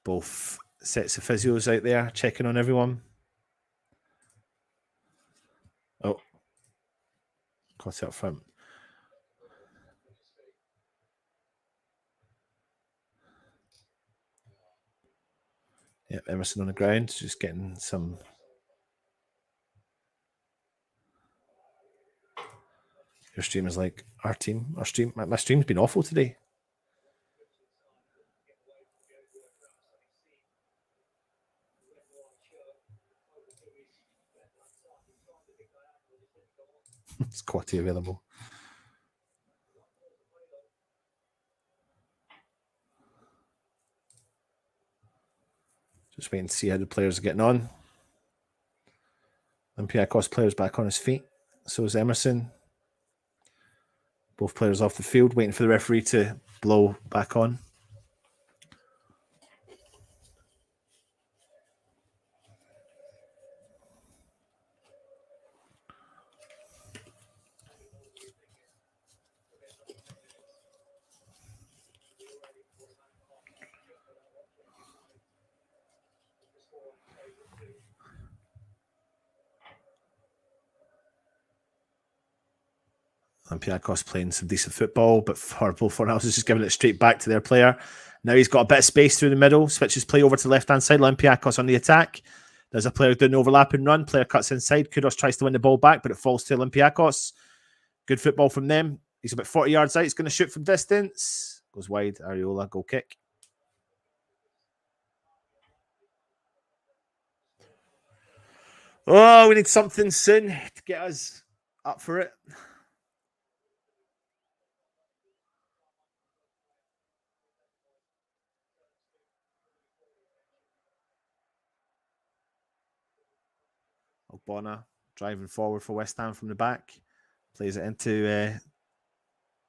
S4: Both sets of physios out there checking on everyone. Oh, caught it up front. Yep, Emerson on the ground, just getting some. Your stream is like our team. My stream's been awful today. It's quality available. Just waiting to see how the players are getting on. Olympiacos players back on his feet. So is Emerson. Both players off the field, waiting for the referee to blow back on. Olympiacos playing some decent football, but Fornals is just giving it straight back to their player. Now he's got a bit of space through the middle, switches play over to the left-hand side. Olympiacos on the attack. There's a player doing an overlapping run. Player cuts inside. Kudos tries to win the ball back, but it falls to Olympiacos. Good football from them. He's about 40 yards out. He's going to shoot from distance. Goes wide. Areola, goal kick. Oh, we need something soon to get us up for it. Ogbonna driving forward for West Ham from the back. Plays it into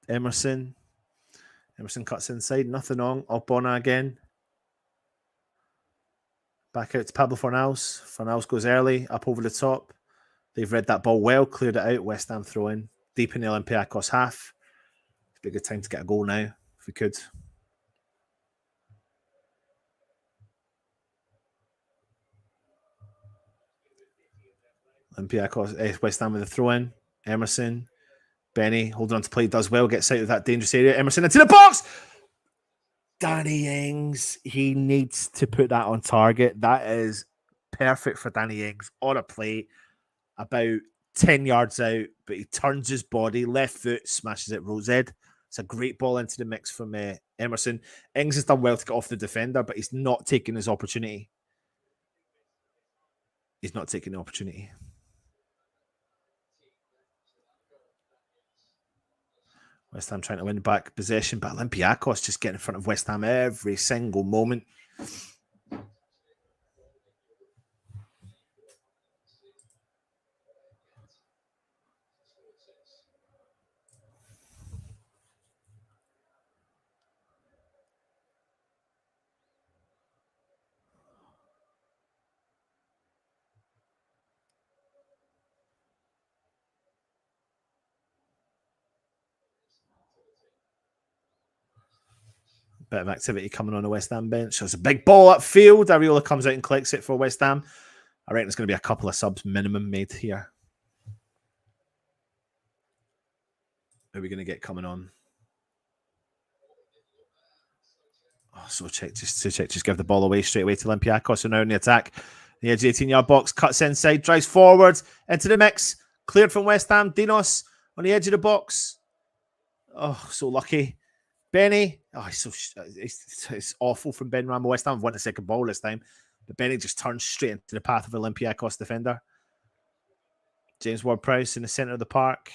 S4: Emerson. Emerson cuts inside. Nothing on. Ogbonna again. Back out to Pablo Fornals. Fornals goes early, up over the top. They've read that ball well, cleared it out. West Ham throw in. Deep in the Olympiacos half. It'd be a good time to get a goal now, if we could. Olympiacos, West Ham with the throw in. Emerson. Benny holding on to play, does well, gets out of that dangerous area. Emerson into the box! Danny Ings, he needs to put that on target. That is perfect for Danny Ings on a play about 10 yards out, but he turns his body, left foot, smashes it, Rose Ed. It's a great ball into the mix from Emerson. Ings has done well to get off the defender, but he's not taking his opportunity. He's not taking the opportunity. West Ham trying to win back possession, but Olympiacos just getting in front of West Ham every single moment. Bit of activity coming on the West Ham bench. There's a big ball upfield. Areola comes out and collects it for West Ham. I reckon there's going to be a couple of subs minimum made here. Who are we going to get coming on? Oh, so check, just give the ball away straight away to Olympiacos. So now in the attack, the edge 18-yard box, cuts inside, drives forward into the mix. Cleared from West Ham. Dinos on the edge of the box. Oh, so lucky. Benny, it's awful from Ben Rambo. West Ham have won the second ball this time. But Benny just turns straight into the path of Olympiacos defender. James Ward-Prowse in the centre of the park.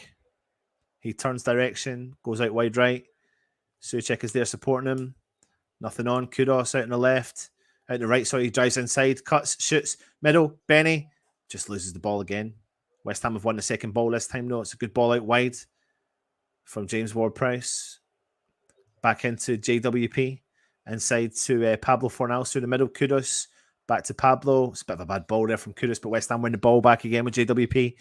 S4: He turns direction, goes out wide right. Souček is there supporting him. Nothing on. Kudos out on the left. Out on the right, sorry, he drives inside, cuts, shoots, middle. Benny just loses the ball again. West Ham have won the second ball this time, though. It's a good ball out wide from James Ward-Prowse. Back into JWP. Inside to Pablo Fornals through the middle. Kudos. Back to Pablo. It's a bit of a bad ball there from Kudos, but West Ham win the ball back again with JWP.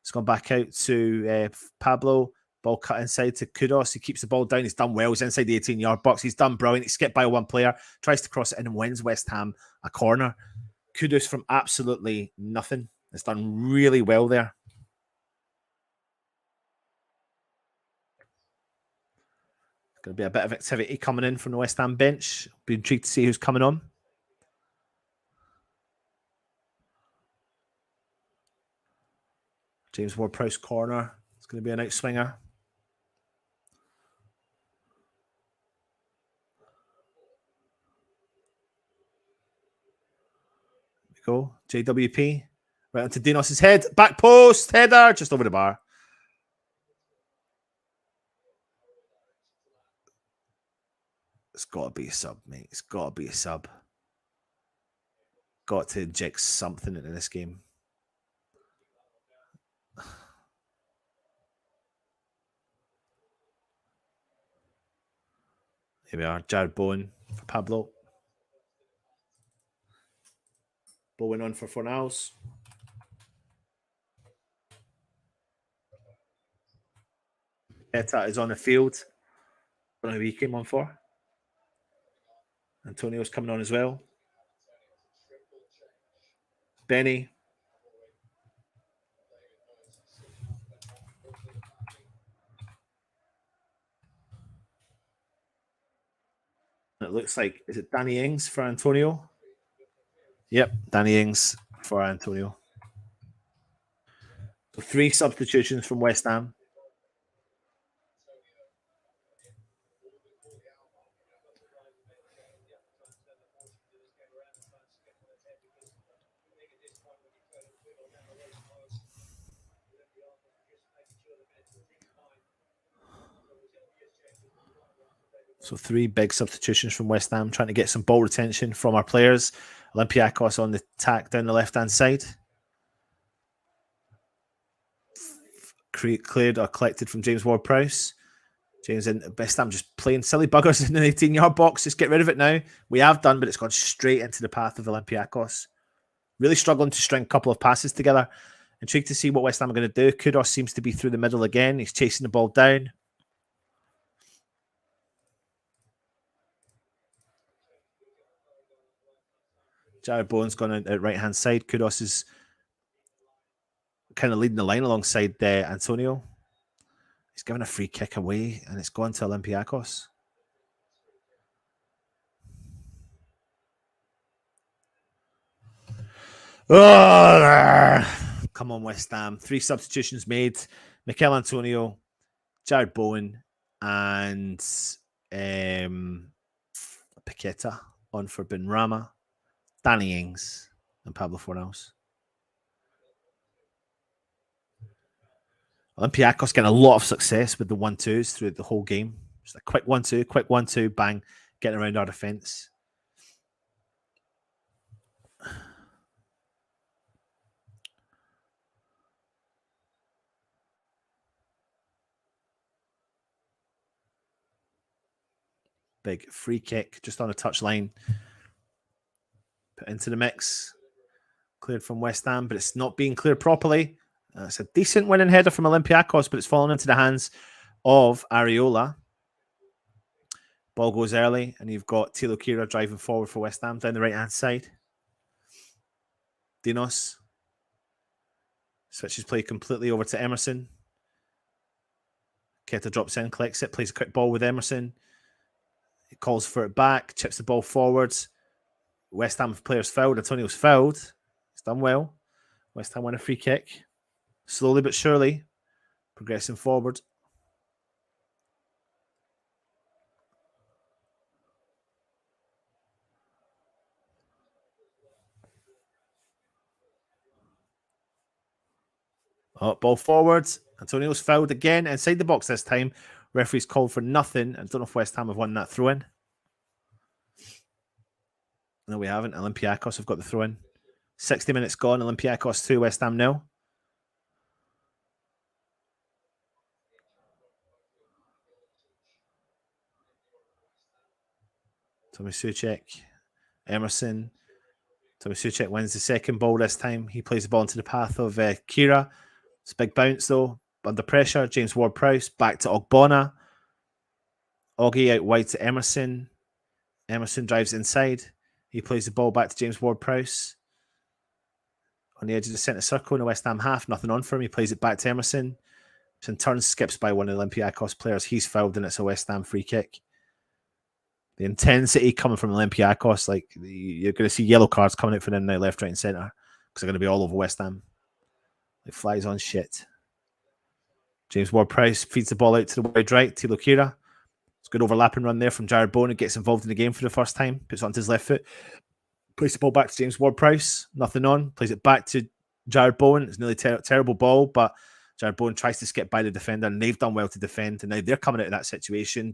S4: It's gone back out to Pablo. Ball cut inside to Kudos. He keeps the ball down. He's done well. He's inside the 18-yard box. He's done brilliant. He skipped by one player. Tries to cross it in and wins West Ham a corner. Kudos from absolutely nothing. It's done really well there. Going to be a bit of activity coming in from the West Ham bench. Be intrigued to see who's coming on. James Ward-Prowse corner. It's going to be an outswinger. There we go. JWP. Right onto Dinos' head. Back post. Header. Just over the bar. It's got to be a sub, mate. It's got to be a sub. Got to inject something into this game. Here we are. Jared Bowen for Pablo. Bowen on for Fornals. Eta is on the field. I don't know who he came on for. Antonio's coming on as well. Benny. It looks like, is it Danny Ings for Antonio? Yep, Danny Ings for Antonio. So 3 substitutions from West Ham. So 3 big substitutions from West Ham, trying to get some ball retention from our players. Olympiacos on the attack down the left-hand side. Cleared or collected from James Ward-Prowse. James in West Ham just playing silly buggers in the 18-yard box. Just get rid of it now. We have done, but it's gone straight into the path of Olympiacos. Really struggling to string a couple of passes together. Intrigued to see what West Ham are going to do. Kudos seems to be through the middle again. He's chasing the ball down. Jared Bowen's gone out right-hand side. Kudos is kind of leading the line alongside Antonio. He's given a free kick away, and it's gone to Olympiacos. Oh, come on, West Ham. 3 substitutions made. Mikel Antonio, Jared Bowen, and Paquet&aacute on for Benrahma. Danny Ings and Pablo Fornals. Olympiacos getting a lot of success with the 1-2s through the whole game. Just a quick 1-2, bang, getting around our defence. Big free kick just on a touchline. Put into the mix. Cleared from West Ham, but it's not being cleared properly. It's a decent winning header from Olympiacos, but it's fallen into the hands of Areola. Ball goes early, and you've got Tilo Kira driving forward for West Ham down the right-hand side. Dinos switches play completely over to Emerson. Keta drops in, collects it, plays a quick ball with Emerson. He calls for it back, chips the ball forwards. West Ham players fouled. Antonio's fouled. He's done well. West Ham win a free kick. Slowly but surely, progressing forward. Oh, ball forward. Antonio's fouled again inside the box this time. Referee's called for nothing. I don't know if West Ham have won that throw-in. No, we haven't. Olympiacos have got the throw-in. 60 minutes gone. Olympiacos 2, West Ham 0. Tommy Soucek, Emerson. Tommy Soucek wins the second ball this time. He plays the ball into the path of Kira. It's a big bounce though. Under pressure. James Ward-Prowse back to Ogbonna. Oggy out wide to Emerson. Emerson drives inside. He plays the ball back to James Ward-Prowse. On the edge of the centre circle in the West Ham half. Nothing on for him. He plays it back to Emerson. In turn skips by one of the Olympiacos players. He's fouled and it's a West Ham free kick. The intensity coming from Olympiacos, like you're going to see yellow cards coming out for them now, left, right, and centre, because they're going to be all over West Ham. It flies on shit. James Ward-Prowse feeds the ball out to the wide right, Tilo Kira. It's a good overlapping run there from Jared Bowen, who gets involved in the game for the first time, puts it onto his left foot, plays the ball back to James Ward-Prowse, nothing on, plays it back to Jared Bowen. It's nearly terrible ball, but Jared Bowen tries to skip by the defender, and they've done well to defend, and now they're coming out of that situation.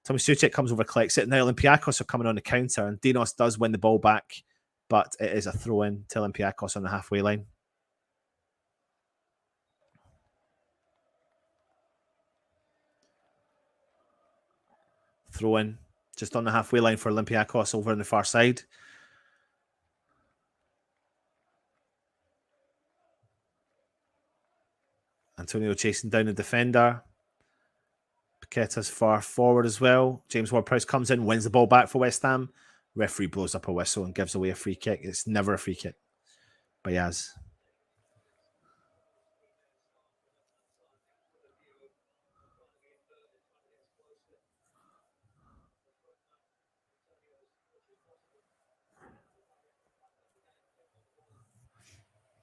S4: Tommy Soucek comes over, collects it. Now Olympiacos are coming on the counter, and Dinos does win the ball back, but it is a throw-in to Olympiacos on the halfway line. Throw-in just on the halfway line for Olympiacos over on the far side. Antonio chasing down the defender. Paquet&a's far forward as well. James Ward-Prowse comes in, wins the ball back for West Ham. Referee blows up a whistle and gives away a free kick. It's never a free kick by Yaz.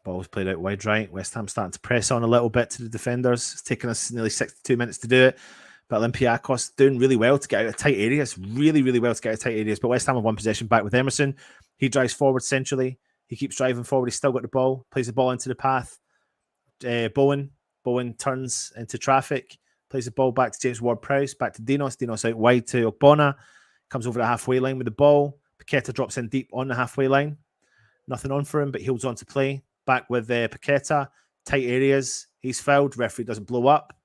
S4: Ball's played out wide right. West Ham starting to press on a little bit to the defenders. It's taken us nearly 62 minutes to do it. But Olympiacos doing really well to get out of tight areas. Really, really well to get out of tight areas. But West Ham have one possession back with Emerson. He drives forward centrally. He keeps driving forward. He's still got the ball. Plays the ball into the path. Bowen turns into traffic. Plays the ball back to James Ward-Prowse. Back to Dinos. Dinos out wide to Ogbonna. Comes over the halfway line with the ball. Paquet&a drops in deep on the halfway line. Nothing on for him, but he holds on to play. Back with Paquet&a. Tight areas. He's fouled. Referee doesn't blow up.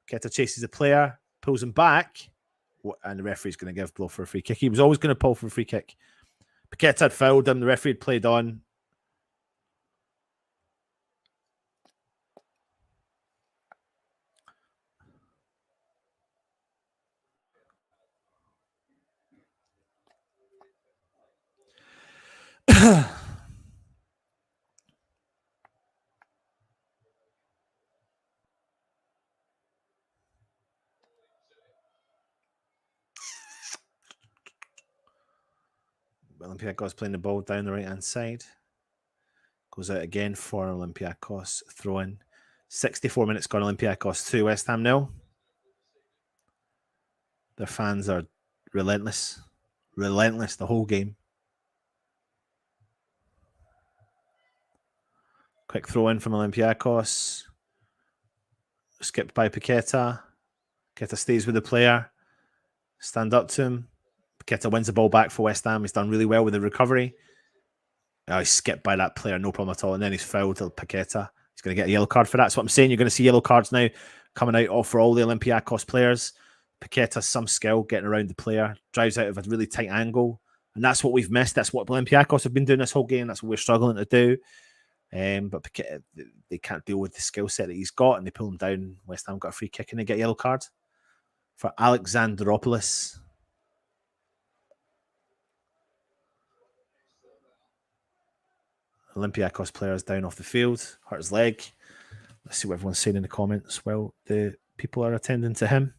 S4: Paquet&a chases the player, pulls him back, and the referee's going to give blow for a free kick. He was always going to pull for a free kick. Paquet&a had fouled him. The referee had played on. Olympiacos playing the ball down the right-hand side. Goes out again for Olympiacos. Throw in. 64 minutes gone. Olympiacos 2, West Ham 0. Their fans are relentless. Relentless the whole game. Quick throw in from Olympiacos. Skipped by Paquet&a. Paquet&a stays with the player. Stand up to him. Paquet&a wins the ball back for West Ham. He's done really well with the recovery. He's skipped by that player, no problem at all. And then he's fouled to Paquet&a. He's going to get a yellow card for that. That's what I'm saying. You're going to see yellow cards now coming out for all the Olympiacos players. Paquet&a has some skill getting around the player. Drives out of a really tight angle. And that's what we've missed. That's what Olympiacos have been doing this whole game. That's what we're struggling to do. But they can't deal with the skill set that he's got, and they pull him down. West Ham got a free kick and they get a yellow card for Alexandropoulos. Olympiacos players down off the field, hurt his leg. Let's see what everyone's saying in the comments. Well, the people are attending to him.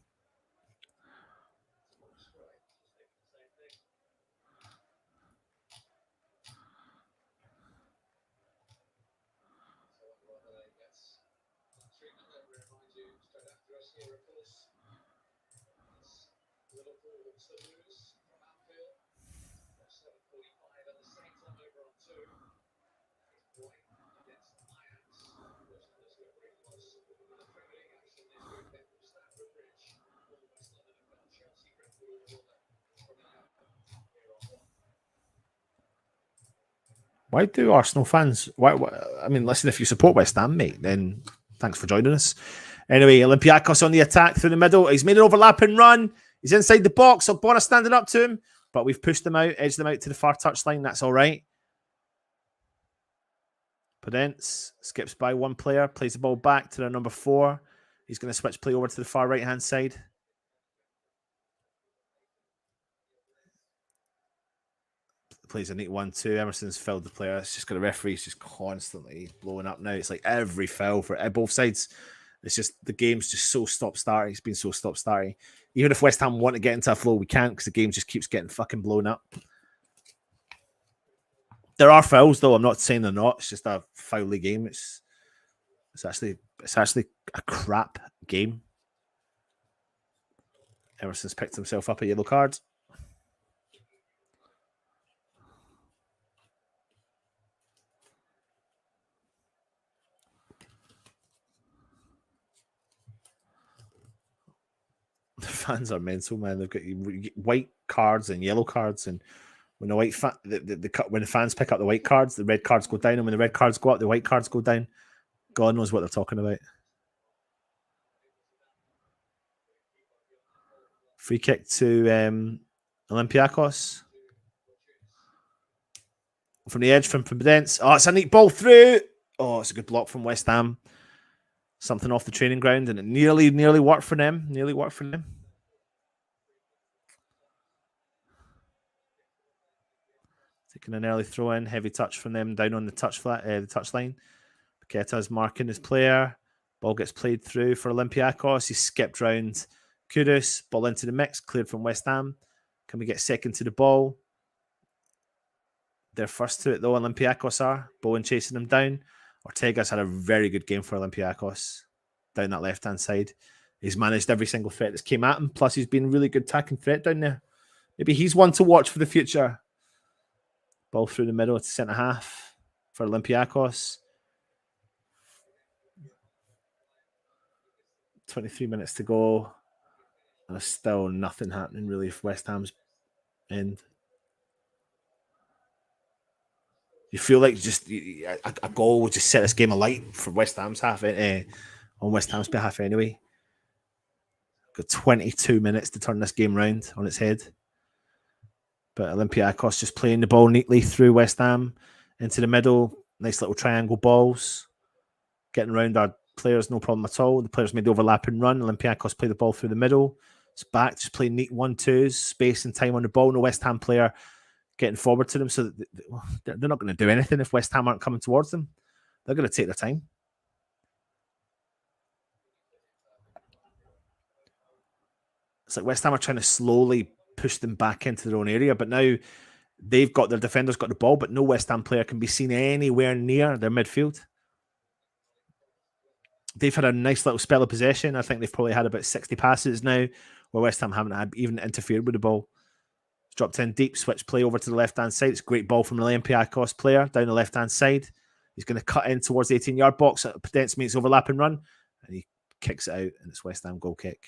S4: Why do Arsenal fans? Why? I mean, listen, if you support West Ham, mate, then thanks for joining us. Anyway, Olympiacos on the attack through the middle. He's made an overlapping run. He's inside the box. Ogbonna standing up to him, but we've pushed them out, edged them out to the far touchline. That's all right. Paquet skips by one player, plays the ball back to their number 4. He's going to switch play over to the far right-hand side. Plays a neat 1-2. Emerson's fouled the player. It's just got a referee. It's just constantly blowing up now. It's like every foul for both sides. It's just the game's just so stop-starting. It's been so stop-starting. Even if West Ham want to get into a flow, we can't because the game just keeps getting fucking blown up. There are fouls though. I'm not saying they're not. It's just a foul game. It's actually a crap game. Emerson's picked himself up a yellow card. The fans are mental, man. They've got white cards and yellow cards, and when the when the fans pick up the white cards, the red cards go down, and when the red cards go up, the white cards go down. God knows what they're talking about. Free kick to Olympiacos from the edge from Paquet. Oh, it's a neat ball through. Oh, it's a good block from West Ham. Something off the training ground, and it nearly worked for them. Nearly worked for them. Taking an early throw in, heavy touch from them down on the touchline. Paquet is marking his player. Ball gets played through for Olympiacos. He skipped round Kudus. Ball into the mix, cleared from West Ham. Can we get second to the ball? They're first to it though. Olympiacos are. Bowen chasing them down. Ortega's had a very good game for Olympiacos down that left-hand side. He's managed every single threat that's came at him. Plus, he's been a really good attacking threat down there. Maybe he's one to watch for the future. Ball through the middle to centre-half for Olympiacos. 23 minutes to go. And there's still nothing happening really for West Ham's end. You feel like just a goal would just set this game alight for West Ham's half, on West Ham's behalf anyway. Got 22 minutes to turn this game round on its head. But Olympiacos just playing the ball neatly through West Ham into the middle. Nice little triangle balls. Getting around our players, no problem at all. The players made the overlapping run. Olympiacos play the ball through the middle. It's back, just playing neat 1-2s, space and time on the ball. No West Ham player getting forward to them, so they're not going to do anything if West Ham aren't coming towards them. They're going to take their time. It's like West Ham are trying to slowly push them back into their own area, but now they've got their defenders got the ball, but no West Ham player can be seen anywhere near their midfield. They've had a nice little spell of possession. I think they've probably had about 60 passes now, where West Ham haven't even interfered with the ball. Dropped in deep, switch play over to the left-hand side. It's a great ball from an Olympiacos player down the left-hand side. He's going to cut in towards the 18-yard box. Paquet meets overlap and run, and he kicks it out, and it's West Ham goal kick.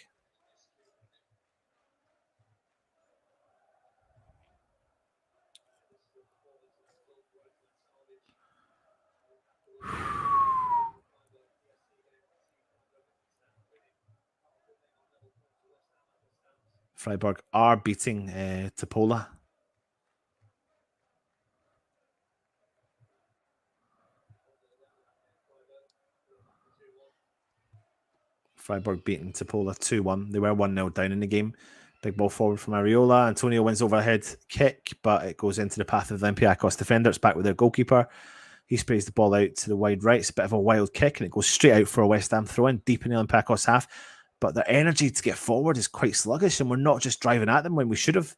S4: Freiburg are beating Topola. Freiburg beating Topola 2-1. They were 1-0 down in the game. Big ball forward from Areola. Antonio wins overhead kick, but it goes into the path of the Olympiacos defender. It's back with their goalkeeper. He sprays the ball out to the wide right. It's a bit of a wild kick, and it goes straight out for a West Ham throw-in deep in the Olympiacos half. But their energy to get forward is quite sluggish, and we're not just driving at them when we should have.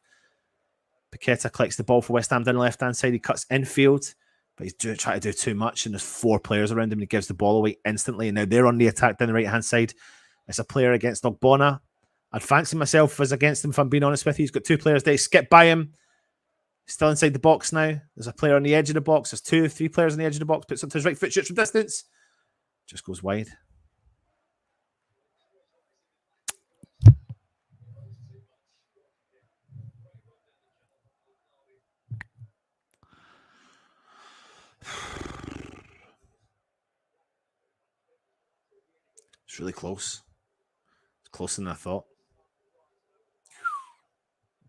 S4: Paquet collects the ball for West Ham down the left-hand side. He cuts infield, but he's trying to do too much, and there's 4 players around him, and he gives the ball away instantly. And now they're on the attack down the right-hand side. It's a player against Ogbonna. I'd fancy myself as against him, if I'm being honest with you. He's got 2 players there. He skipped by him. Still inside the box now. There's a player on the edge of the box. There's 2 or 3 players on the edge of the box. Puts up to his right foot, shoots from distance. Just goes wide. It's really close. It's closer than I thought.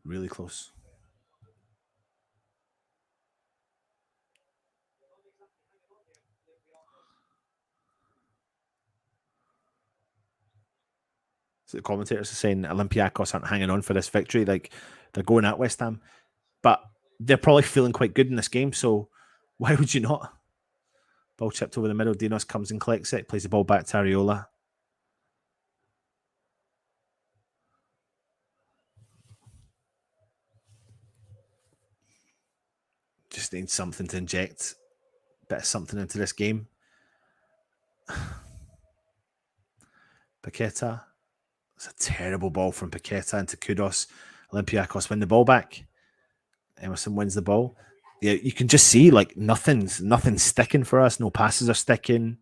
S4: Really close. So the commentators are saying Olympiacos aren't hanging on for this victory. Like, they're going at West Ham. But they're probably feeling quite good in this game, so why would you not? Ball chipped over the middle. Dinos comes and collects it. Plays the ball back to Areola. Just need something to inject a bit of something into this game. Paquet. It's a terrible ball from Paquet into Kudos. Olympiacos win the ball back. Emerson wins the ball. Yeah, you can just see like nothing's sticking for us. No passes are sticking.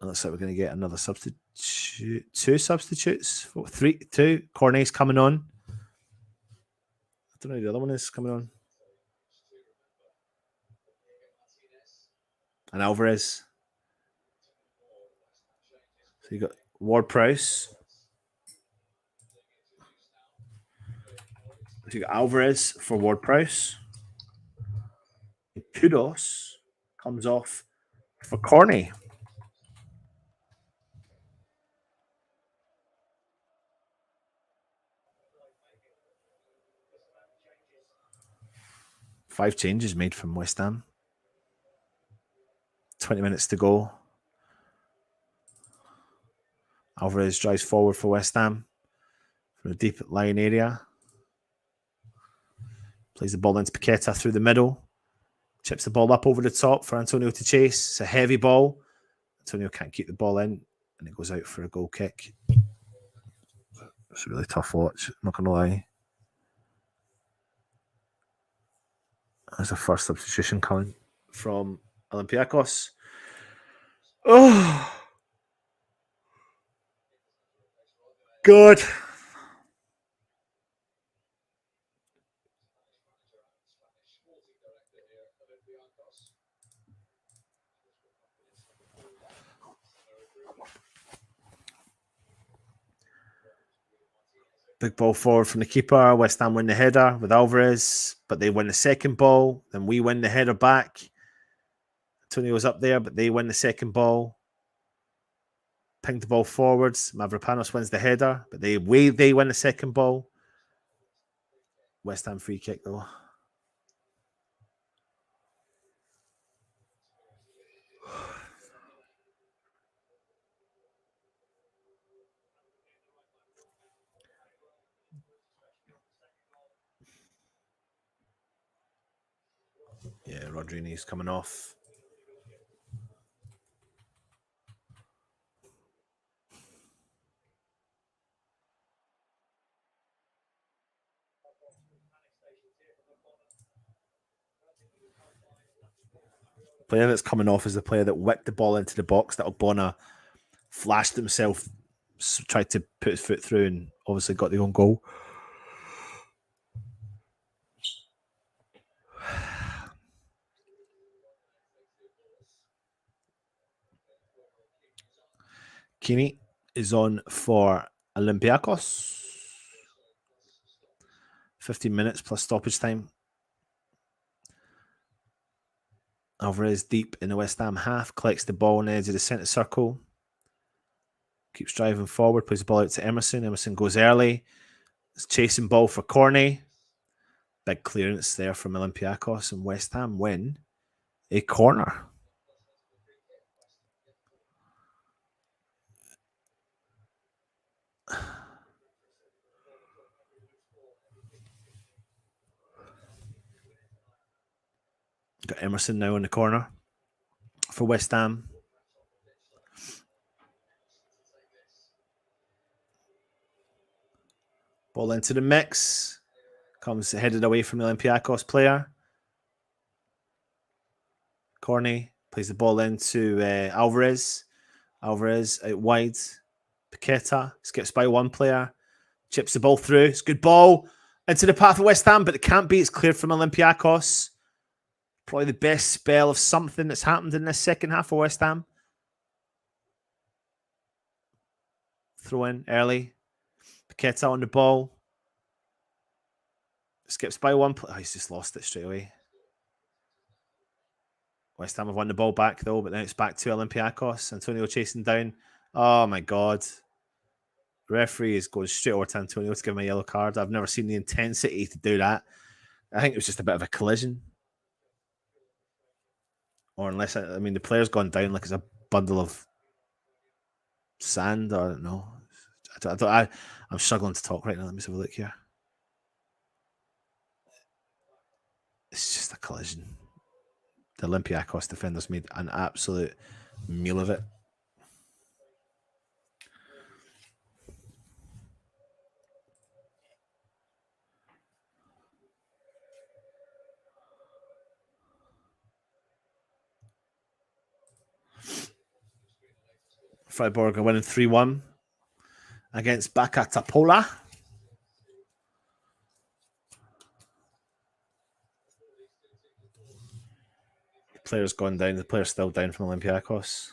S4: It looks like we're going to get another substitute. 2 substitutes. 2. Cornet's coming on. I don't know who the other one is coming on. And Alvarez. So you got Ward-Prowse. So you got Alvarez for Ward-Prowse. Kudos comes off for Cornet. Five changes made from West Ham. 20 minutes to go. Alvarez drives forward for West Ham from the deep line area. Plays the ball into Paqueta through the middle. Chips the ball up over the top for Antonio to chase. It's a heavy ball. Antonio can't keep the ball in, and it goes out for a goal kick. It's a really tough watch, I'm not going to lie. There's a first substitution coming from Olympiacos. Oh, God. Big ball forward from the keeper. West Ham win the header with Alvarez, but they win the second ball. Then we win the header back. Antonio was up there, but they win the second ball. Pinged the ball forwards. Mavropanos wins the header, but they win the second ball. West Ham free kick, though. Yeah, Rodriguez coming off. Player that's coming off is the player that whipped the ball into the box that Ogbonna flashed himself, tried to put his foot through, and obviously got the own goal. Kini is on for Olympiacos. 15 minutes plus stoppage time. Alvarez deep in the West Ham half, collects the ball on the edge of the centre circle. Keeps driving forward, plays the ball out to Emerson. Emerson goes early. It's chasing ball for Cornet. Big clearance there from Olympiacos, and West Ham win a corner. Got Emerson now in the corner for West Ham. Ball into the mix. Comes headed away from the Olympiacos player. Cornet plays the ball into Alvarez. Alvarez out wide. Paqueta skips by one player. Chips the ball through. It's a good ball into the path of West Ham, but it can't be. It's cleared from Olympiacos. Probably the best spell of something that's happened in this second half for West Ham. throw in early. Paquet on the ball. Skips by one. Oh, he's just lost it straight away. West Ham have won the ball back though, but then it's back to Olympiacos. Antonio chasing down. Oh my God. The referee is going straight over to Antonio to give him a yellow card. I've never seen the intensity to do that. I think it was just a bit of a collision. Or unless, I mean, the player's gone down like it's a bundle of sand. Or I don't know. I'm struggling to talk right now. Let me just have a look here. It's just a collision. The Olympiacos defenders made an absolute meal of it. Freiburg are winning 3-1 against Paquet&aacute. The player's gone down. The player's still down from Olympiacos.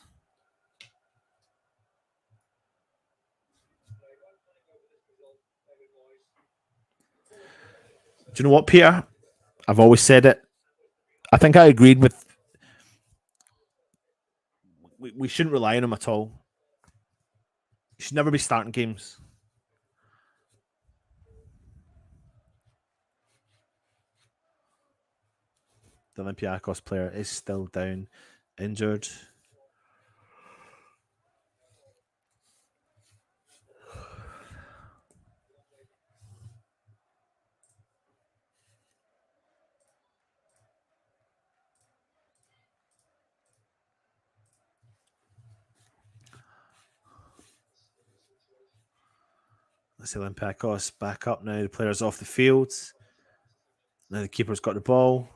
S4: Do you know what, Peter? I've always said it. I think I agreed with... We shouldn't rely on him at all. He should never be starting games. The Olympiacos player is still down, injured. Let's see Olympiacos back up now. The player's off the field. Now the keeper's got the ball.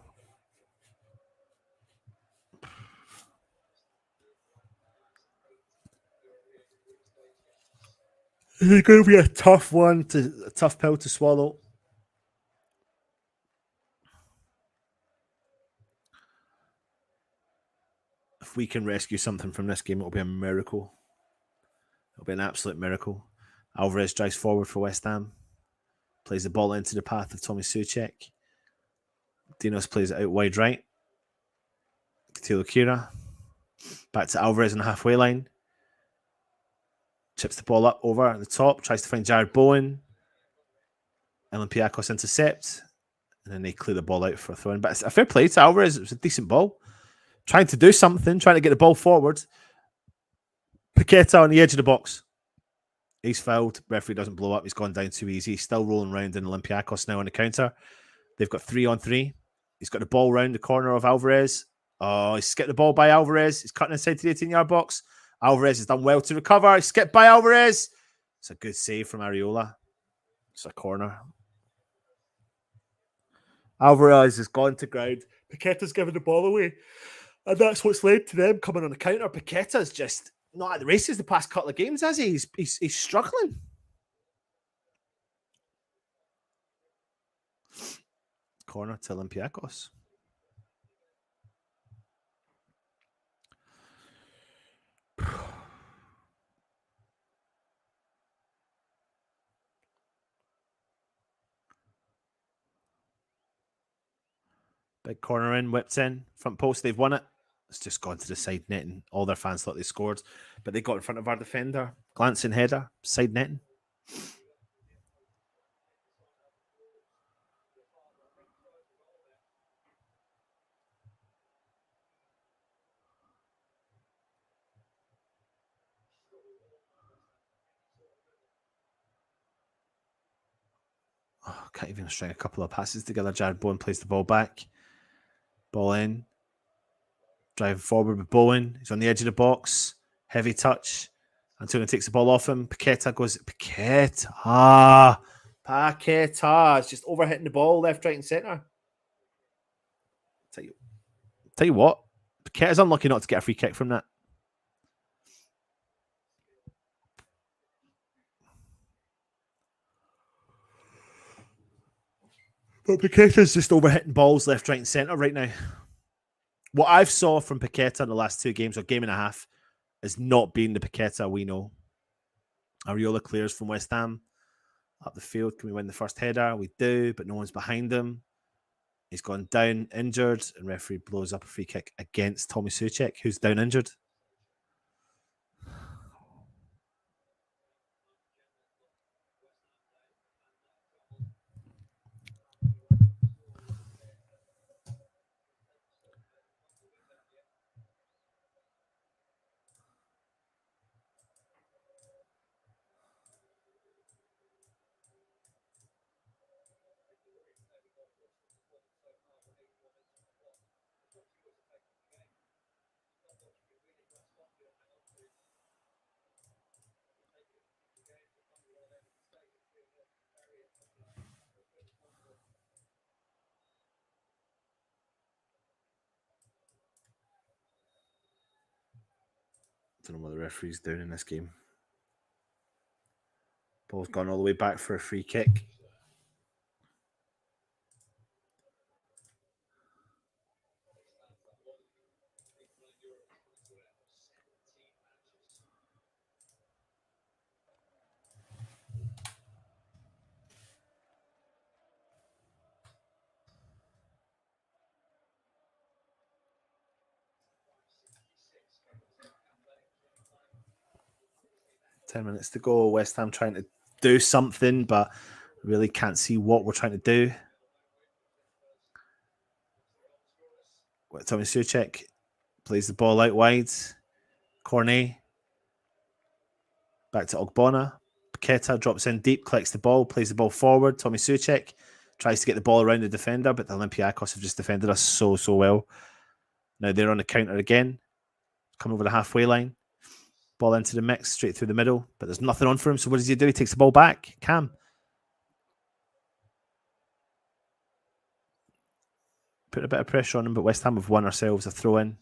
S4: It's going to be a tough pill to swallow. If we can rescue something from this game, it'll be a miracle. It'll be an absolute miracle. Alvarez drives forward for West Ham. Plays the ball into the path of Tommy Soucek. Dinos plays it out wide right. Tilo Kira. Back to Alvarez on the halfway line. Chips the ball up over at the top. Tries to find Jared Bowen. Olympiacos intercept. And then they clear the ball out for a throw in. But it's a fair play to Alvarez. It was a decent ball. Trying to do something. Trying to get the ball forward. Paquet on the edge of the box. He's fouled. Referee doesn't blow up. He's gone down too easy. He's still rolling around in Olympiacos now on the counter. They've got 3-on-3. He's got the ball round the corner of Alvarez. Oh, he's skipped the ball by Alvarez. He's cutting inside to the 18-yard box. Alvarez has done well to recover. He skipped by Alvarez. It's a good save from Areola. It's a corner. Alvarez has gone to ground. Paqueta's given the ball away. And that's what's led to them coming on the counter. Paqueta's just not at the races the past couple of games, has he? He's struggling. Corner to Olympiacos. Big corner in, whipped in, front post, they've won it. It's just gone to the side netting. All their fans thought they scored, but they got in front of our defender. Glancing header, side netting. Oh, can't even string a couple of passes together. Jared Bowen plays the ball back. Ball in. Driving forward with Bowen. He's on the edge of the box. Heavy touch. Antonio takes the ball off him. Paquet goes. Paquet. It's just overhitting the ball left, right, and centre. Tell you what. Paquet is unlucky not to get a free kick from that. But Paqueta's just overhitting balls left, right, and centre right now. What I've saw from Paqueta in the last two games, or game and a half, has not been the Paqueta we know. Areola clears from West Ham up the field. Can we win the first header? We do, but no one's behind him. He's gone down injured, and referee blows up a free kick against Tommy Soucek, who's down injured. Don't know what the referee's doing in this game. Ball's gone all the way back for a free kick. Ten minutes to go. West Ham trying to do something, but really can't see what we're trying to do. Tommy Soucek plays the ball out wide. Cornet. Back to Ogbonna. Paquet drops in deep, collects the ball, plays the ball forward. Tommy Soucek tries to get the ball around the defender, but the Olympiacos have just defended us so well. Now they're on the counter again. Come over the halfway line. Ball into the mix, straight through the middle, but there's nothing on for him. So what does he do? He takes the ball back. Cam. Put a bit of pressure on him, but West Ham have won ourselves a throw-in.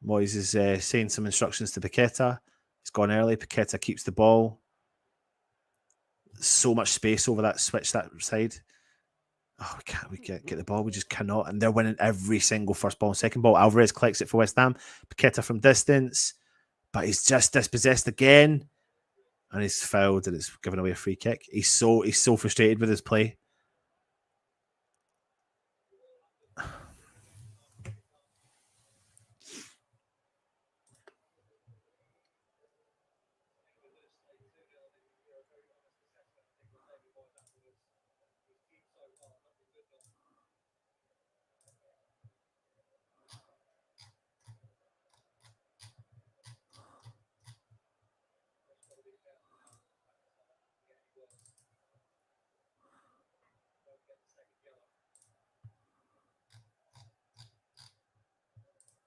S4: Moyes is saying some instructions to Paquet. He's gone early. Paquet keeps the ball. So much space over that switch, that side. Oh, we can't get the ball. We just cannot. And they're winning every single first ball and second ball. Alvarez collects it for West Ham. Paquet from distance. But he's just dispossessed again. And he's fouled and it's given away a free kick. He's so frustrated with his play.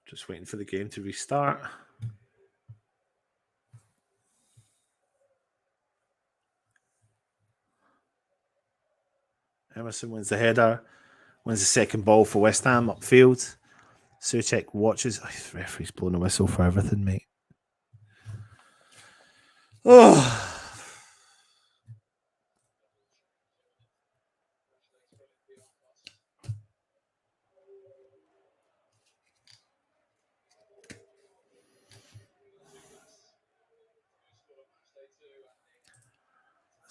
S4: Just waiting for the game to restart. Emerson wins the header, wins the second ball for West Ham upfield. Soucek watches. Oh, the referee's blowing a whistle for everything, mate. Oh.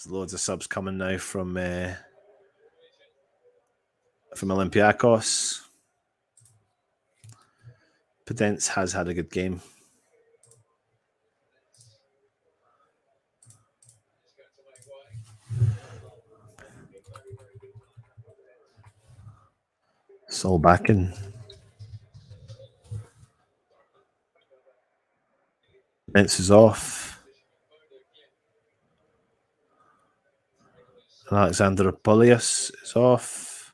S4: There's loads of subs coming now from Olympiacos. Pedence has had a good game. Sol back in. Pedence is off. Alexander Apolius is off.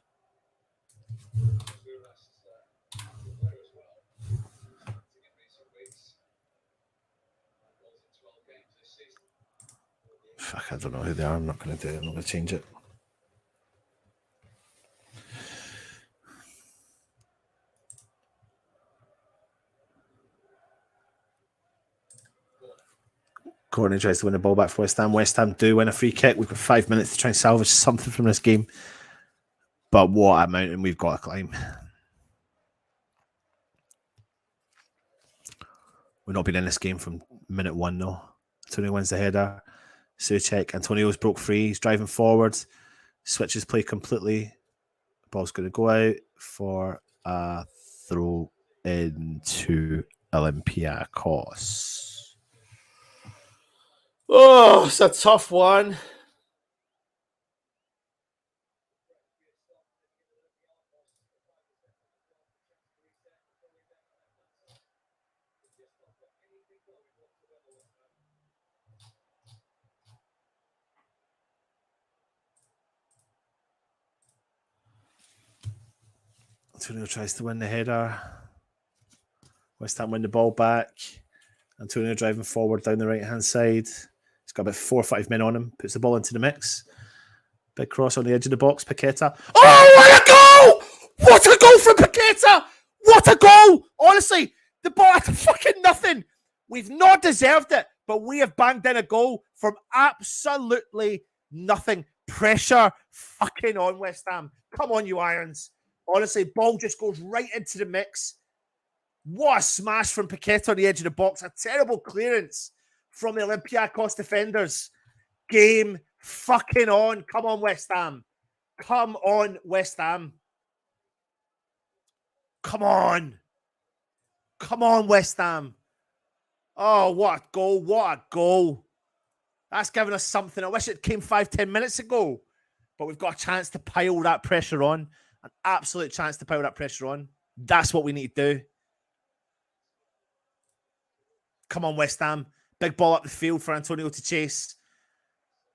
S4: Fuck, I don't know who they are. I'm not going to do it. I'm not going to change it. Courtney tries to win the ball back for West Ham. West Ham do win a free kick. We've got 5 minutes to try and salvage something from this game. But what a mountain we've got to climb. We've not been in this game from minute one, though. Antonio wins the header. Souček. Antonio's broke free. He's driving forward. Switches play completely. Ball's going to go out for a throw into Olympiacos. Oh, it's a tough one. Antonio tries to win the header. West Ham win the ball back. Antonio driving forward down the right-hand side. He's got about 4 or 5 men on him. Puts the ball into the mix. Big cross on the edge of the box. Paquet&a. Oh, what a goal! What a goal from Paquet&a! What a goal! Honestly, the ball had fucking nothing. We've not deserved it, but we have banged in a goal from absolutely nothing. Pressure fucking on West Ham. Come on, you Irons. Honestly, ball just goes right into the mix. What a smash from Paquet&a on the edge of the box. A terrible clearance from the Olympiacos defenders. Game fucking on. Come on, West Ham. Come on, West Ham. Come on. Come on, West Ham. Oh, what a goal. What a goal. That's given us something. I wish it came 5-10 minutes ago. But we've got a chance to pile that pressure on. An absolute chance to pile that pressure on. That's what we need to do. Come on, West Ham. Big ball up the field for Antonio to chase.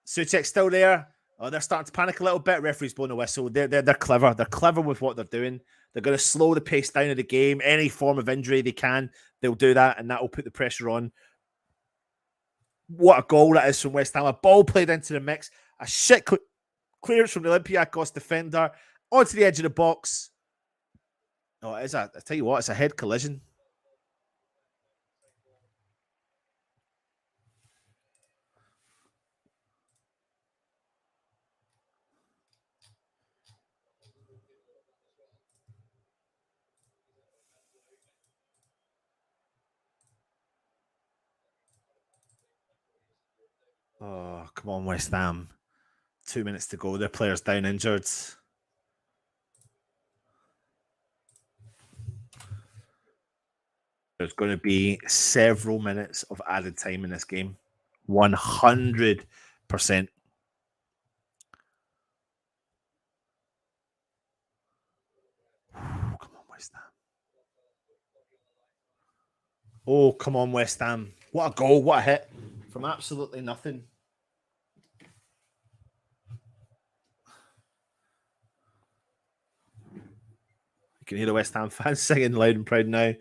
S4: Souček's still there. Oh, they're starting to panic a little bit. Referee's blowing a whistle. They're clever. They're clever with what they're doing. They're going to slow the pace down of the game. Any form of injury they can, they'll do that, and that will put the pressure on. What a goal that is from West Ham. A ball played into the mix. A shit clearance from the Olympiacos defender onto the edge of the box. Oh, it is I tell you what, it's a head collision. Oh, come on, West Ham. 2 minutes to go. Their player's down injured. There's going to be several minutes of added time in this game. 100%. Come on, West Ham. Oh, come on, West Ham. What a goal. What a hit. From absolutely nothing. You can hear the West Ham fans singing loud and proud now.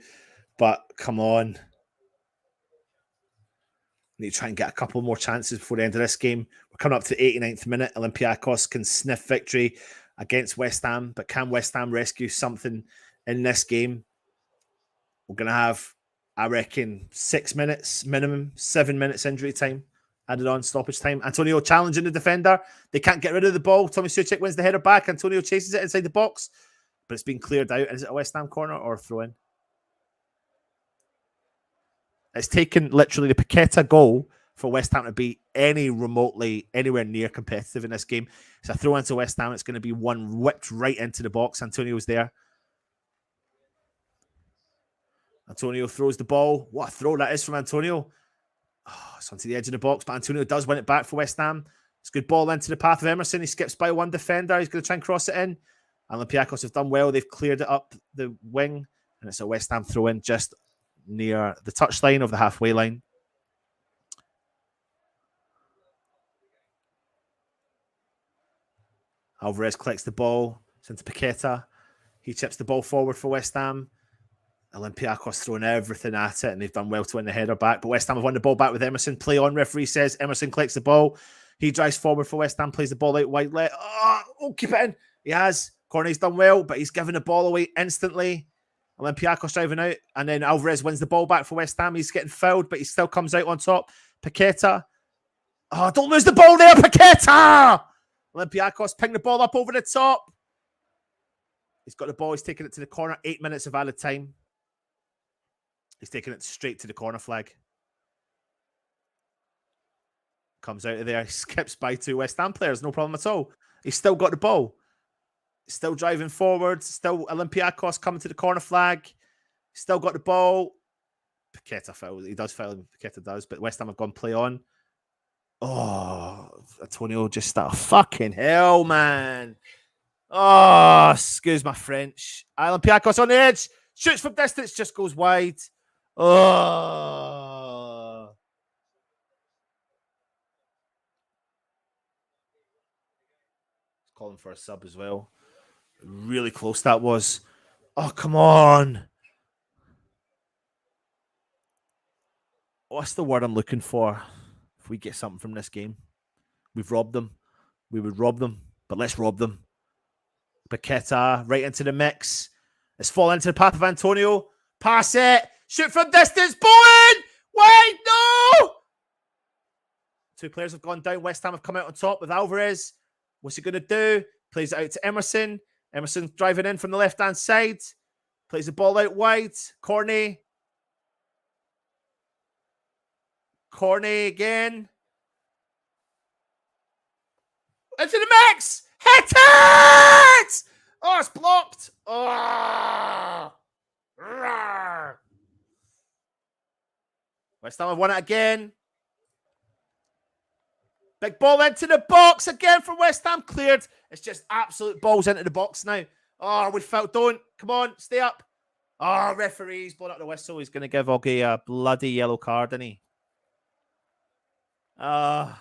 S4: But come on. Need to try and get a couple more chances before the end of this game. We're coming up to the 89th minute. Olympiacos can sniff victory against West Ham. But can West Ham rescue something in this game? We're going to have, I reckon, 6 minutes minimum, 7 minutes injury time added on, stoppage time. Antonio challenging the defender. They can't get rid of the ball. Tommy Souček wins the header back. Antonio chases it inside the box. But it's been cleared out. Is it a West Ham corner or a throw-in? It's taken literally the Paquet&a goal for West Ham to be anywhere near competitive in this game. It's a throw into West Ham. It's going to be one whipped right into the box. Antonio's there. Antonio throws the ball. What a throw that is from Antonio. Oh, it's onto the edge of the box, but Antonio does win it back for West Ham. It's a good ball into the path of Emerson. He skips by one defender. He's going to try and cross it in. Olympiacos have done well. They've cleared it up the wing, and it's a West Ham throw-in just near the touchline of the halfway line. Alvarez collects the ball. It's into Paquet&a. He chips the ball forward for West Ham. Olympiacos throwing everything at it, and they've done well to win the header back. But West Ham have won the ball back with Emerson. Play on, referee says. Emerson collects the ball. He drives forward for West Ham, plays the ball out wide. Oh, keep it in. He has. Corney's done well, but he's given the ball away instantly. Olympiacos driving out, and then Alvarez wins the ball back for West Ham. He's getting fouled, but he still comes out on top. Paquet&a. Oh, don't lose the ball there, Paquet&a! Olympiacos ping the ball up over the top. He's got the ball. He's taking it to the corner. 8 minutes of added time. He's taking it straight to the corner flag. Comes out of there, skips by 2 West Ham players, no problem at all. He's still got the ball. Still driving forward. Still Olympiacos coming to the corner flag. Still got the ball. Paquet foul. He does foul. Paquet does, but West Ham have gone play on. Oh, Antonio just started. Fucking hell, man. Oh, excuse my French. Olympiacos on the edge. Shoots from distance, just goes wide. Oh. Calling for a sub as well. Really close that was. Oh, come on. What's the word I'm looking for? If we get something from this game, we've robbed them. We would rob them, but let's rob them. Paquet right into the mix. It's fallen into the path of Antonio. Pass it. Shoot from distance. Ball in. Wait, no. 2 players have gone down. West Ham have come out on top with Alvarez. What's he going to do? Plays it out to Emerson. Emerson's driving in from the left-hand side. Plays the ball out wide. Corney. Corney again. Into the mix. Hit it! Oh, it's blocked. Oh. West Ham have won it again. Big ball into the box again from West Ham. Cleared. It's just absolute balls into the box now. Oh, we felt. Don't. Come on. Stay up. Oh, referee's blown up the whistle. He's going to give Oggy a bloody yellow card, isn't he? Uh,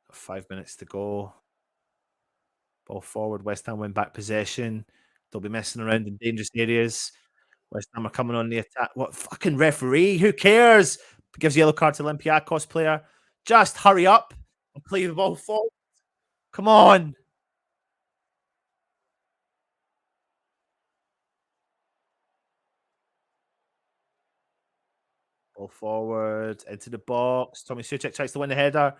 S4: 5 minutes to go. Ball forward. West Ham win back possession. They'll be messing around in dangerous areas. West Ham are coming on the attack. What fucking referee? Who cares? Gives yellow card to Olympiacos player. Just hurry up and play the ball forward. Come on. Ball forward into the box. Tommy Suchek tries to win the header.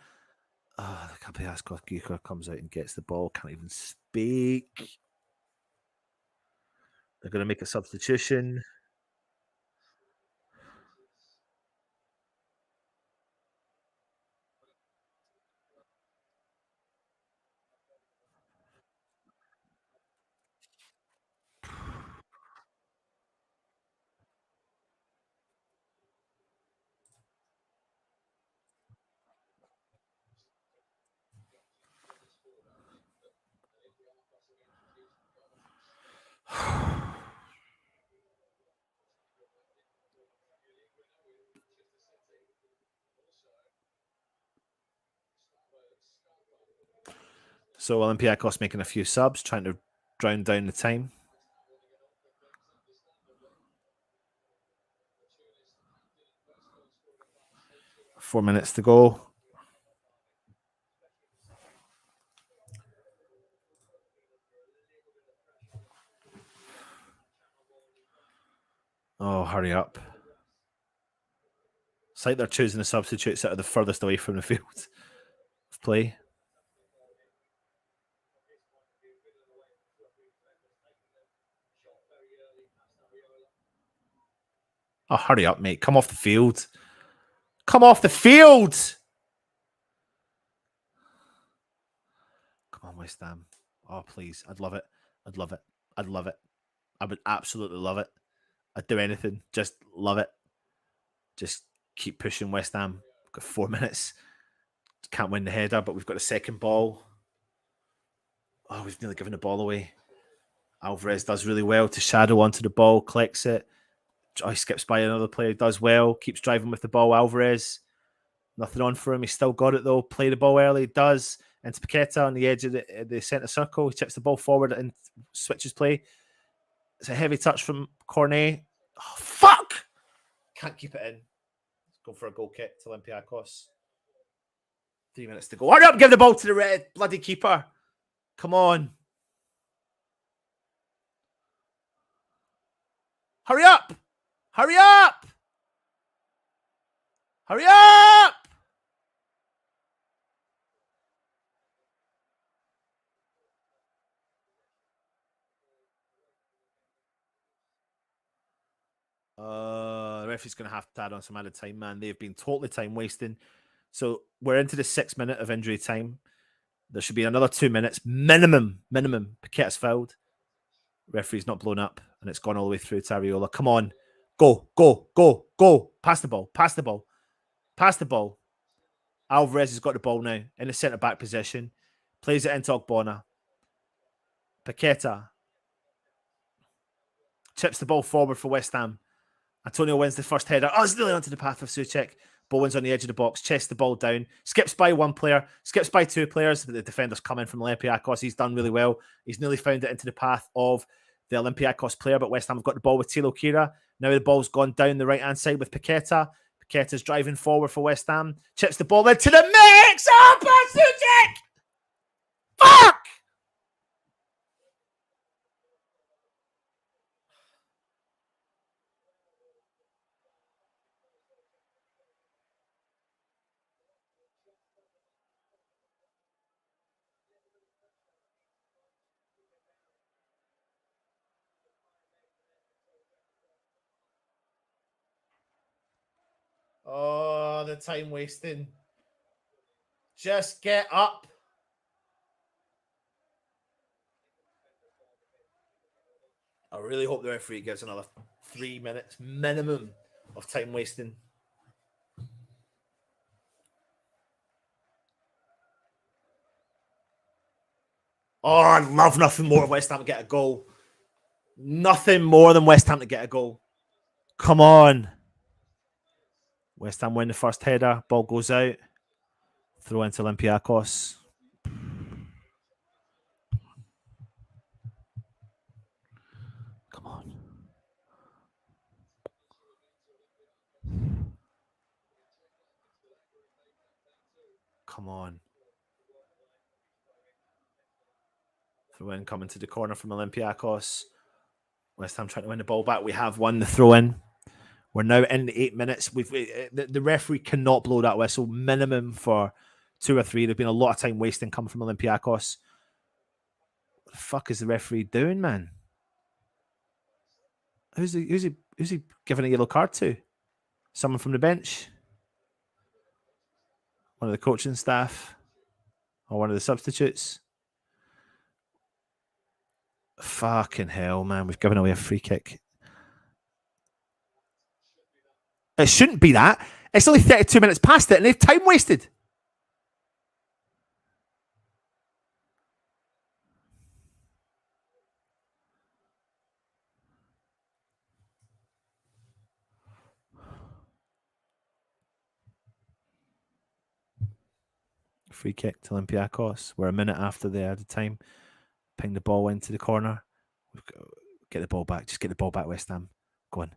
S4: Oh, the Paquet&aacute comes out and gets the ball. Can't even speak. They're going to make a substitution. So Olympiacos making a few subs, trying to drown down the time. Four minutes to go. Oh, hurry up. It's like they're choosing the substitutes that are the furthest away from the field of play. Oh, hurry up, mate. Come off the field. Come off the field. Come on, West Ham. Oh, please. I'd love it. I'd love it. I'd love it. I would absolutely love it. I'd do anything. Just love it. Just keep pushing West Ham. We've got 4 minutes. Can't win the header, but we've got a second ball. Oh, we've nearly given the ball away. Alvarez does really well to shadow onto the ball, collects it. Oh, he skips by another player, does well, keeps driving with the ball. Alvarez, nothing on for him. He's still got it though. Play the ball early, does. Into Paquet on the edge of the centre circle. He chips the ball forward and switches play. It's a heavy touch from Cornet. Oh, fuck! Can't keep it in. Let's go for a goal kick to Olympiacos. 3 minutes to go. Hurry up, give the ball to the red bloody keeper. Come on. Hurry up! Hurry up! Hurry up! The referee's going to have to add on some added time, man. They've been totally time wasting. So we're into the 6 minute of injury time. There should be another 2 minutes minimum. Paquet's fouled. Referee's not blown up, and it's gone all the way through to Areola. Come on, go! Pass the ball. Alvarez has got the ball now in the centre back position. Plays it into Ogbonna. Paqueta chips the ball forward for West Ham. Antonio wins the first header. Oh, it's nearly onto the path of Souček. Bowen's on the edge of the box, chests the ball down, skips by one player, skips by two players. The defender's coming from Olympiacos. He's done really well. He's nearly found it into the path of the Olympiacos player, but West Ham have got the ball with Tilo Kira. Now the ball's gone down the right-hand side with Paqueta. Paqueta's driving forward for West Ham. Chips the ball into the mix. Oh, but Souček! Fuck! Oh, the time wasting. Just get up. I really hope the referee gives another 3 minutes minimum of time wasting. Oh, I'd love nothing more than West Ham to get a goal. Nothing more than West Ham to get a goal. Come on. West Ham win the first header. Ball goes out. Throw into Olympiacos. Come on. Come on. Throw in coming to the corner from Olympiacos. West Ham trying to win the ball back. We have won the throw in. We're now in the 8 minutes. The referee cannot blow that whistle. Minimum for 2 or 3. There's been a lot of time wasting coming from Olympiacos. What the fuck is the referee doing, man? Who's he giving a yellow card to? Someone from the bench? One of the coaching staff? Or one of the substitutes? Fucking hell, man. We've given away a free kick. It shouldn't be that. It's only 32 minutes past it and they've time wasted. Free kick to Olympiacos. We're a minute after the added time. Ping the ball into the corner. Get the ball back. Just get the ball back, West Ham. Go on.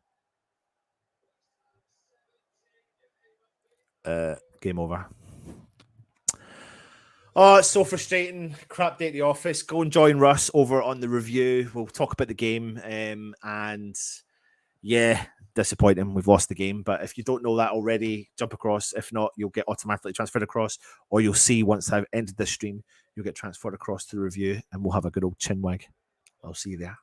S4: Game over. Oh, it's so frustrating. Crap day at the office. Go and join Russ over on the review. We'll talk about the game. And yeah, disappointing. We've lost the game. But if you don't know that already, jump across. If not, you'll get automatically transferred across. Or you'll see once I've ended this stream, you'll get transferred across to the review and we'll have a good old chinwag. I'll see you there.